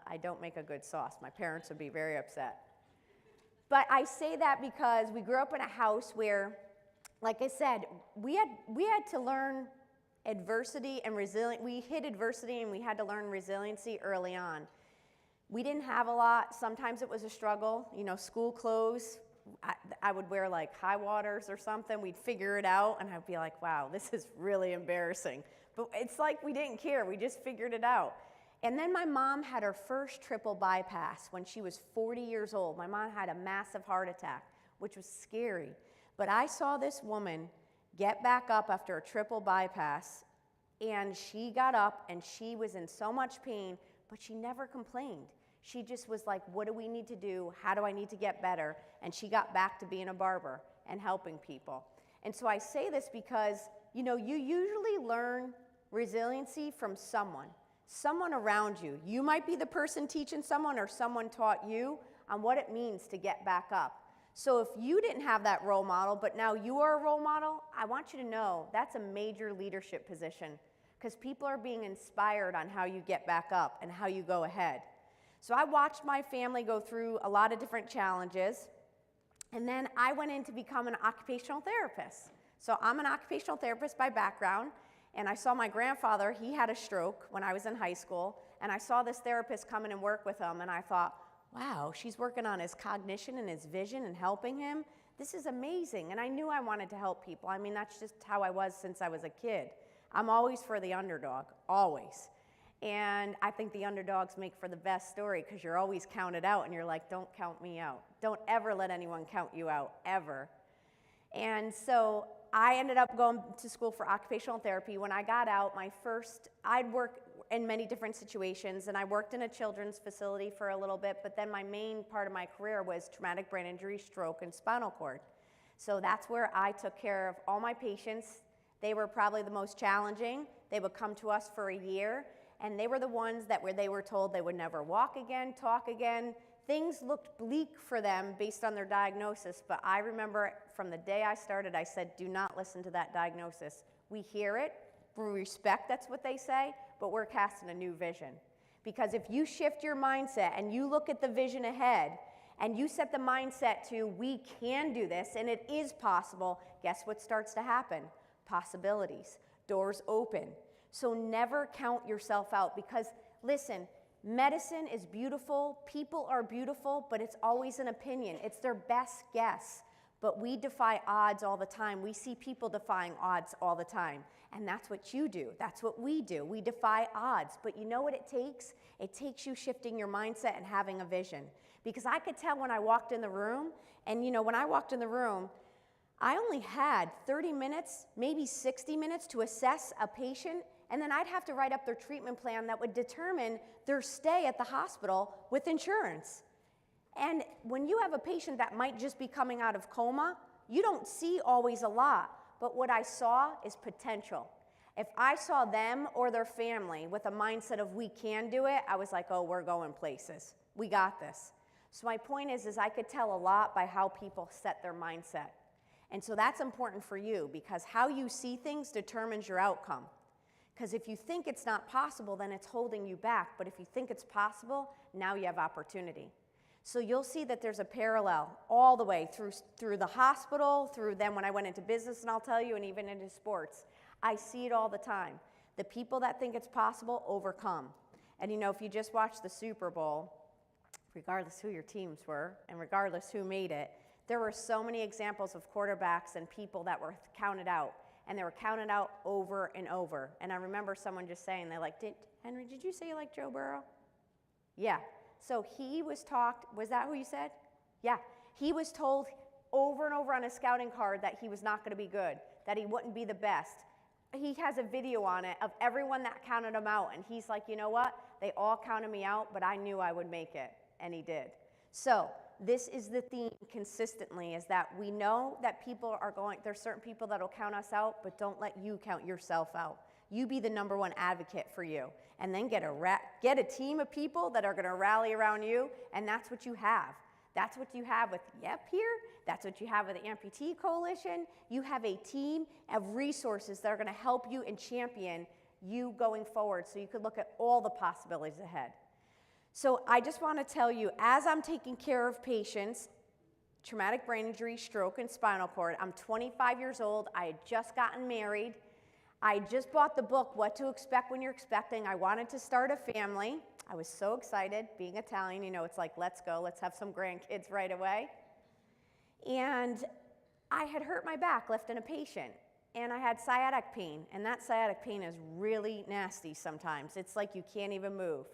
I don't make a good sauce. My parents would be very upset. But I say that because we grew up in a house where, like I said, we had to learn adversity and resilience. We hit adversity and we had to learn resiliency early on. We didn't have a lot. Sometimes it was a struggle. You know, school clothes, I would wear like high waters or something. We'd figure it out and I'd be like, wow, this is really embarrassing. But it's like we didn't care. We just figured it out. And then my mom had her first triple bypass when she was 40 years old. My mom had a massive heart attack, which was scary. But I saw this woman get back up after a triple bypass, and she got up and she was in so much pain, but she never complained. She just was like, what do we need to do? How do I need to get better? And she got back to being a barber and helping people. And so I say this because, you know, you usually learn resiliency from someone around you. You might be the person teaching someone, or someone taught you on what it means to get back up. So if you didn't have that role model, but now you are a role model, I want you to know that's a major leadership position, because people are being inspired on how you get back up and how you go ahead. So I watched my family go through a lot of different challenges, and then I went in to become an occupational therapist. So I'm an occupational therapist by background, and I saw my grandfather, he had a stroke when I was in high school, and I saw this therapist come in and work with him, and I thought, wow, she's working on his cognition and his vision and helping him. This is amazing. And I knew I wanted to help people. I mean, that's just how I was since I was a kid. I'm always for the underdog, always. And I think the underdogs make for the best story, because you're always counted out and you're like, don't count me out. Don't ever let anyone count you out, ever. And so I ended up going to school for occupational therapy. When I got out, I'd work in many different situations, and I worked in a children's facility for a little bit, but then my main part of my career was traumatic brain injury, stroke, and spinal cord. So that's where I took care of all my patients. They were probably the most challenging. They would come to us for a year, and they were the ones that they were told they would never walk again, talk again. Things looked bleak for them based on their diagnosis, but I remember from the day I started, I said, do not listen to that diagnosis. We hear it, we respect that's what they say, but we're casting a new vision. Because if you shift your mindset and you look at the vision ahead and you set the mindset to, we can do this and it is possible, guess what starts to happen? Possibilities, doors open. So never count yourself out, because listen, medicine is beautiful, people are beautiful, but it's always an opinion. It's their best guess. But we defy odds all the time. We see people defying odds all the time. And that's what you do. That's what we do. We defy odds. But you know what it takes? It takes you shifting your mindset and having a vision. Because I could tell when I walked in the room, and you know, when I walked in the room, I only had 30 minutes, maybe 60 minutes to assess a patient, and then I'd have to write up their treatment plan that would determine their stay at the hospital with insurance. And when you have a patient that might just be coming out of coma, you don't see always a lot. But what I saw is potential. If I saw them or their family with a mindset of we can do it, I was like, oh, we're going places. We got this. So my point is I could tell a lot by how people set their mindset. And so that's important for you because how you see things determines your outcome. Because if you think it's not possible, then it's holding you back. But if you think it's possible, now you have opportunity. So you'll see that there's a parallel all the way through the hospital, through then when I went into business, and I'll tell you, and even into sports. I see it all the time. The people that think it's possible overcome. And you know, if you just watch the Super Bowl, regardless who your teams were, and regardless who made it, there were so many examples of quarterbacks and people that were counted out. And they were counted out over and over. And I remember someone just saying, they're like, Henry, did you say you like Joe Burrow? Yeah. So he was was that who you said? Yeah. He was told over and over on his scouting card that he was not going to be good, that he wouldn't be the best. He has a video on it of everyone that counted him out. And he's like, you know what? They all counted me out, but I knew I would make it. And he did. So this is the theme consistently, is that we know that there's certain people that will count us out, but don't let you count yourself out. You be the number one advocate for you. And then get a team of people that are going to rally around you, and that's what you have. That's what you have with YEP here. That's what you have with the Amputee Coalition. You have a team of resources that are going to help you and champion you going forward so you could look at all the possibilities ahead. So I just want to tell you, as I'm taking care of patients, traumatic brain injury, stroke, and spinal cord, I'm 25 years old. I had just gotten married. I just bought the book, What to Expect When You're Expecting. I wanted to start a family. I was so excited. Being Italian, you know, it's like, let's go. Let's have some grandkids right away. And I had hurt my back lifting a patient. And I had sciatic pain. And that sciatic pain is really nasty sometimes. It's like you can't even move.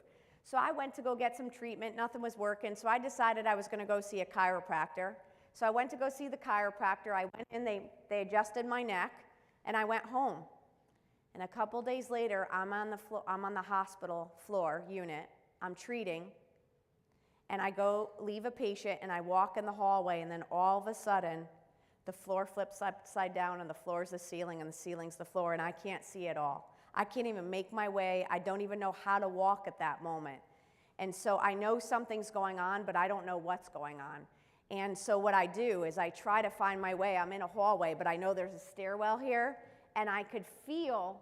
So I went to go get some treatment. Nothing was working. So I decided I was going to go see a chiropractor. So I went to go see the chiropractor. I went in, they adjusted my neck, and I went home. And a couple days later, I'm on the hospital floor unit. I'm treating, and I go leave a patient, and I walk in the hallway, and then all of a sudden, the floor flips upside down, and the floor's the ceiling, and the ceiling's the floor, and I can't see it all. I can't even make my way. I don't even know how to walk at that moment. And so I know something's going on, but I don't know what's going on. And so what I do is I try to find my way. I'm in a hallway, but I know there's a stairwell here, and I could feel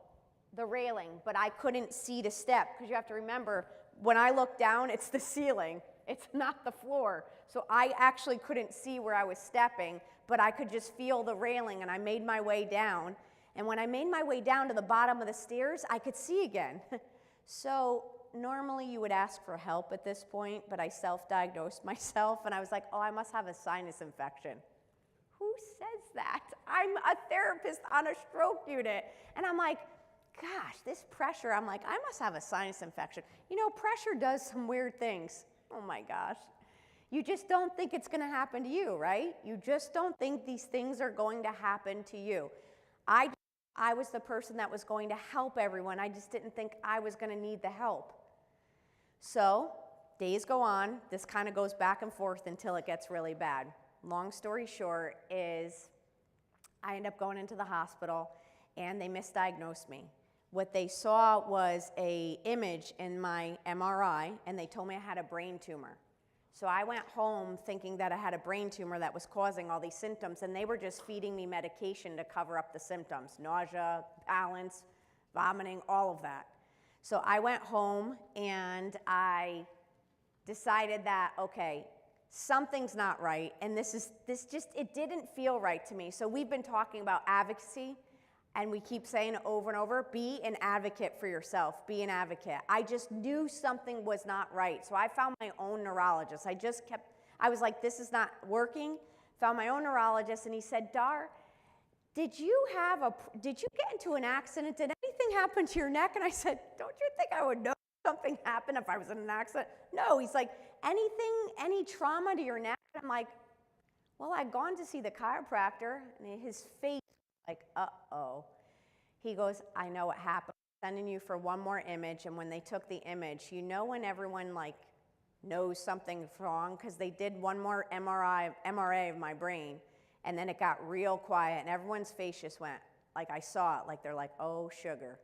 the railing, but I couldn't see the step, because you have to remember, when I look down, it's the ceiling. It's not the floor. So I actually couldn't see where I was stepping, but I could just feel the railing, and I made my way down. And when I made my way down to the bottom of the stairs, I could see again. So normally you would ask for help at this point, but I self-diagnosed myself, and I was like, oh, I must have a sinus infection. Who says that? I'm a therapist on a stroke unit. And I'm like, gosh, this pressure, I'm like, I must have a sinus infection. You know, pressure does some weird things. Oh my gosh. You just don't think it's going to happen to you, right? You just don't think these things are going to happen to you. I was the person that was going to help everyone. I just didn't think I was going to need the help. So days go on. This kind of goes back and forth until it gets really bad. Long story short is I end up going into the hospital, and they misdiagnosed me. What they saw was an image in my MRI, and they told me I had a brain tumor. So I went home thinking that I had a brain tumor that was causing all these symptoms, and they were just feeding me medication to cover up the symptoms, nausea, balance, vomiting, all of that. So I went home, and I decided that, okay, something's not right, and it didn't feel right to me. So we've been talking about advocacy, and we keep saying it over and over, be an advocate for yourself, be an advocate. I just knew something was not right. So I found my own neurologist. I was like, this is not working. Found my own neurologist, and he said, Dar, did you get into an accident? Did anything happen to your neck? And I said, don't you think I would know something happened if I was in an accident? No, he's like, any trauma to your neck? I'm like, well, I'd gone to see the chiropractor, and his face, like, uh-oh. He goes, I know what happened. I'm sending you for one more image. And when they took the image, you know when everyone knows something's wrong? Because they did one more MRI of my brain, and then it got real quiet, and everyone's face just went, like I saw it, like they're like, oh, sugar,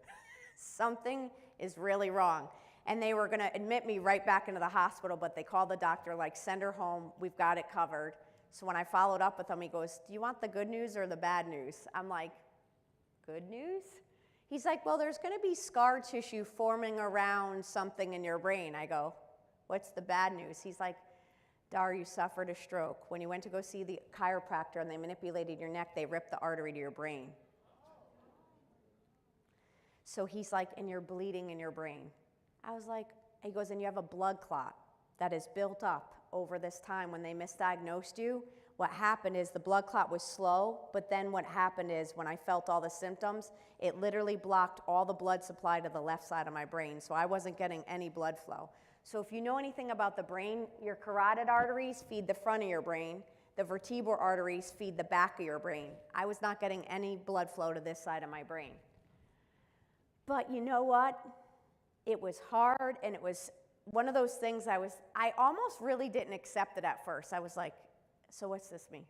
something is really wrong. And they were gonna admit me right back into the hospital, but they called the doctor, like, send her home, we've got it covered. So when I followed up with him, he goes, do you want the good news or the bad news? I'm like, good news? He's like, well, there's gonna be scar tissue forming around something in your brain. I go, what's the bad news? He's like, Dar, you suffered a stroke. When you went to go see the chiropractor and they manipulated your neck, they ripped the artery to your brain. So he's like, and you're bleeding in your brain. I was like, he goes, and you have a blood clot that is built up over this time. When they misdiagnosed you, what happened is the blood clot was slow, but then what happened is when I felt all the symptoms, it literally blocked all the blood supply to the left side of my brain, so I wasn't getting any blood flow. So if you know anything about the brain, your carotid arteries feed the front of your brain, the vertebral arteries feed the back of your brain. I was not getting any blood flow to this side of my brain. But you know what? It was hard, and it was one of those things I almost really didn't accept it at first. I was like, so what's this mean?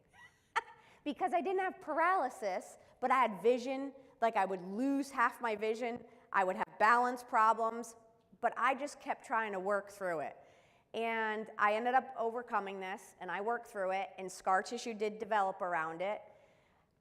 Because I didn't have paralysis, but I had vision, like I would lose half my vision. I would have balance problems, but I just kept trying to work through it. And I ended up overcoming this, and I worked through it, and scar tissue did develop around it,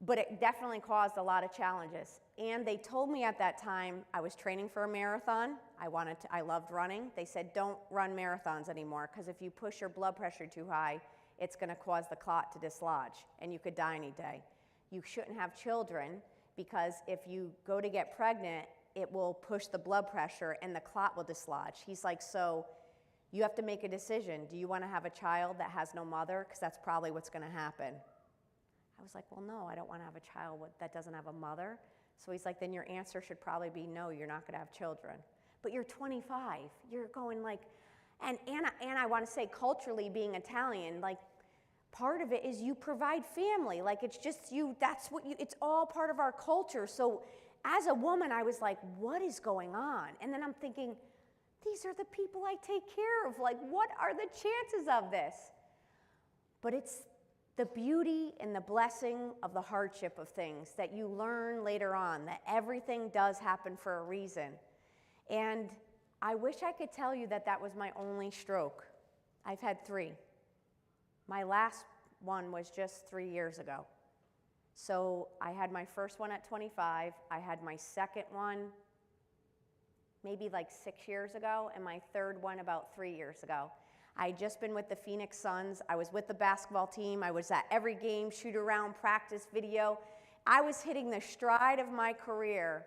but it definitely caused a lot of challenges. And they told me at that time, I was training for a marathon. I loved running. They said, don't run marathons anymore, because if you push your blood pressure too high, it's gonna cause the clot to dislodge, and you could die any day. You shouldn't have children, because if you go to get pregnant, it will push the blood pressure and the clot will dislodge. He's like, so you have to make a decision. Do you wanna have a child that has no mother? Because that's probably what's gonna happen. I was like, well, no, I don't wanna have a child that doesn't have a mother. So he's like, then your answer should probably be no, you're not gonna have children. But you're 25, you're going like, and I wanna say culturally being Italian, like part of it is you provide family. Like it's just you, it's all part of our culture. So as a woman, I was like, what is going on? And then I'm thinking, these are the people I take care of. Like, what are the chances of this? But it's the beauty and the blessing of the hardship of things that you learn later on, that everything does happen for a reason. And I wish I could tell you that that was my only stroke. I've had 3. My last one was just 3 years ago. So I had my first one at 25. I had my second one maybe like 6 years ago, and my third one about 3 years ago. I had just been with the Phoenix Suns. I was with the basketball team. I was at every game, shoot around, practice, video. I was hitting the stride of my career,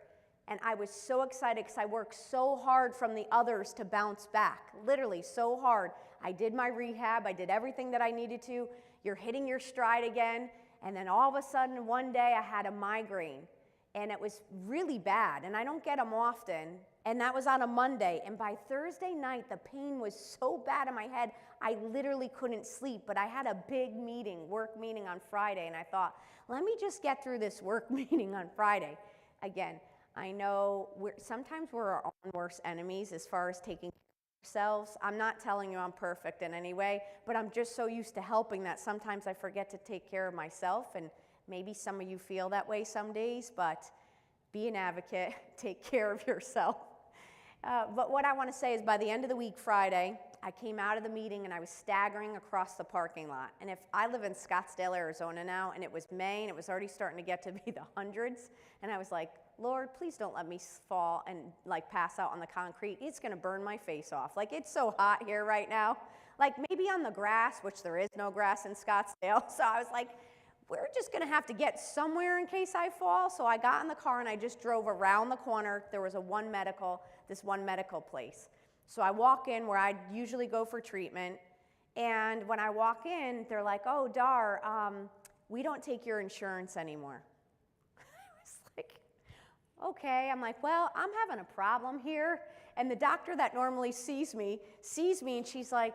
and I was so excited because I worked so hard from the others to bounce back, literally so hard. I did my rehab. I did everything that I needed to. You're hitting your stride again, and then all of a sudden, one day I had a migraine, and it was really bad, and I don't get them often. And that was on a Monday, and by Thursday night, the pain was so bad in my head, I literally couldn't sleep, but I had a big meeting, work meeting on Friday, and I thought, let me just get through this work meeting on Friday. Again, I know sometimes we're our own worst enemies as far as taking care of ourselves. I'm not telling you I'm perfect in any way, but I'm just so used to helping that sometimes I forget to take care of myself, and maybe some of you feel that way some days, but be an advocate, take care of yourself. But what I want to say is by the end of the week, Friday, I came out of the meeting and I was staggering across the parking lot. And if I live in Scottsdale, Arizona now, and it was May, and it was already starting to get to be the hundreds, and I was like, Lord, please don't let me fall and like pass out on the concrete. It's going to burn my face off. Like, it's so hot here right now. Like, maybe on the grass, which there is no grass in Scottsdale. So I was like, we're just gonna have to get somewhere in case I fall. So I got in the car and I just drove around the corner. There was this one medical place. So I walk in where I usually go for treatment. And when I walk in, they're like, oh, Dar, we don't take your insurance anymore. I was like, okay. I'm like, well, I'm having a problem here. And the doctor that normally sees me, and she's like,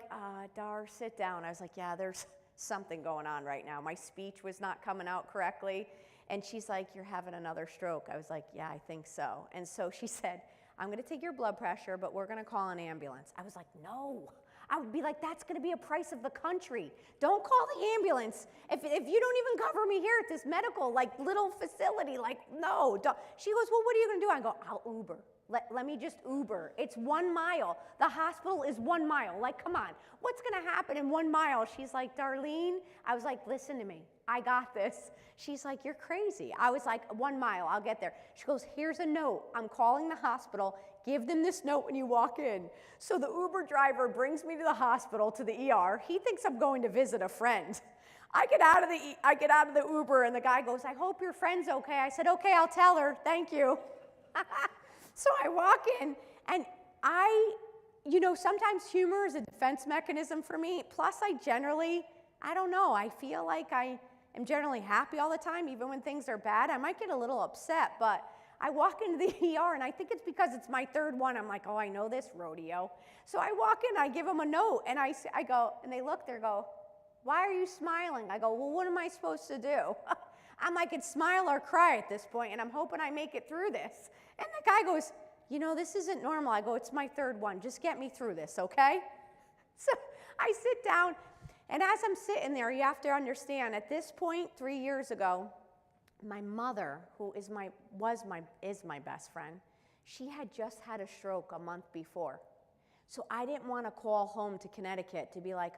Dar, sit down. I was like, yeah, there's something going on right now. My speech was not coming out correctly. And she's like, you're having another stroke. I was like, yeah, I think so. And so she said, I'm going to take your blood pressure, but we're going to call an ambulance. I was like, no, I would be like, that's going to be a price of the country. Don't call the ambulance. If you don't even cover me here at this medical, like, little facility, like, no. Don't. She goes, well, what are you going to do? I go, I'll Uber. Let me just Uber. It's 1 mile. The hospital is 1 mile. Like, come on. What's going to happen in 1 mile? She's like, Darlene. I was like, listen to me. I got this. She's like, you're crazy. I was like, 1 mile. I'll get there. She goes, here's a note. I'm calling the hospital. Give them this note when you walk in. So the Uber driver brings me to the hospital, to the ER. He thinks I'm going to visit a friend. I get out of the Uber, and the guy goes, I hope your friend's okay. I said, okay, I'll tell her. Thank you. So I walk in, and sometimes humor is a defense mechanism for me. Plus, I don't know, I feel like I am generally happy all the time, even when things are bad. I might get a little upset, but I walk into the ER, and I think it's because it's my third one. I'm like, oh, I know this rodeo. So I walk in, I give them a note, and I go, and they look, they go, why are you smiling? I go, well, what am I supposed to do? I'm like, it's smile or cry at this point, and I'm hoping I make it through this. And the guy goes, this isn't normal. I go, it's my third one. Just get me through this, okay? So I sit down, and as I'm sitting there, you have to understand, at this point, 3 years ago, my mother, who is my best friend, she had just had a stroke a month before. So I didn't want to call home to Connecticut to be like,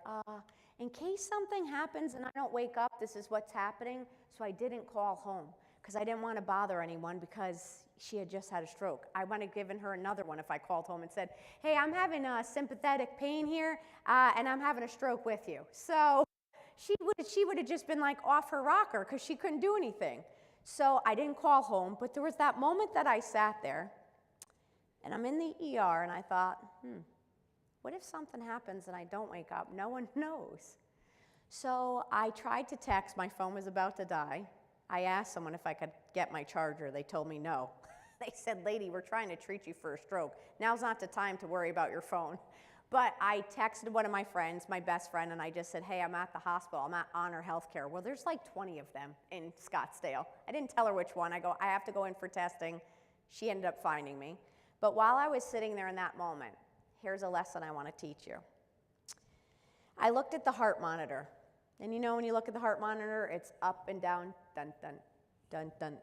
in case something happens and I don't wake up, this is what's happening. So I didn't call home because I didn't want to bother anyone because she had just had a stroke. I would have given her another one if I called home and said, hey, I'm having a sympathetic pain here, and I'm having a stroke with you. So she would have just been like off her rocker because she couldn't do anything. So I didn't call home, but there was that moment that I sat there, and I'm in the ER, and I thought, what if something happens and I don't wake up? No one knows. So I tried to text. My phone was about to die. I asked someone if I could get my charger. They told me no. They said, lady, we're trying to treat you for a stroke. Now's not the time to worry about your phone. But I texted one of my friends, my best friend, and I just said, hey, I'm at the hospital. I'm at Honor Healthcare. Well, there's like 20 of them in Scottsdale. I didn't tell her which one. I go, I have to go in for testing. She ended up finding me. But while I was sitting there in that moment, here's a lesson I want to teach you. I looked at the heart monitor. And when you look at the heart monitor, it's up and down, dun, dun, dun, dun,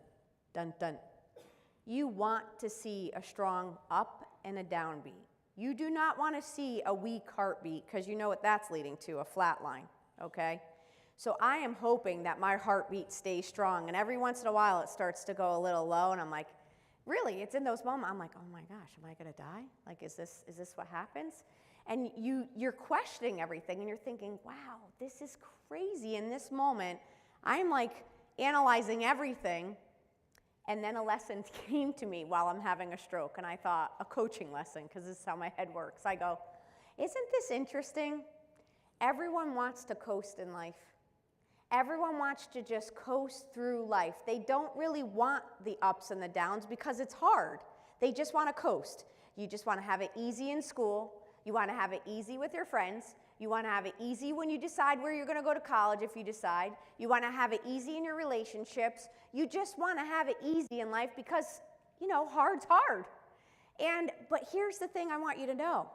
dun, dun. You want to see a strong up and a down beat. You do not want to see a weak heartbeat because you know what that's leading to, a flat line, okay? So I am hoping that my heartbeat stays strong, and every once in a while it starts to go a little low, and I'm like, really, it's in those moments, I'm like, oh my gosh, am I gonna die? Like, is this what happens? And you're questioning everything, and you're thinking, wow, this is crazy. In this moment, I'm like analyzing everything, and then a lesson came to me while I'm having a stroke, and I thought, a coaching lesson, because this is how my head works. I go, isn't this interesting? Everyone wants to coast in life. Everyone wants to just coast through life. They don't really want the ups and the downs because it's hard. They just want to coast. You just want to have it easy in school. You want to have it easy with your friends. You want to have it easy when you decide where you're going to go to college if you decide. You want to have it easy in your relationships. You just want to have it easy in life because, hard's hard. But here's the thing I want you to know.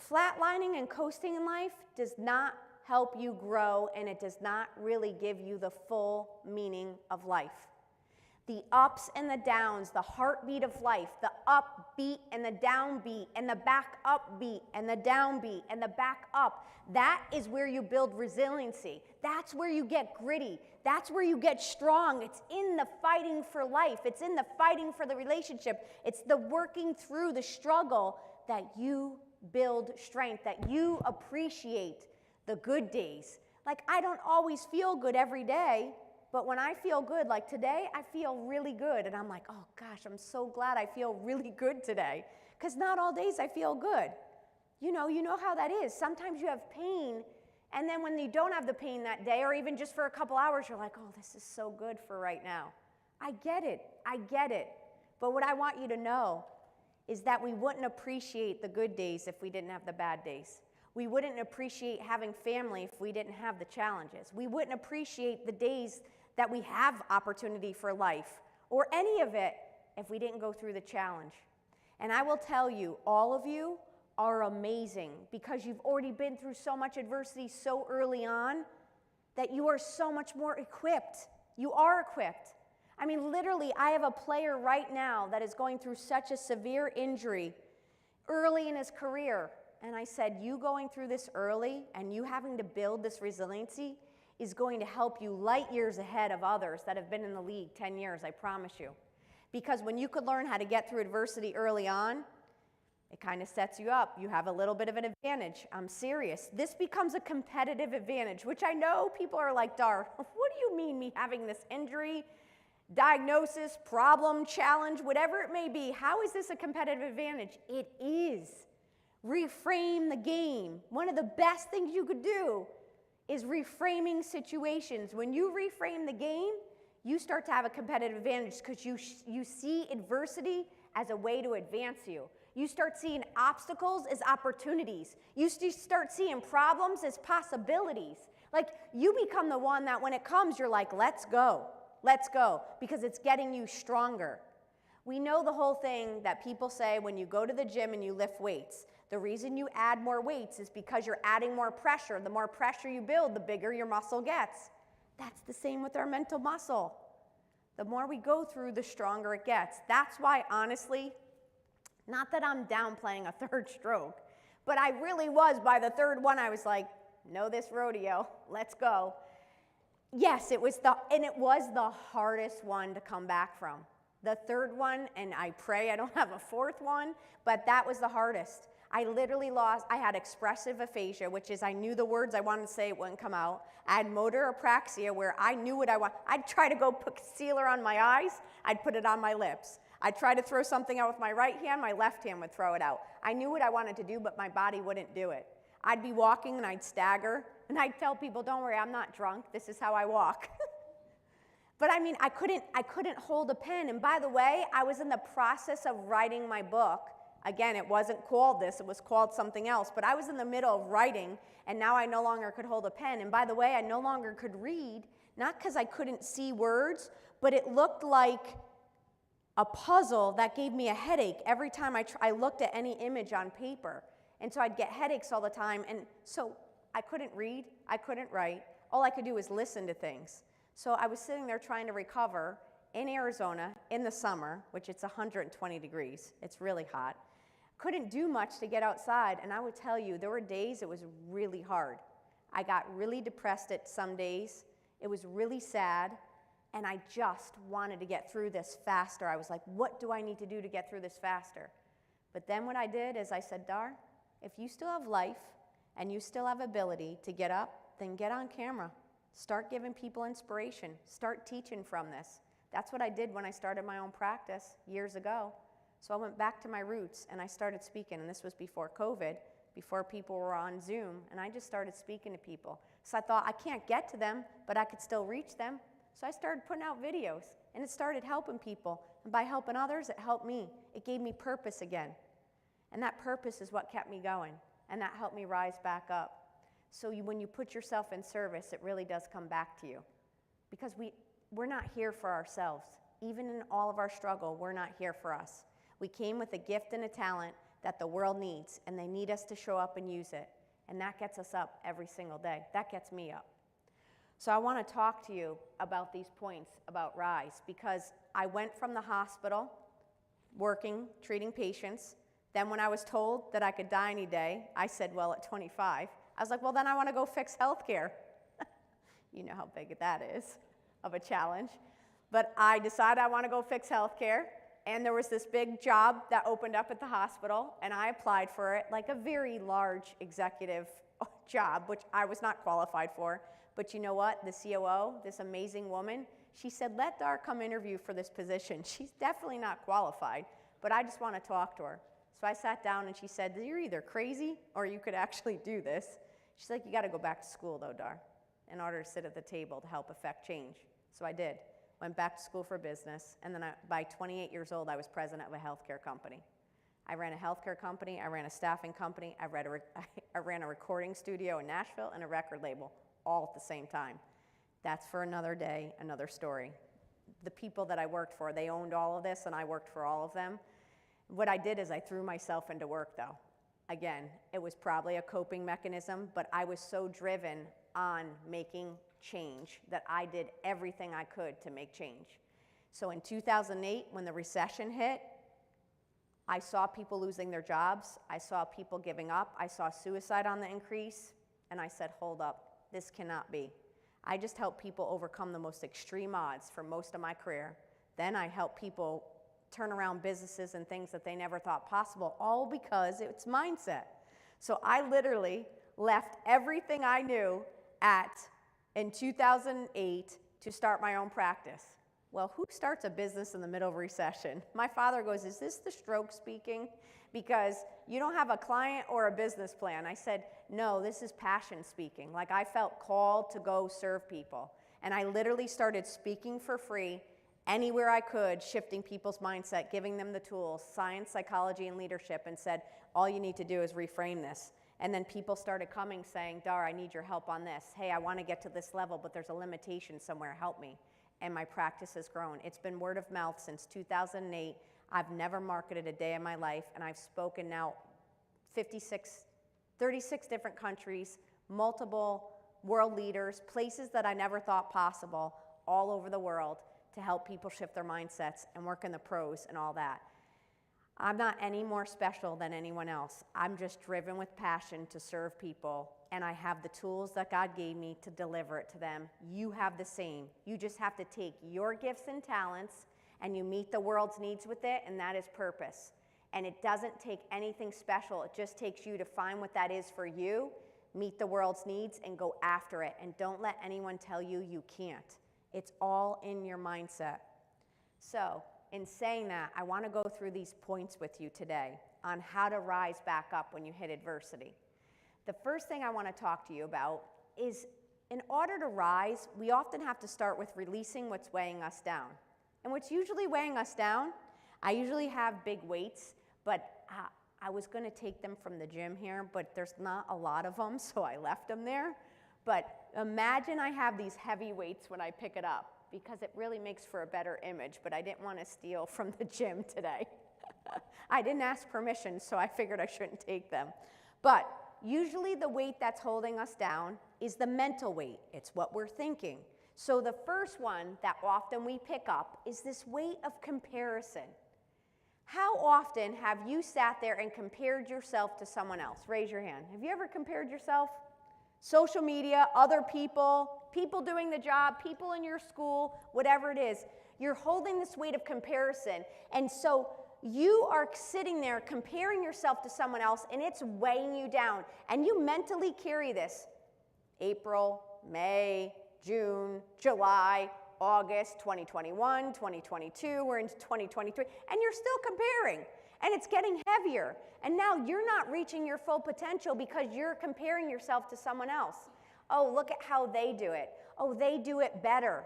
Flatlining and coasting in life does not help you grow, and it does not really give you the full meaning of life. The ups and the downs, the heartbeat of life, the upbeat and the downbeat, and the back up beat and the downbeat and the back up, that is where you build resiliency. That's where you get gritty. That's where you get strong. It's in the fighting for life. It's in the fighting for the relationship. It's the working through the struggle that you build strength, that you appreciate the good days. Like, I don't always feel good every day, but when I feel good, like today, I feel really good. And I'm like, oh gosh, I'm so glad I feel really good today. Because not all days I feel good. You know how that is. Sometimes you have pain, and then when you don't have the pain that day, or even just for a couple hours, you're like, oh, this is so good for right now. I get it. But what I want you to know is that we wouldn't appreciate the good days if we didn't have the bad days. We wouldn't appreciate having family if we didn't have the challenges. We wouldn't appreciate the days that we have opportunity for life, or any of it, if we didn't go through the challenge. And I will tell you, all of you are amazing because you've already been through so much adversity so early on that you are so much more equipped. You are equipped. I mean, literally, I have a player right now that is going through such a severe injury early in his career. And I said, you going through this early and you having to build this resiliency is going to help you light years ahead of others that have been in the league 10 years, I promise you. Because when you could learn how to get through adversity early on, it kind of sets you up. You have a little bit of an advantage. I'm serious. This becomes a competitive advantage, which I know people are like, Dar, what do you mean me having this injury, diagnosis, problem, challenge, whatever it may be? How is this a competitive advantage? It is. Reframe the game. One of the best things you could do is reframing situations. When you reframe the game, you start to have a competitive advantage because you see adversity as a way to advance you. You start seeing obstacles as opportunities. You start seeing problems as possibilities. Like, you become the one that when it comes, you're like, let's go, because it's getting you stronger. We know the whole thing that people say when you go to the gym and you lift weights. The reason you add more weights is because you're adding more pressure. The more pressure you build, the bigger your muscle gets. That's the same with our mental muscle. The more we go through, the stronger it gets. That's why, honestly, not that I'm downplaying a third stroke, but I really was. By the third one, I was like, know this rodeo, let's go. Yes, it was the hardest one to come back from. The third one, and I pray I don't have a fourth one, but that was the hardest. I literally I had expressive aphasia, which is I knew the words I wanted to say, it wouldn't come out. I had motor apraxia, where I knew what I want. I'd try to go put concealer on my eyes, I'd put it on my lips. I'd try to throw something out with my right hand, my left hand would throw it out. I knew what I wanted to do, but my body wouldn't do it. I'd be walking and I'd stagger, and I'd tell people, don't worry, I'm not drunk, this is how I walk. But I mean, I couldn't hold a pen, and by the way, I was in the process of writing my book. Again, it wasn't called this, it was called something else, but I was in the middle of writing, and now I no longer could hold a pen. And by the way, I no longer could read, not because I couldn't see words, but it looked like a puzzle that gave me a headache every time I looked at any image on paper. And so I'd get headaches all the time, and so I couldn't read, I couldn't write. All I could do was listen to things. So I was sitting there trying to recover in Arizona in the summer, which it's 120 degrees, it's really hot. Couldn't do much to get outside, and I would tell you, there were days it was really hard. I got really depressed at some days. It was really sad, and I just wanted to get through this faster. I was like, what do I need to do to get through this faster? But then what I did is I said, Dar, if you still have life and you still have ability to get up, then get on camera. Start giving people inspiration. Start teaching from this. That's what I did when I started my own practice years ago. So I went back to my roots and I started speaking, and this was before COVID, before people were on Zoom, and I just started speaking to people. So I thought, I can't get to them, but I could still reach them. So I started putting out videos, and it started helping people. And by helping others, it helped me. It gave me purpose again. And that purpose is what kept me going, and that helped me rise back up. So when you put yourself in service, it really does come back to you. Because we're not here for ourselves. Even in all of our struggle, we're not here for us. We came with a gift and a talent that the world needs, and they need us to show up and use it. And that gets us up every single day. That gets me up. So I want to talk to you about these points about Rise, because I went from the hospital, working, treating patients. Then when I was told that I could die any day, I said, well, at 25, I was like, well, then I want to go fix healthcare. You know how big that is of a challenge. But I decided I want to go fix healthcare. And there was this big job that opened up at the hospital, and I applied for it, like a very large executive job, which I was not qualified for. But you know what? The COO, this amazing woman, she said, let Dar come interview for this position. She's definitely not qualified, but I just want to talk to her. So I sat down, and she said, you're either crazy or you could actually do this. She's like, you got to go back to school, though, Dar, in order to sit at the table to help affect change. So I did. Went back to school for business, and then by 28 years old, I was president of a healthcare company. I ran a healthcare company, I ran a staffing company, I ran a recording studio in Nashville and a record label, all at the same time. That's for another day, another story. The people that I worked for, they owned all of this, and I worked for all of them. What I did is I threw myself into work, though. Again, it was probably a coping mechanism, but I was so driven on making change that I did everything I could to make change. So in 2008, when the recession hit, I saw people losing their jobs. I saw people giving up. I saw suicide on the increase. And I said, hold up, this cannot be. I just helped people overcome the most extreme odds for most of my career. Then I helped people turn around businesses and things that they never thought possible, all because it's mindset. So I literally left everything I knew in 2008 to start my own practice. Well, who starts a business in the middle of a recession? My father goes, is this the stroke speaking? Because you don't have a client or a business plan. I said, no, this is passion speaking. Like I felt called to go serve people. And I literally started speaking for free anywhere I could, shifting people's mindset, giving them the tools, science, psychology, and leadership, and said, all you need to do is reframe this. And then people started coming saying, Dar, I need your help on this. Hey, I want to get to this level, but there's a limitation somewhere, help me. And my practice has grown. It's been word of mouth since 2008. I've never marketed a day in my life, and I've spoken now 36 different countries, multiple world leaders, places that I never thought possible, all over the world, to help people shift their mindsets and work in the pros and all that. I'm not any more special than anyone else. I'm just driven with passion to serve people, and I have the tools that God gave me to deliver it to them. You have the same. You just have to take your gifts and talents and you meet the world's needs with it, and that is purpose. And it doesn't take anything special. It just takes you to find what that is for you, meet the world's needs, and go after it. And don't let anyone tell you you can't. It's all in your mindset. So, in saying that, I want to go through these points with you today on how to rise back up when you hit adversity. The first thing I want to talk to you about is, in order to rise, we often have to start with releasing what's weighing us down. And what's usually weighing us down, I usually have big weights, but I was going to take them from the gym here, but there's not a lot of them, so I left them there. But imagine I have these heavy weights when I pick it up, because it really makes for a better image, but I didn't want to steal from the gym today. I didn't ask permission, so I figured I shouldn't take them. But usually the weight that's holding us down is the mental weight. It's what we're thinking. So the first one that often we pick up is this weight of comparison. How often have you sat there and compared yourself to someone else? Raise your hand. Have you ever compared yourself? Social media, other people, people doing the job, people in your school, whatever it is. You're holding this weight of comparison. And so you are sitting there comparing yourself to someone else, and it's weighing you down. And you mentally carry this. April, May, June, July, August, 2021, 2022, we're into 2023, and you're still comparing. And it's getting heavier. And now you're not reaching your full potential because you're comparing yourself to someone else. Oh, look at how they do it. Oh, they do it better.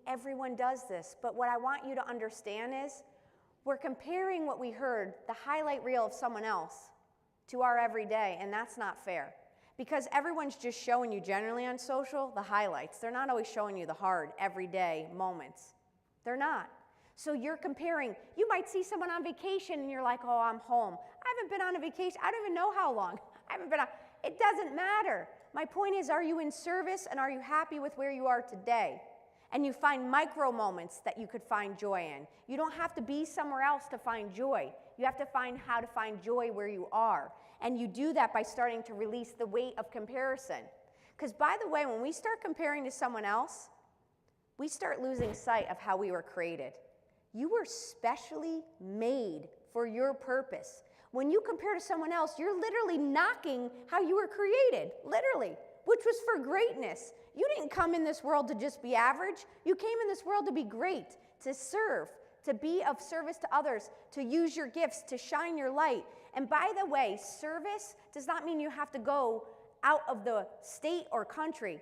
Everyone does this. But what I want you to understand is we're comparing what we heard, the highlight reel of someone else, to our everyday, and that's not fair. Because everyone's just showing you generally on social the highlights. They're not always showing you the hard, everyday moments. They're not. So you're comparing. You might see someone on vacation and you're like, oh, I'm home. I haven't been on a vacation. I don't even know how long. I haven't been on. It doesn't matter. My point is, are you in service and are you happy with where you are today? And you find micro moments that you could find joy in. You don't have to be somewhere else to find joy. You have to find how to find joy where you are. And you do that by starting to release the weight of comparison. Because by the way, when we start comparing to someone else, we start losing sight of how we were created. You were specially made for your purpose. When you compare to someone else, you're literally knocking how you were created, literally, which was for greatness. You didn't come in this world to just be average. You came in this world to be great, to serve, to be of service to others, to use your gifts, to shine your light. And by the way, service does not mean you have to go out of the state or country.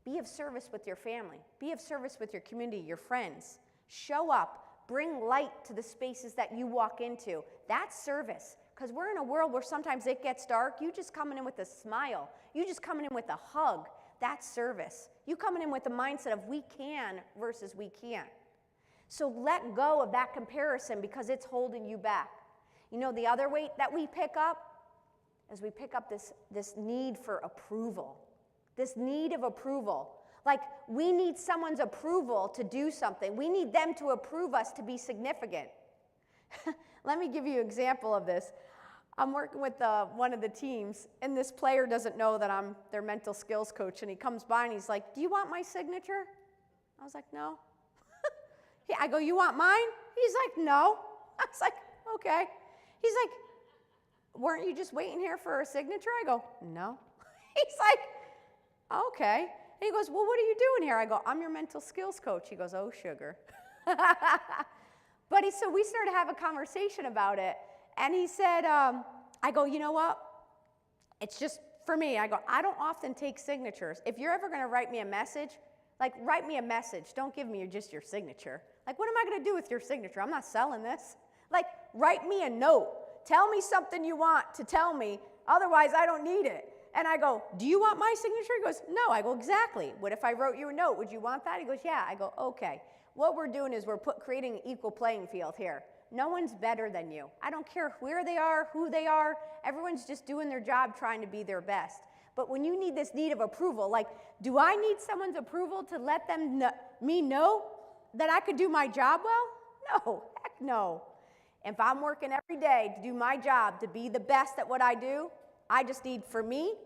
Be of service with your family. Be of service with your community, your friends. Show up. Bring light to the spaces that you walk into. That's service. Because we're in a world where sometimes it gets dark. You just coming in with a smile. You just coming in with a hug. That's service. You coming in with the mindset of we can versus we can't. So let go of that comparison because it's holding you back. You know, the other weight that we pick up is we pick up this need for approval, this need of approval. Like, we need someone's approval to do something. We need them to approve us to be significant. Let me give you an example of this. I'm working with one of the teams, and this player doesn't know that I'm their mental skills coach, and he comes by and he's like, "Do you want my signature?" I was like, "No." I go, "You want mine?" He's like, "No." I was like, "Okay." He's like, "Weren't you just waiting here for a signature?" I go, "No." He's like, "Okay." And he goes, "Well, what are you doing here?" I go, "I'm your mental skills coach." He goes, "Oh, sugar." But so we started to have a conversation about it. And he said, I go, "You know what? It's just for me." I go, "I don't often take signatures. If you're ever going to write me a message, like, write me a message. Don't give me just your signature. Like, what am I going to do with your signature? I'm not selling this. Like, write me a note. Tell me something you want to tell me. Otherwise, I don't need it." And I go, "Do you want my signature?" He goes, "No." I go, "Exactly. What if I wrote you a note? Would you want that?" He goes, "Yeah." I go, "Okay." What we're doing is we're creating an equal playing field here. No one's better than you. I don't care where they are, who they are. Everyone's just doing their job, trying to be their best. But when you need this need of approval, like, do I need someone's approval to let me know that I could do my job well? No, heck no. If I'm working every day to do my job, to be the best at what I do, I just need, for me,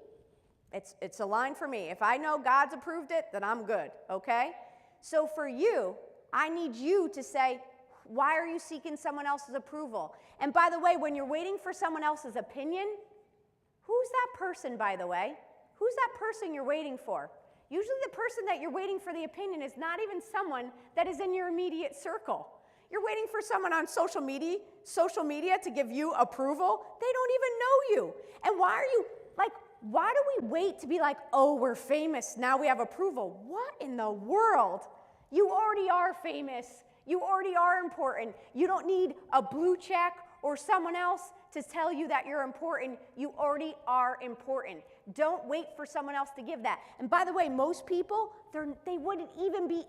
it's a line for me. If I know God's approved it, then I'm good, okay? So for you, I need you to say, why are you seeking someone else's approval? And by the way, when you're waiting for someone else's opinion, who's that person, by the way? Who's that person you're waiting for? Usually the person that you're waiting for the opinion is not even someone that is in your immediate circle. You're waiting for someone on social media to give you approval. They don't even know you. And why do we wait to be like, "Oh, we're famous, now we have approval"? What in the world? You already are famous. You already are important. You don't need a blue check or someone else to tell you that you're important. You already are important. Don't wait for someone else to give that. And by the way, most people, they wouldn't even be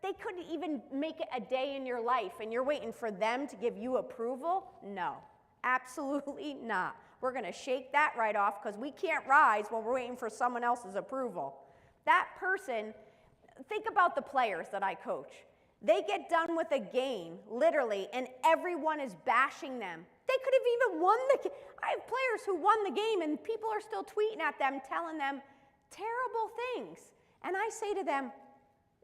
they couldn't even make it a day in your life, and you're waiting for them to give you approval? No, absolutely not. We're going to shake that right off, because we can't rise when we're waiting for someone else's approval. That person, think about the players that I coach. They get done with a game, literally, and everyone is bashing them. They could have even won the game. I have players who won the game, and people are still tweeting at them, telling them terrible things. And I say to them,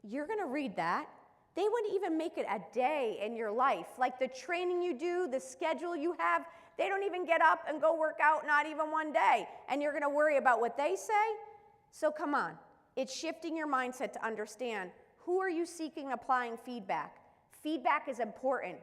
you're going to read that. They wouldn't even make it a day in your life. Like the training you do, the schedule you have, they don't even get up and go work out, not even one day. And you're going to worry about what they say? So come on. It's shifting your mindset to understand, who are you seeking applying feedback? Feedback is important,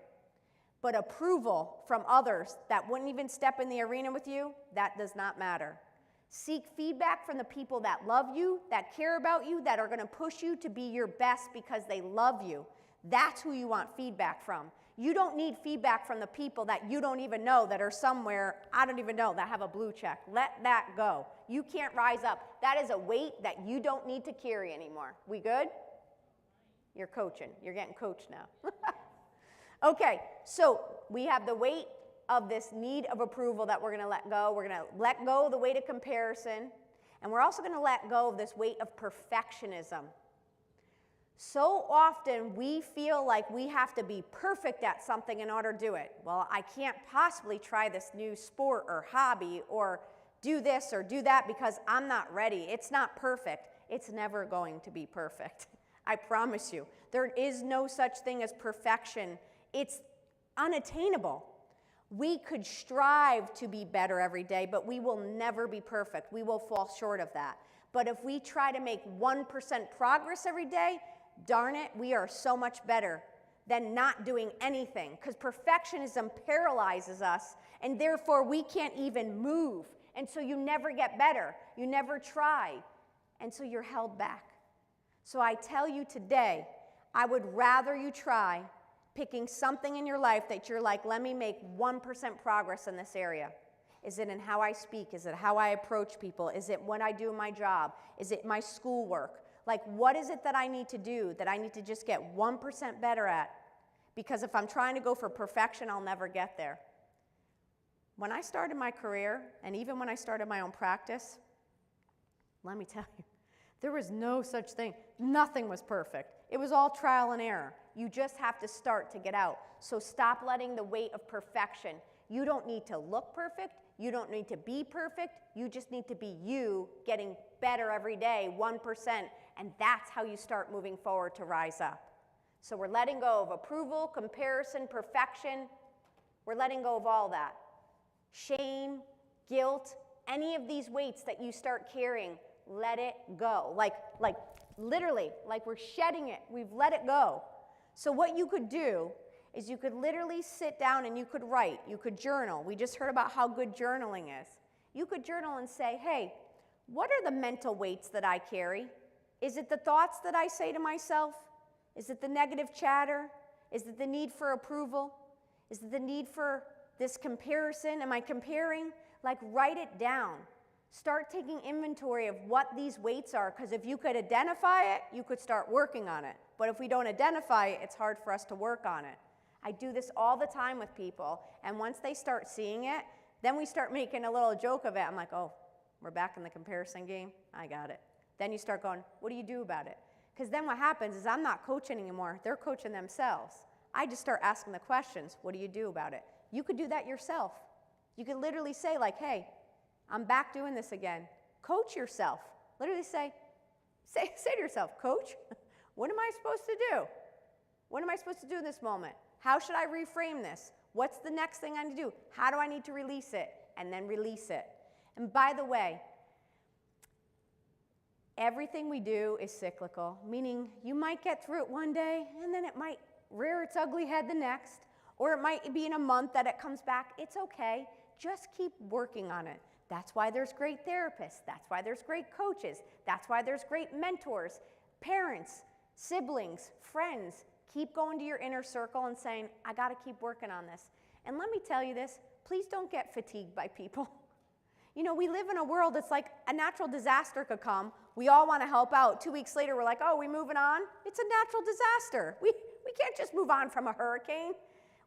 but approval from others that wouldn't even step in the arena with you, that does not matter. Seek feedback from the people that love you, that care about you, that are going to push you to be your best because they love you. That's who you want feedback from. You don't need feedback from the people that you don't even know, that are somewhere, I don't even know, that have a blue check. Let that go. You can't rise up. That is a weight that you don't need to carry anymore. We good? You're coaching. You're getting coached now. Okay, so we have the weight of this need of approval that we're going to let go. We're going to let go of the weight of comparison. And we're also going to let go of this weight of perfectionism. So often we feel like we have to be perfect at something in order to do it. Well, I can't possibly try this new sport or hobby or do this or do that because I'm not ready. It's not perfect. It's never going to be perfect. I promise you. There is no such thing as perfection. It's unattainable. We could strive to be better every day, but we will never be perfect. We will fall short of that. But if we try to make 1% progress every day, darn it, we are so much better than not doing anything, because perfectionism paralyzes us, and therefore we can't even move. And so you never get better. You never try. And so you're held back. So I tell you today, I would rather you try picking something in your life that you're like, let me make 1% progress in this area. Is it in how I speak? Is it how I approach people? Is it when I do my job? Is it my schoolwork? Like, what is it that I need to do that I need to just get 1% better at? Because if I'm trying to go for perfection, I'll never get there. When I started my career, and even when I started my own practice, let me tell you, there was no such thing. Nothing was perfect. It was all trial and error. You just have to start to get out. So stop letting the weight of perfection. You don't need to look perfect. You don't need to be perfect. You just need to be you, getting better every day, 1%. And that's how you start moving forward to rise up. So we're letting go of approval, comparison, perfection. We're letting go of all that. Shame, guilt, any of these weights that you start carrying, let it go. Like literally, like we're shedding it. We've let it go. So what you could do is you could literally sit down and you could write. You could journal. We just heard about how good journaling is. You could journal and say, hey, what are the mental weights that I carry? Is it the thoughts that I say to myself? Is it the negative chatter? Is it the need for approval? Is it the need for this comparison? Am I comparing? Like, write it down. Start taking inventory of what these weights are, because if you could identify it, you could start working on it. But if we don't identify it, it's hard for us to work on it. I do this all the time with people, and once they start seeing it, then we start making a little joke of it. I'm like, oh, we're back in the comparison game? I got it. Then you start going, what do you do about it? Because then what happens is I'm not coaching anymore. They're coaching themselves. I just start asking the questions. What do you do about it? You could do that yourself. You could literally say, like, hey, I'm back doing this again. Coach yourself. Literally say to yourself, coach, what am I supposed to do? What am I supposed to do in this moment? How should I reframe this? What's the next thing I need to do? How do I need to release it? And then release it. And by the way, everything we do is cyclical, meaning you might get through it one day, and then it might rear its ugly head the next, or it might be in a month that it comes back. It's okay. Just keep working on it. That's why there's great therapists. That's why there's great coaches. That's why there's great mentors, parents, siblings, friends. Keep going to your inner circle and saying, I got to keep working on this. And let me tell you this, please don't get fatigued by people. You know, we live in a world that's like a natural disaster could come. We all want to help out. 2 weeks later, we're like, oh, we moving on? It's a natural disaster. We can't just move on from a hurricane.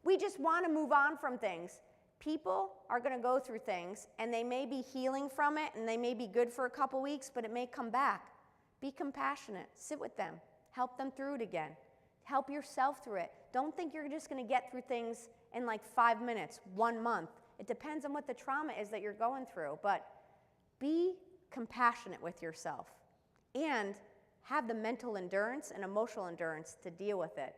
We just want to move on from things. People are going to go through things, and they may be healing from it, and they may be good for a couple weeks, but it may come back. Be compassionate. Sit with them. Help them through it again. Help yourself through it. Don't think you're just going to get through things in like 5 minutes, 1 month. It depends on what the trauma is that you're going through, but be compassionate with yourself and have the mental endurance and emotional endurance to deal with it.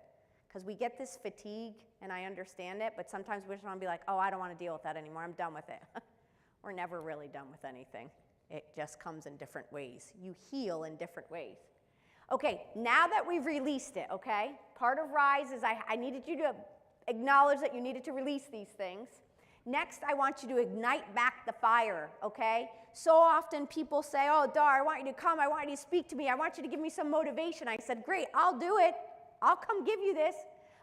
Because we get this fatigue, and I understand it, but sometimes we just want to be like, oh, I don't want to deal with that anymore. I'm done with it. We're never really done with anything. It just comes in different ways. You heal in different ways. Okay, now that we've released it, okay, part of Rise is I needed you to acknowledge that you needed to release these things. Next, I want you to ignite back the fire, okay? So often people say, oh, Dar, I want you to come. I want you to speak to me. I want you to give me some motivation. I said, great, I'll do it. I'll come give you this.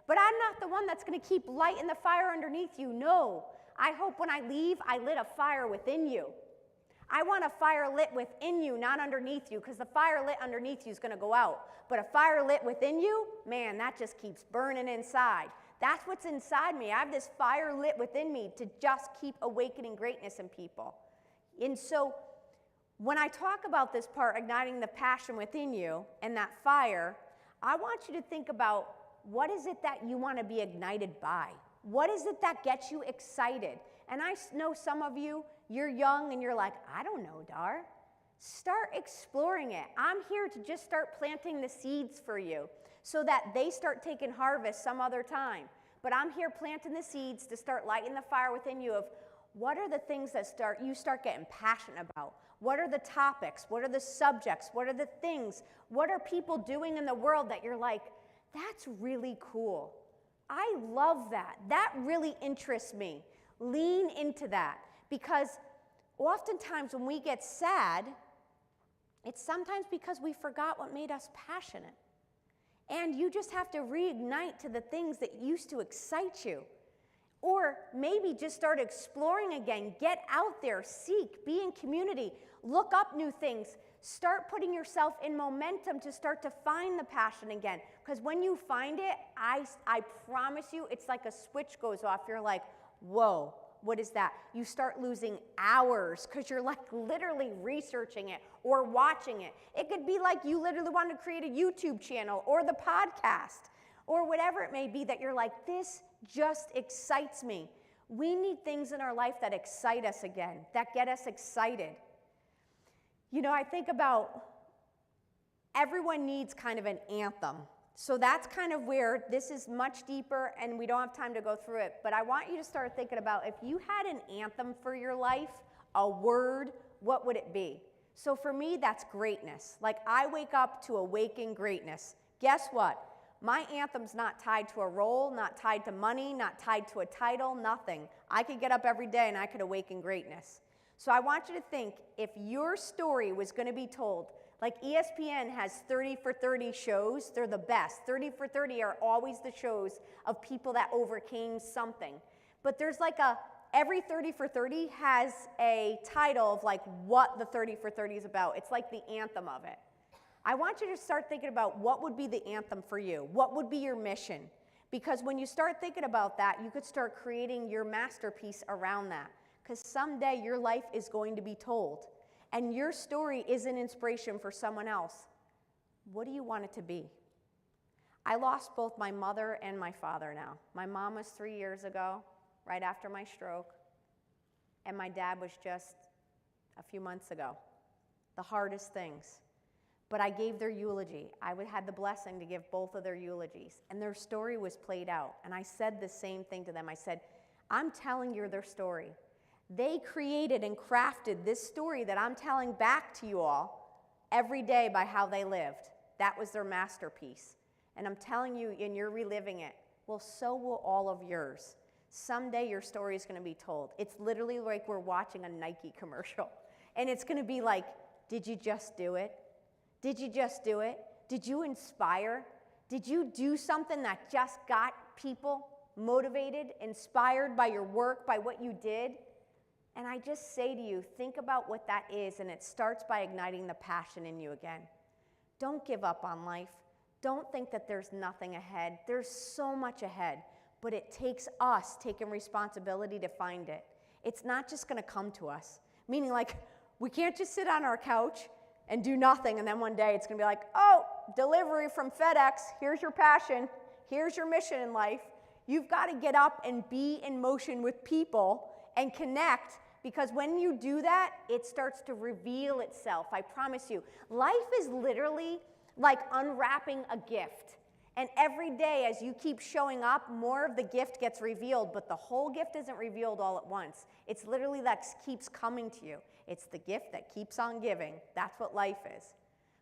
But I'm not the one that's going to keep lighting the fire underneath you. No. I hope when I leave, I lit a fire within you. I want a fire lit within you, not underneath you, because the fire lit underneath you is going to go out. But a fire lit within you, man, that just keeps burning inside. That's what's inside me. I have this fire lit within me to just keep awakening greatness in people. And so when I talk about this part, igniting the passion within you and that fire, I want you to think about what is it that you want to be ignited by? What is it that gets you excited? And I know some of you, you're young and you're like, I don't know, Dar. Start exploring it. I'm here to just start planting the seeds for you so that they start taking harvest some other time. But I'm here planting the seeds to start lighting the fire within you of what are the things that you start getting passionate about? What are the topics? What are the subjects? What are the things? What are people doing in the world that you're like, that's really cool. I love that. That really interests me. Lean into that, because oftentimes when we get sad, it's sometimes because we forgot what made us passionate. And you just have to reignite to the things that used to excite you. Or maybe just start exploring again. Get out there, seek, be in community, look up new things. Start putting yourself in momentum to start to find the passion again. Because when you find it, I promise you, it's like a switch goes off. You're like, whoa, What is that? You start losing hours because you're like literally researching it or watching it. It could be like you literally want to create a YouTube channel or the podcast or whatever it may be that you're like, this just excites me. We need things in our life that excite us again, that get us excited. You know, I think about everyone needs kind of an anthem. So that's kind of where this is much deeper, and we don't have time to go through it. But I want you to start thinking about if you had an anthem for your life, a word, what would it be? So for me, that's greatness. Like I wake up to awaken greatness. Guess what? My anthem's not tied to a role, not tied to money, not tied to a title, nothing. I could get up every day and I could awaken greatness. So I want you to think if your story was going to be told, like ESPN has 30 for 30 shows, they're the best. 30 for 30 are always the shows of people that overcame something. But there's like every 30 for 30 has a title of like what the 30 for 30 is about. It's like the anthem of it. I want you to start thinking about what would be the anthem for you. What would be your mission? Because when you start thinking about that, you could start creating your masterpiece around that. Because someday your life is going to be told. And your story is an inspiration for someone else. What do you want it to be? I lost both my mother and my father now. My mom was 3 years ago, right after my stroke. And my dad was just a few months ago. The hardest things. But I gave their eulogy. I had the blessing to give both of their eulogies. And their story was played out. And I said the same thing to them. I said, I'm telling you their story. They created and crafted this story that I'm telling back to you all every day by how they lived. That was their masterpiece. And I'm telling you, and you're reliving it. Well, so will all of yours. Someday your story is going to be told. It's literally like we're watching a Nike commercial. And it's going to be like, did you just do it? Did you just do it? Did you inspire? Did you do something that just got people motivated, inspired by your work, by what you did? And I just say to you, think about what that is, and it starts by igniting the passion in you again. Don't give up on life. Don't think that there's nothing ahead. There's so much ahead, but it takes us taking responsibility to find it. It's not just going to come to us, meaning like we can't just sit on our couch and do nothing, and then one day it's going to be like, oh, delivery from FedEx, here's your passion, here's your mission in life. You've got to get up and be in motion with people and connect, because when you do that, it starts to reveal itself. I promise you. Life is literally like unwrapping a gift. And every day as you keep showing up, more of the gift gets revealed, but the whole gift isn't revealed all at once. It's literally that keeps coming to you. It's the gift that keeps on giving. That's what life is.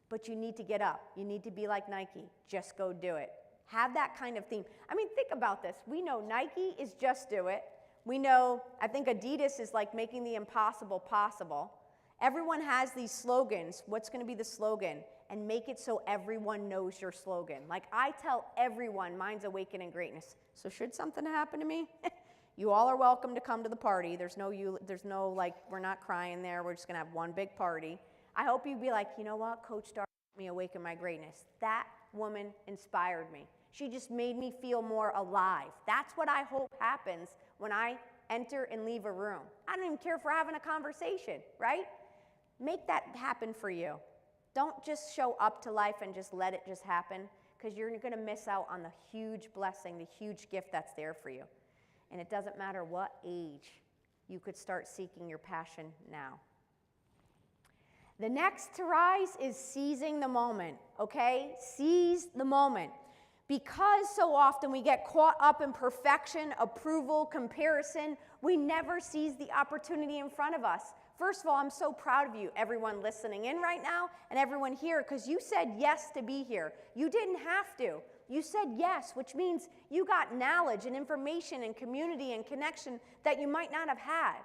But you need to get up. You need to be like Nike. Just go do it. Have that kind of theme. I mean, think about this. We know Nike is just do it. We know, I think Adidas is like making the impossible possible. Everyone has these slogans. What's going to be the slogan? And make it so everyone knows your slogan. Like I tell everyone, mine's Awakening Greatness. So should something happen to me, you all are welcome to come to the party. There's no like, we're not crying there. We're just going to have one big party. I hope you'd be like, you know what? Coach Dar helped me awaken my greatness. That woman inspired me. She just made me feel more alive. That's what I hope happens when I enter and leave a room. I don't even care if we're having a conversation, right? Make that happen for you. Don't just show up to life and just let it just happen, because you're going to miss out on the huge blessing, the huge gift that's there for you. And it doesn't matter what age, you could start seeking your passion now. The next to rise is seizing the moment, okay? Seize the moment. Because so often we get caught up in perfection, approval, comparison, we never seize the opportunity in front of us. First of all, I'm so proud of you, everyone listening in right now and everyone here, because you said yes to be here. You didn't have to. You said yes, which means you got knowledge and information and community and connection that you might not have had.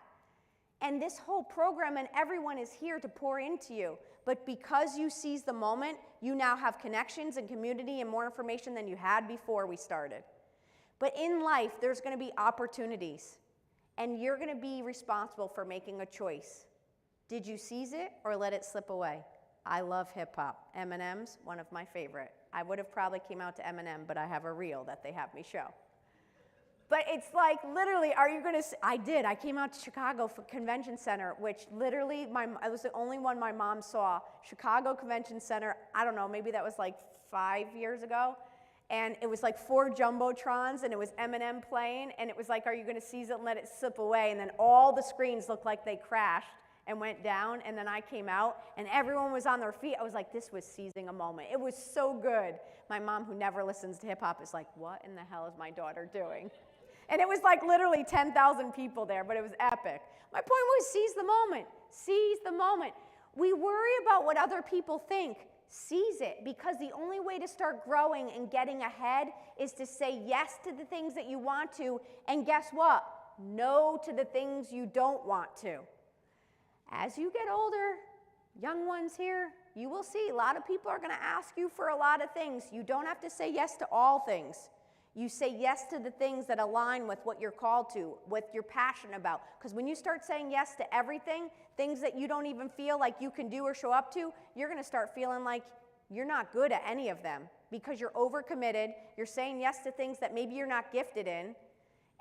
And this whole program and everyone is here to pour into you. But because you seized the moment, you now have connections and community and more information than you had before we started. But in life, there's going to be opportunities. And you're going to be responsible for making a choice. Did you seize it or let it slip away? I love hip hop. Eminem's one of my favorite. I would have probably came out to Eminem, but I have a reel that they have me show. But it's like, literally, are you going to, I did. I came out to Chicago for Convention Center, which literally, I was the only one my mom saw. Chicago Convention Center, I don't know, maybe that was like 5 years ago. And it was like 4 Jumbotrons, and it was Eminem playing, and it was like, are you going to seize it and let it slip away? And then all the screens looked like they crashed and went down, and then I came out, and everyone was on their feet. I was like, this was seizing a moment. It was so good. My mom, who never listens to hip-hop, is like, what in the hell is my daughter doing? And it was like literally 10,000 people there, but it was epic. My point was seize the moment. Seize the moment. We worry about what other people think. Seize it, because the only way to start growing and getting ahead is to say yes to the things that you want to, and guess what? No to the things you don't want to. As you get older, young ones here, you will see a lot of people are going to ask you for a lot of things. You don't have to say yes to all things. You say yes to the things that align with what you're called to, what you're passionate about. Because when you start saying yes to everything, things that you don't even feel like you can do or show up to, you're going to start feeling like you're not good at any of them because you're overcommitted. You're saying yes to things that maybe you're not gifted in.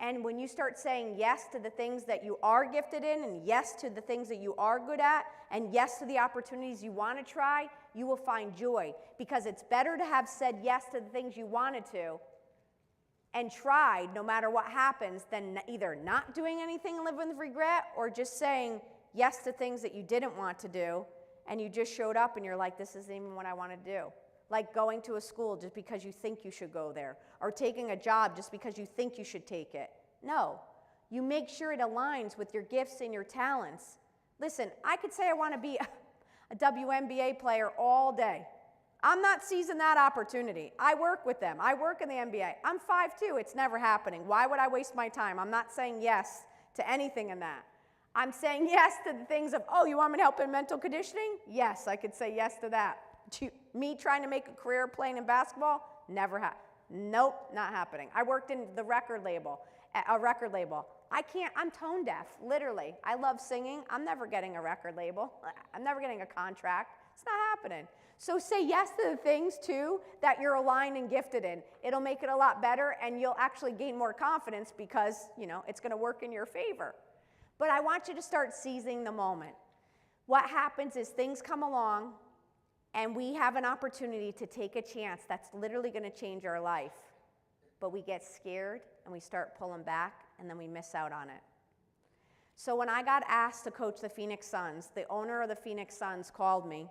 And when you start saying yes to the things that you are gifted in, and yes to the things that you are good at, and yes to the opportunities you want to try, you will find joy. Because it's better to have said yes to the things you wanted to and tried no matter what happens than either not doing anything and living with regret, or just saying yes to things that you didn't want to do and you just showed up and you're like, this isn't even what I want to do. Like going to a school just because you think you should go there, or taking a job just because you think you should take it. No, you make sure it aligns with your gifts and your talents. Listen, I could say I want to be a WNBA player all day. I'm not seizing that opportunity. I work with them. I work in the NBA. I'm 5'2". It's never happening. Why would I waste my time? I'm not saying yes to anything in that. I'm saying yes to the things of, oh, you want me to help in mental conditioning? Yes, I could say yes to that. Me trying to make a career playing in basketball? Never happened. Nope, not happening. I worked in the record label, a record label. I'm tone deaf, literally. I love singing. I'm never getting a record label. I'm never getting a contract. It's not happening. So say yes to the things, too, that you're aligned and gifted in. It'll make it a lot better, and you'll actually gain more confidence because, it's going to work in your favor. But I want you to start seizing the moment. What happens is things come along, and we have an opportunity to take a chance that's literally going to change our life. But we get scared, and we start pulling back, and then we miss out on it. So when I got asked to coach the Phoenix Suns, the owner of the Phoenix Suns called me,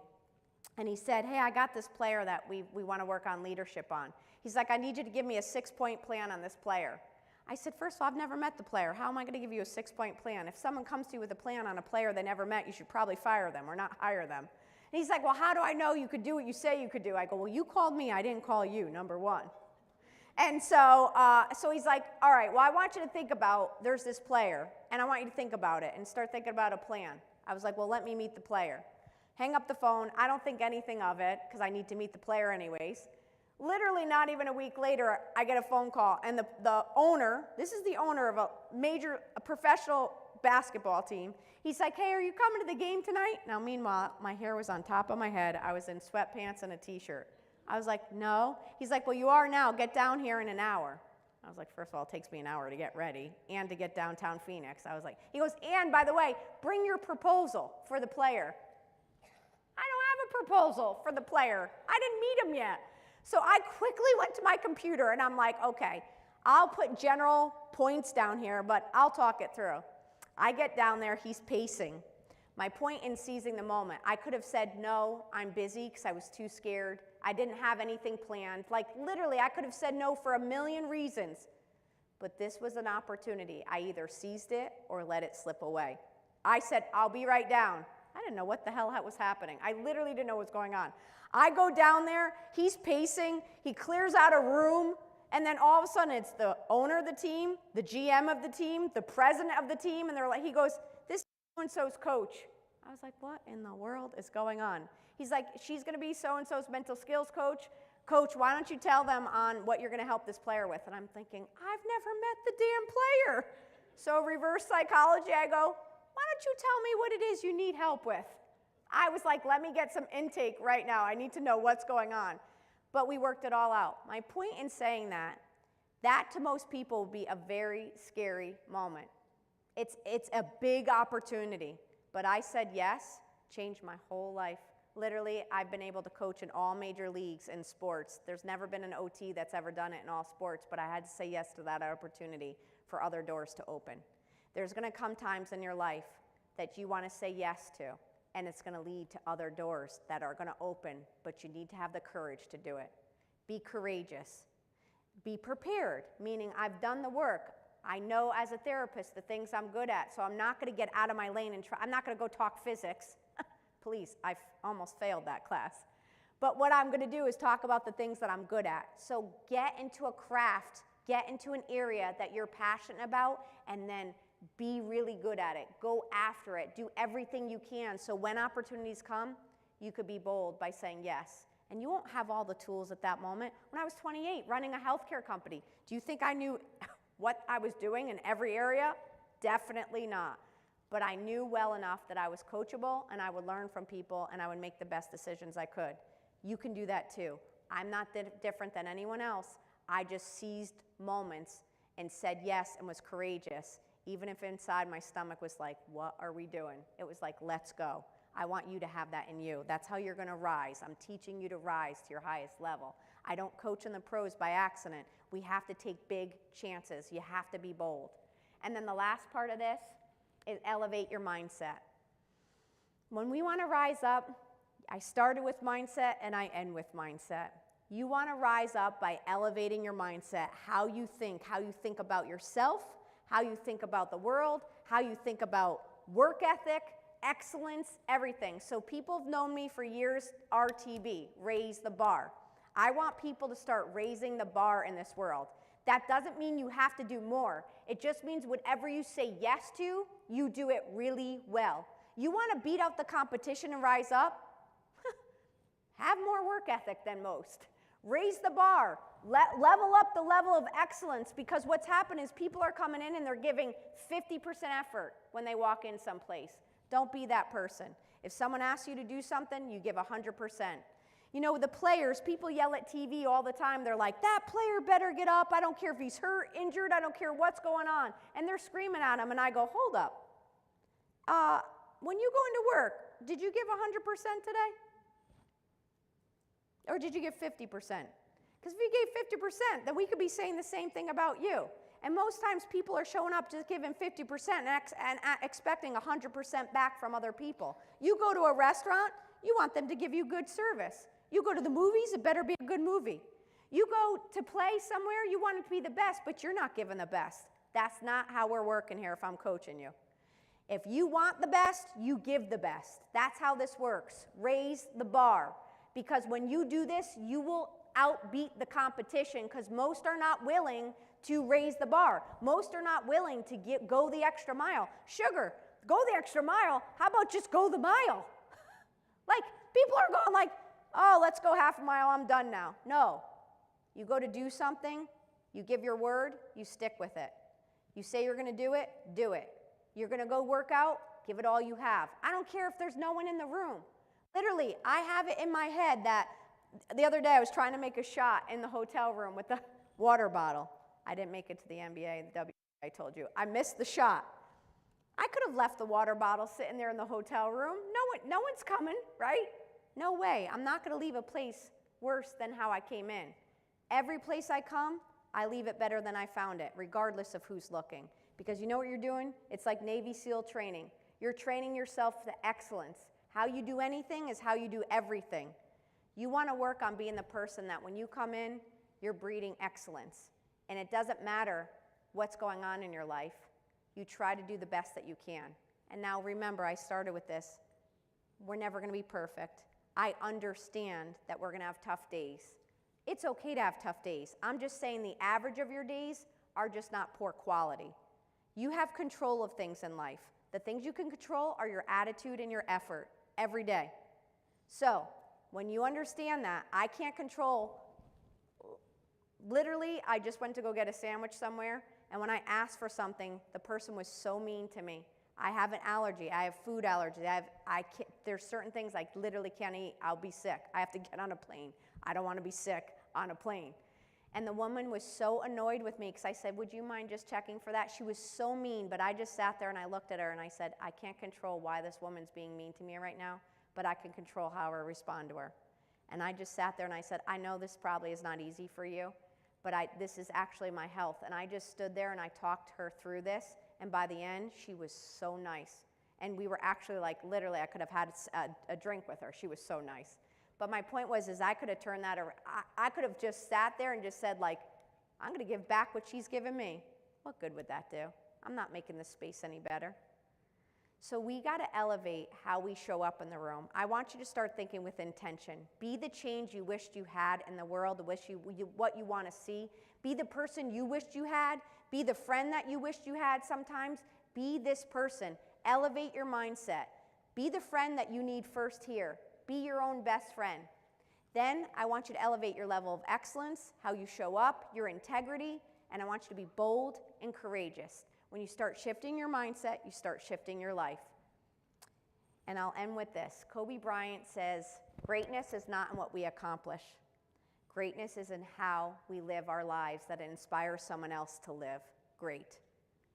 and he said, hey, I got this player that we want to work on leadership on. He's like, I need you to give me a 6-point plan on this player. I said, first of all, I've never met the player. How am I going to give you a 6-point plan? If someone comes to you with a plan on a player they never met, you should probably fire them or not hire them. And he's like, well, how do I know you could do what you say you could do? I go, well, you called me. I didn't call you, number one. And so he's like, all right, well, I want you to think about, there's this player, and I want you to think about it and start thinking about a plan. I was like, well, let me meet the player. Hang up the phone. I don't think anything of it because I need to meet the player anyways. Literally not even a week later, I get a phone call, and the owner, this is the owner of a professional basketball team. He's like, hey, are you coming to the game tonight? Now, meanwhile, my hair was on top of my head. I was in sweatpants and a T-shirt. I was like, no. He's like, well, you are now. Get down here in an hour. I was like, first of all, it takes me an hour to get ready and to get downtown Phoenix. I was like, he goes, and by the way, bring your proposal for the player. I don't have a proposal for the player. I didn't meet him yet. So I quickly went to my computer, and I'm like, okay, I'll put general points down here, but I'll talk it through. I get down there. He's pacing. My point in seizing the moment, I could have said, no, I'm busy because I was too scared. I didn't have anything planned. Like, literally, I could have said no for a million reasons. But this was an opportunity. I either seized it or let it slip away. I said, I'll be right down. I didn't know what the hell was happening. I literally didn't know what was going on. I go down there. He's pacing. He clears out a room. And then all of a sudden, it's the owner of the team, the GM of the team, the president of the team. And they're like, he goes, this is so-and-so's coach. I was like, what in the world is going on? He's like, she's going to be so-and-so's mental skills coach. Coach, why don't you tell them on what you're going to help this player with? And I'm thinking, I've never met the damn player. So reverse psychology, I go, why don't you tell me what it is you need help with? I was like, let me get some intake right now. I need to know what's going on. But we worked it all out. My point in saying that, That to most people will be a very scary moment. It's a big opportunity, but I said yes, changed my whole life. Literally, I've been able to coach in all major leagues in sports. There's never been an OT that's ever done it in all sports, but I had to say yes to that opportunity for other doors to open. There's gonna come times in your life that you wanna say yes to, and it's gonna lead to other doors that are gonna open, but you need to have the courage to do it. Be courageous. Be prepared, meaning I've done the work. I know as a therapist the things I'm good at, so I'm not gonna get out of my lane and try. I'm not gonna go talk physics. Please, I almost failed that class. But what I'm gonna do is talk about the things that I'm good at. So get into a craft, get into an area that you're passionate about, and then be really good at it. Go after it, do everything you can, so when opportunities come, you could be bold by saying yes. And you won't have all the tools at that moment. When I was 28, running a healthcare company, do you think I knew what I was doing in every area? Definitely not. But I knew well enough that I was coachable and I would learn from people and I would make the best decisions I could. You can do that too. I'm not different than anyone else. I just seized moments and said yes and was courageous, even if inside my stomach was like, what are we doing? It was like, let's go. I want you to have that in you. That's how you're gonna rise. I'm teaching you to rise to your highest level. I don't coach in the pros by accident. We have to take big chances. You have to be bold. And then the last part of this is elevate your mindset. When we wanna rise up, I started with mindset and I end with mindset. You wanna rise up by elevating your mindset, how you think about yourself, how you think about the world, how you think about work ethic, excellence, everything. So people have known me for years, RTB, raise the bar. I want people to start raising the bar in this world. That doesn't mean you have to do more. It just means whatever you say yes to, you do it really well. You want to beat out the competition and rise up? Have more work ethic than most. Raise the bar. Level up the level of excellence, because what's happened is people are coming in and they're giving 50% effort when they walk in someplace. Don't be that person. If someone asks you to do something, you give 100%. You know, the players, people yell at TV all the time. They're like, that player better get up. I don't care if he's hurt, injured. I don't care what's going on. And they're screaming at him, and I go, hold up. When you go into work, did you give 100% today? Or did you give 50%? Because if you gave 50%, then we could be saying the same thing about you. And most times people are showing up just giving 50% and expecting 100% back from other people. You go to a restaurant, you want them to give you good service. You go to the movies, it better be a good movie. You go to play somewhere, you want it to be the best, but you're not giving the best. That's not how we're working here if I'm coaching you. If you want the best, you give the best. That's how this works. Raise the bar. Because when you do this, you will outbeat the competition, because most are not willing to raise the bar. Most are not willing to go the extra mile. Sugar, go the extra mile. How about just go the mile? Like, people are going like, oh, let's go half a mile, I'm done now. No. You go to do something, you give your word, you stick with it. You say you're gonna do it, do it. You're gonna go work out, give it all you have. I don't care if there's no one in the room. Literally, I have it in my head that the other day I was trying to make a shot in the hotel room with the water bottle. I didn't make it to the NBA, the WNBA, I told you. I missed the shot. I could have left the water bottle sitting there in the hotel room. No one's coming, right? No way. I'm not going to leave a place worse than how I came in. Every place I come, I leave it better than I found it, regardless of who's looking. Because you know what you're doing? It's like Navy SEAL training. You're training yourself to excellence. How you do anything is how you do everything. You want to work on being the person that when you come in, you're breeding excellence. And it doesn't matter what's going on in your life. You try to do the best that you can. And now remember, I started with this. We're never going to be perfect. I understand that we're going to have tough days. It's okay to have tough days. I'm just saying the average of your days are just not poor quality. You have control of things in life. The things you can control are your attitude and your effort every day. So when you understand that, I can't control. Literally, I just went to go get a sandwich somewhere, and when I asked for something, the person was so mean to me. I have an allergy. I have food allergies. There's certain things I literally can't eat. I'll be sick. I have to get on a plane. I don't want to be sick on a plane. And the woman was so annoyed with me because I said, would you mind just checking for that? She was so mean, but I just sat there and I looked at her and I said, I can't control why this woman's being mean to me right now, but I can control how I respond to her. And I just sat there and I said, I know this probably is not easy for you, but this is actually my health. And I just stood there and I talked her through this, and by the end, she was so nice. And we were actually like, literally, I could have had a drink with her. She was so nice. But my point was, I could have turned that around. I could have just sat there and just said, like, I'm going to give back what she's given me. What good would that do? I'm not making this space any better. So we got to elevate how we show up in the room. I want you to start thinking with intention. Be the change you wished you had in the world, what you want to see. Be the person you wished you had. Be the friend that you wished you had sometimes. Be this person. Elevate your mindset. Be the friend that you need first here. Be your own best friend. Then I want you to elevate your level of excellence, how you show up, your integrity, and I want you to be bold and courageous. When you start shifting your mindset, you start shifting your life. And I'll end with this. Kobe Bryant says, greatness is not in what we accomplish. Greatness is in how we live our lives that inspires someone else to live great.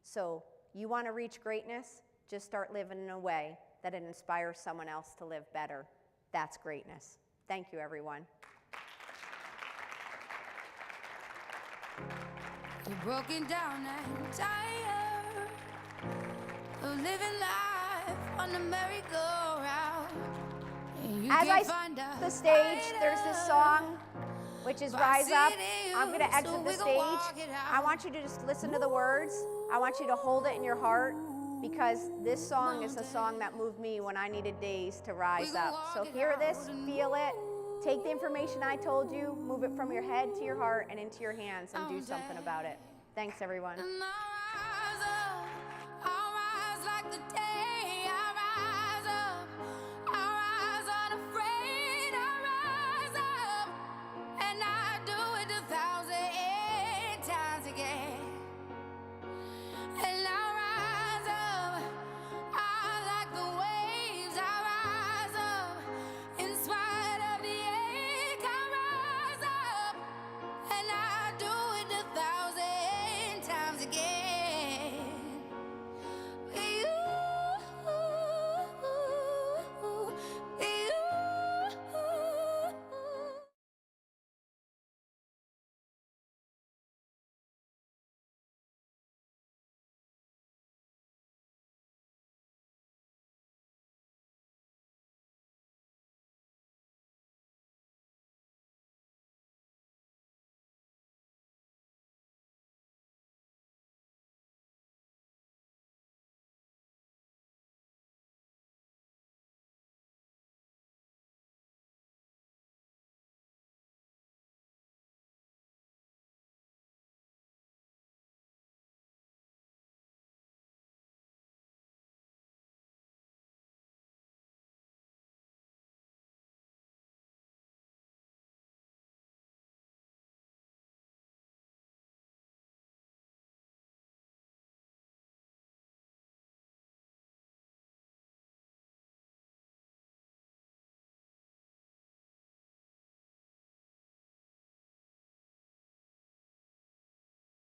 So you want to reach greatness? Just start living in a way that it inspires someone else to live better. That's greatness. Thank you, everyone. You're broken down and tired of living life on the merry-go-round. As I exit the stage, there's this song, which is Rise Up. I'm going to exit the stage. I want you to just listen to the words. I want you to hold it in your heart, because this song is a song that moved me when I needed days to rise up. So hear this, feel it, take the information I told you, move it from your head to your heart and into your hands, and do something about it. Thanks, everyone.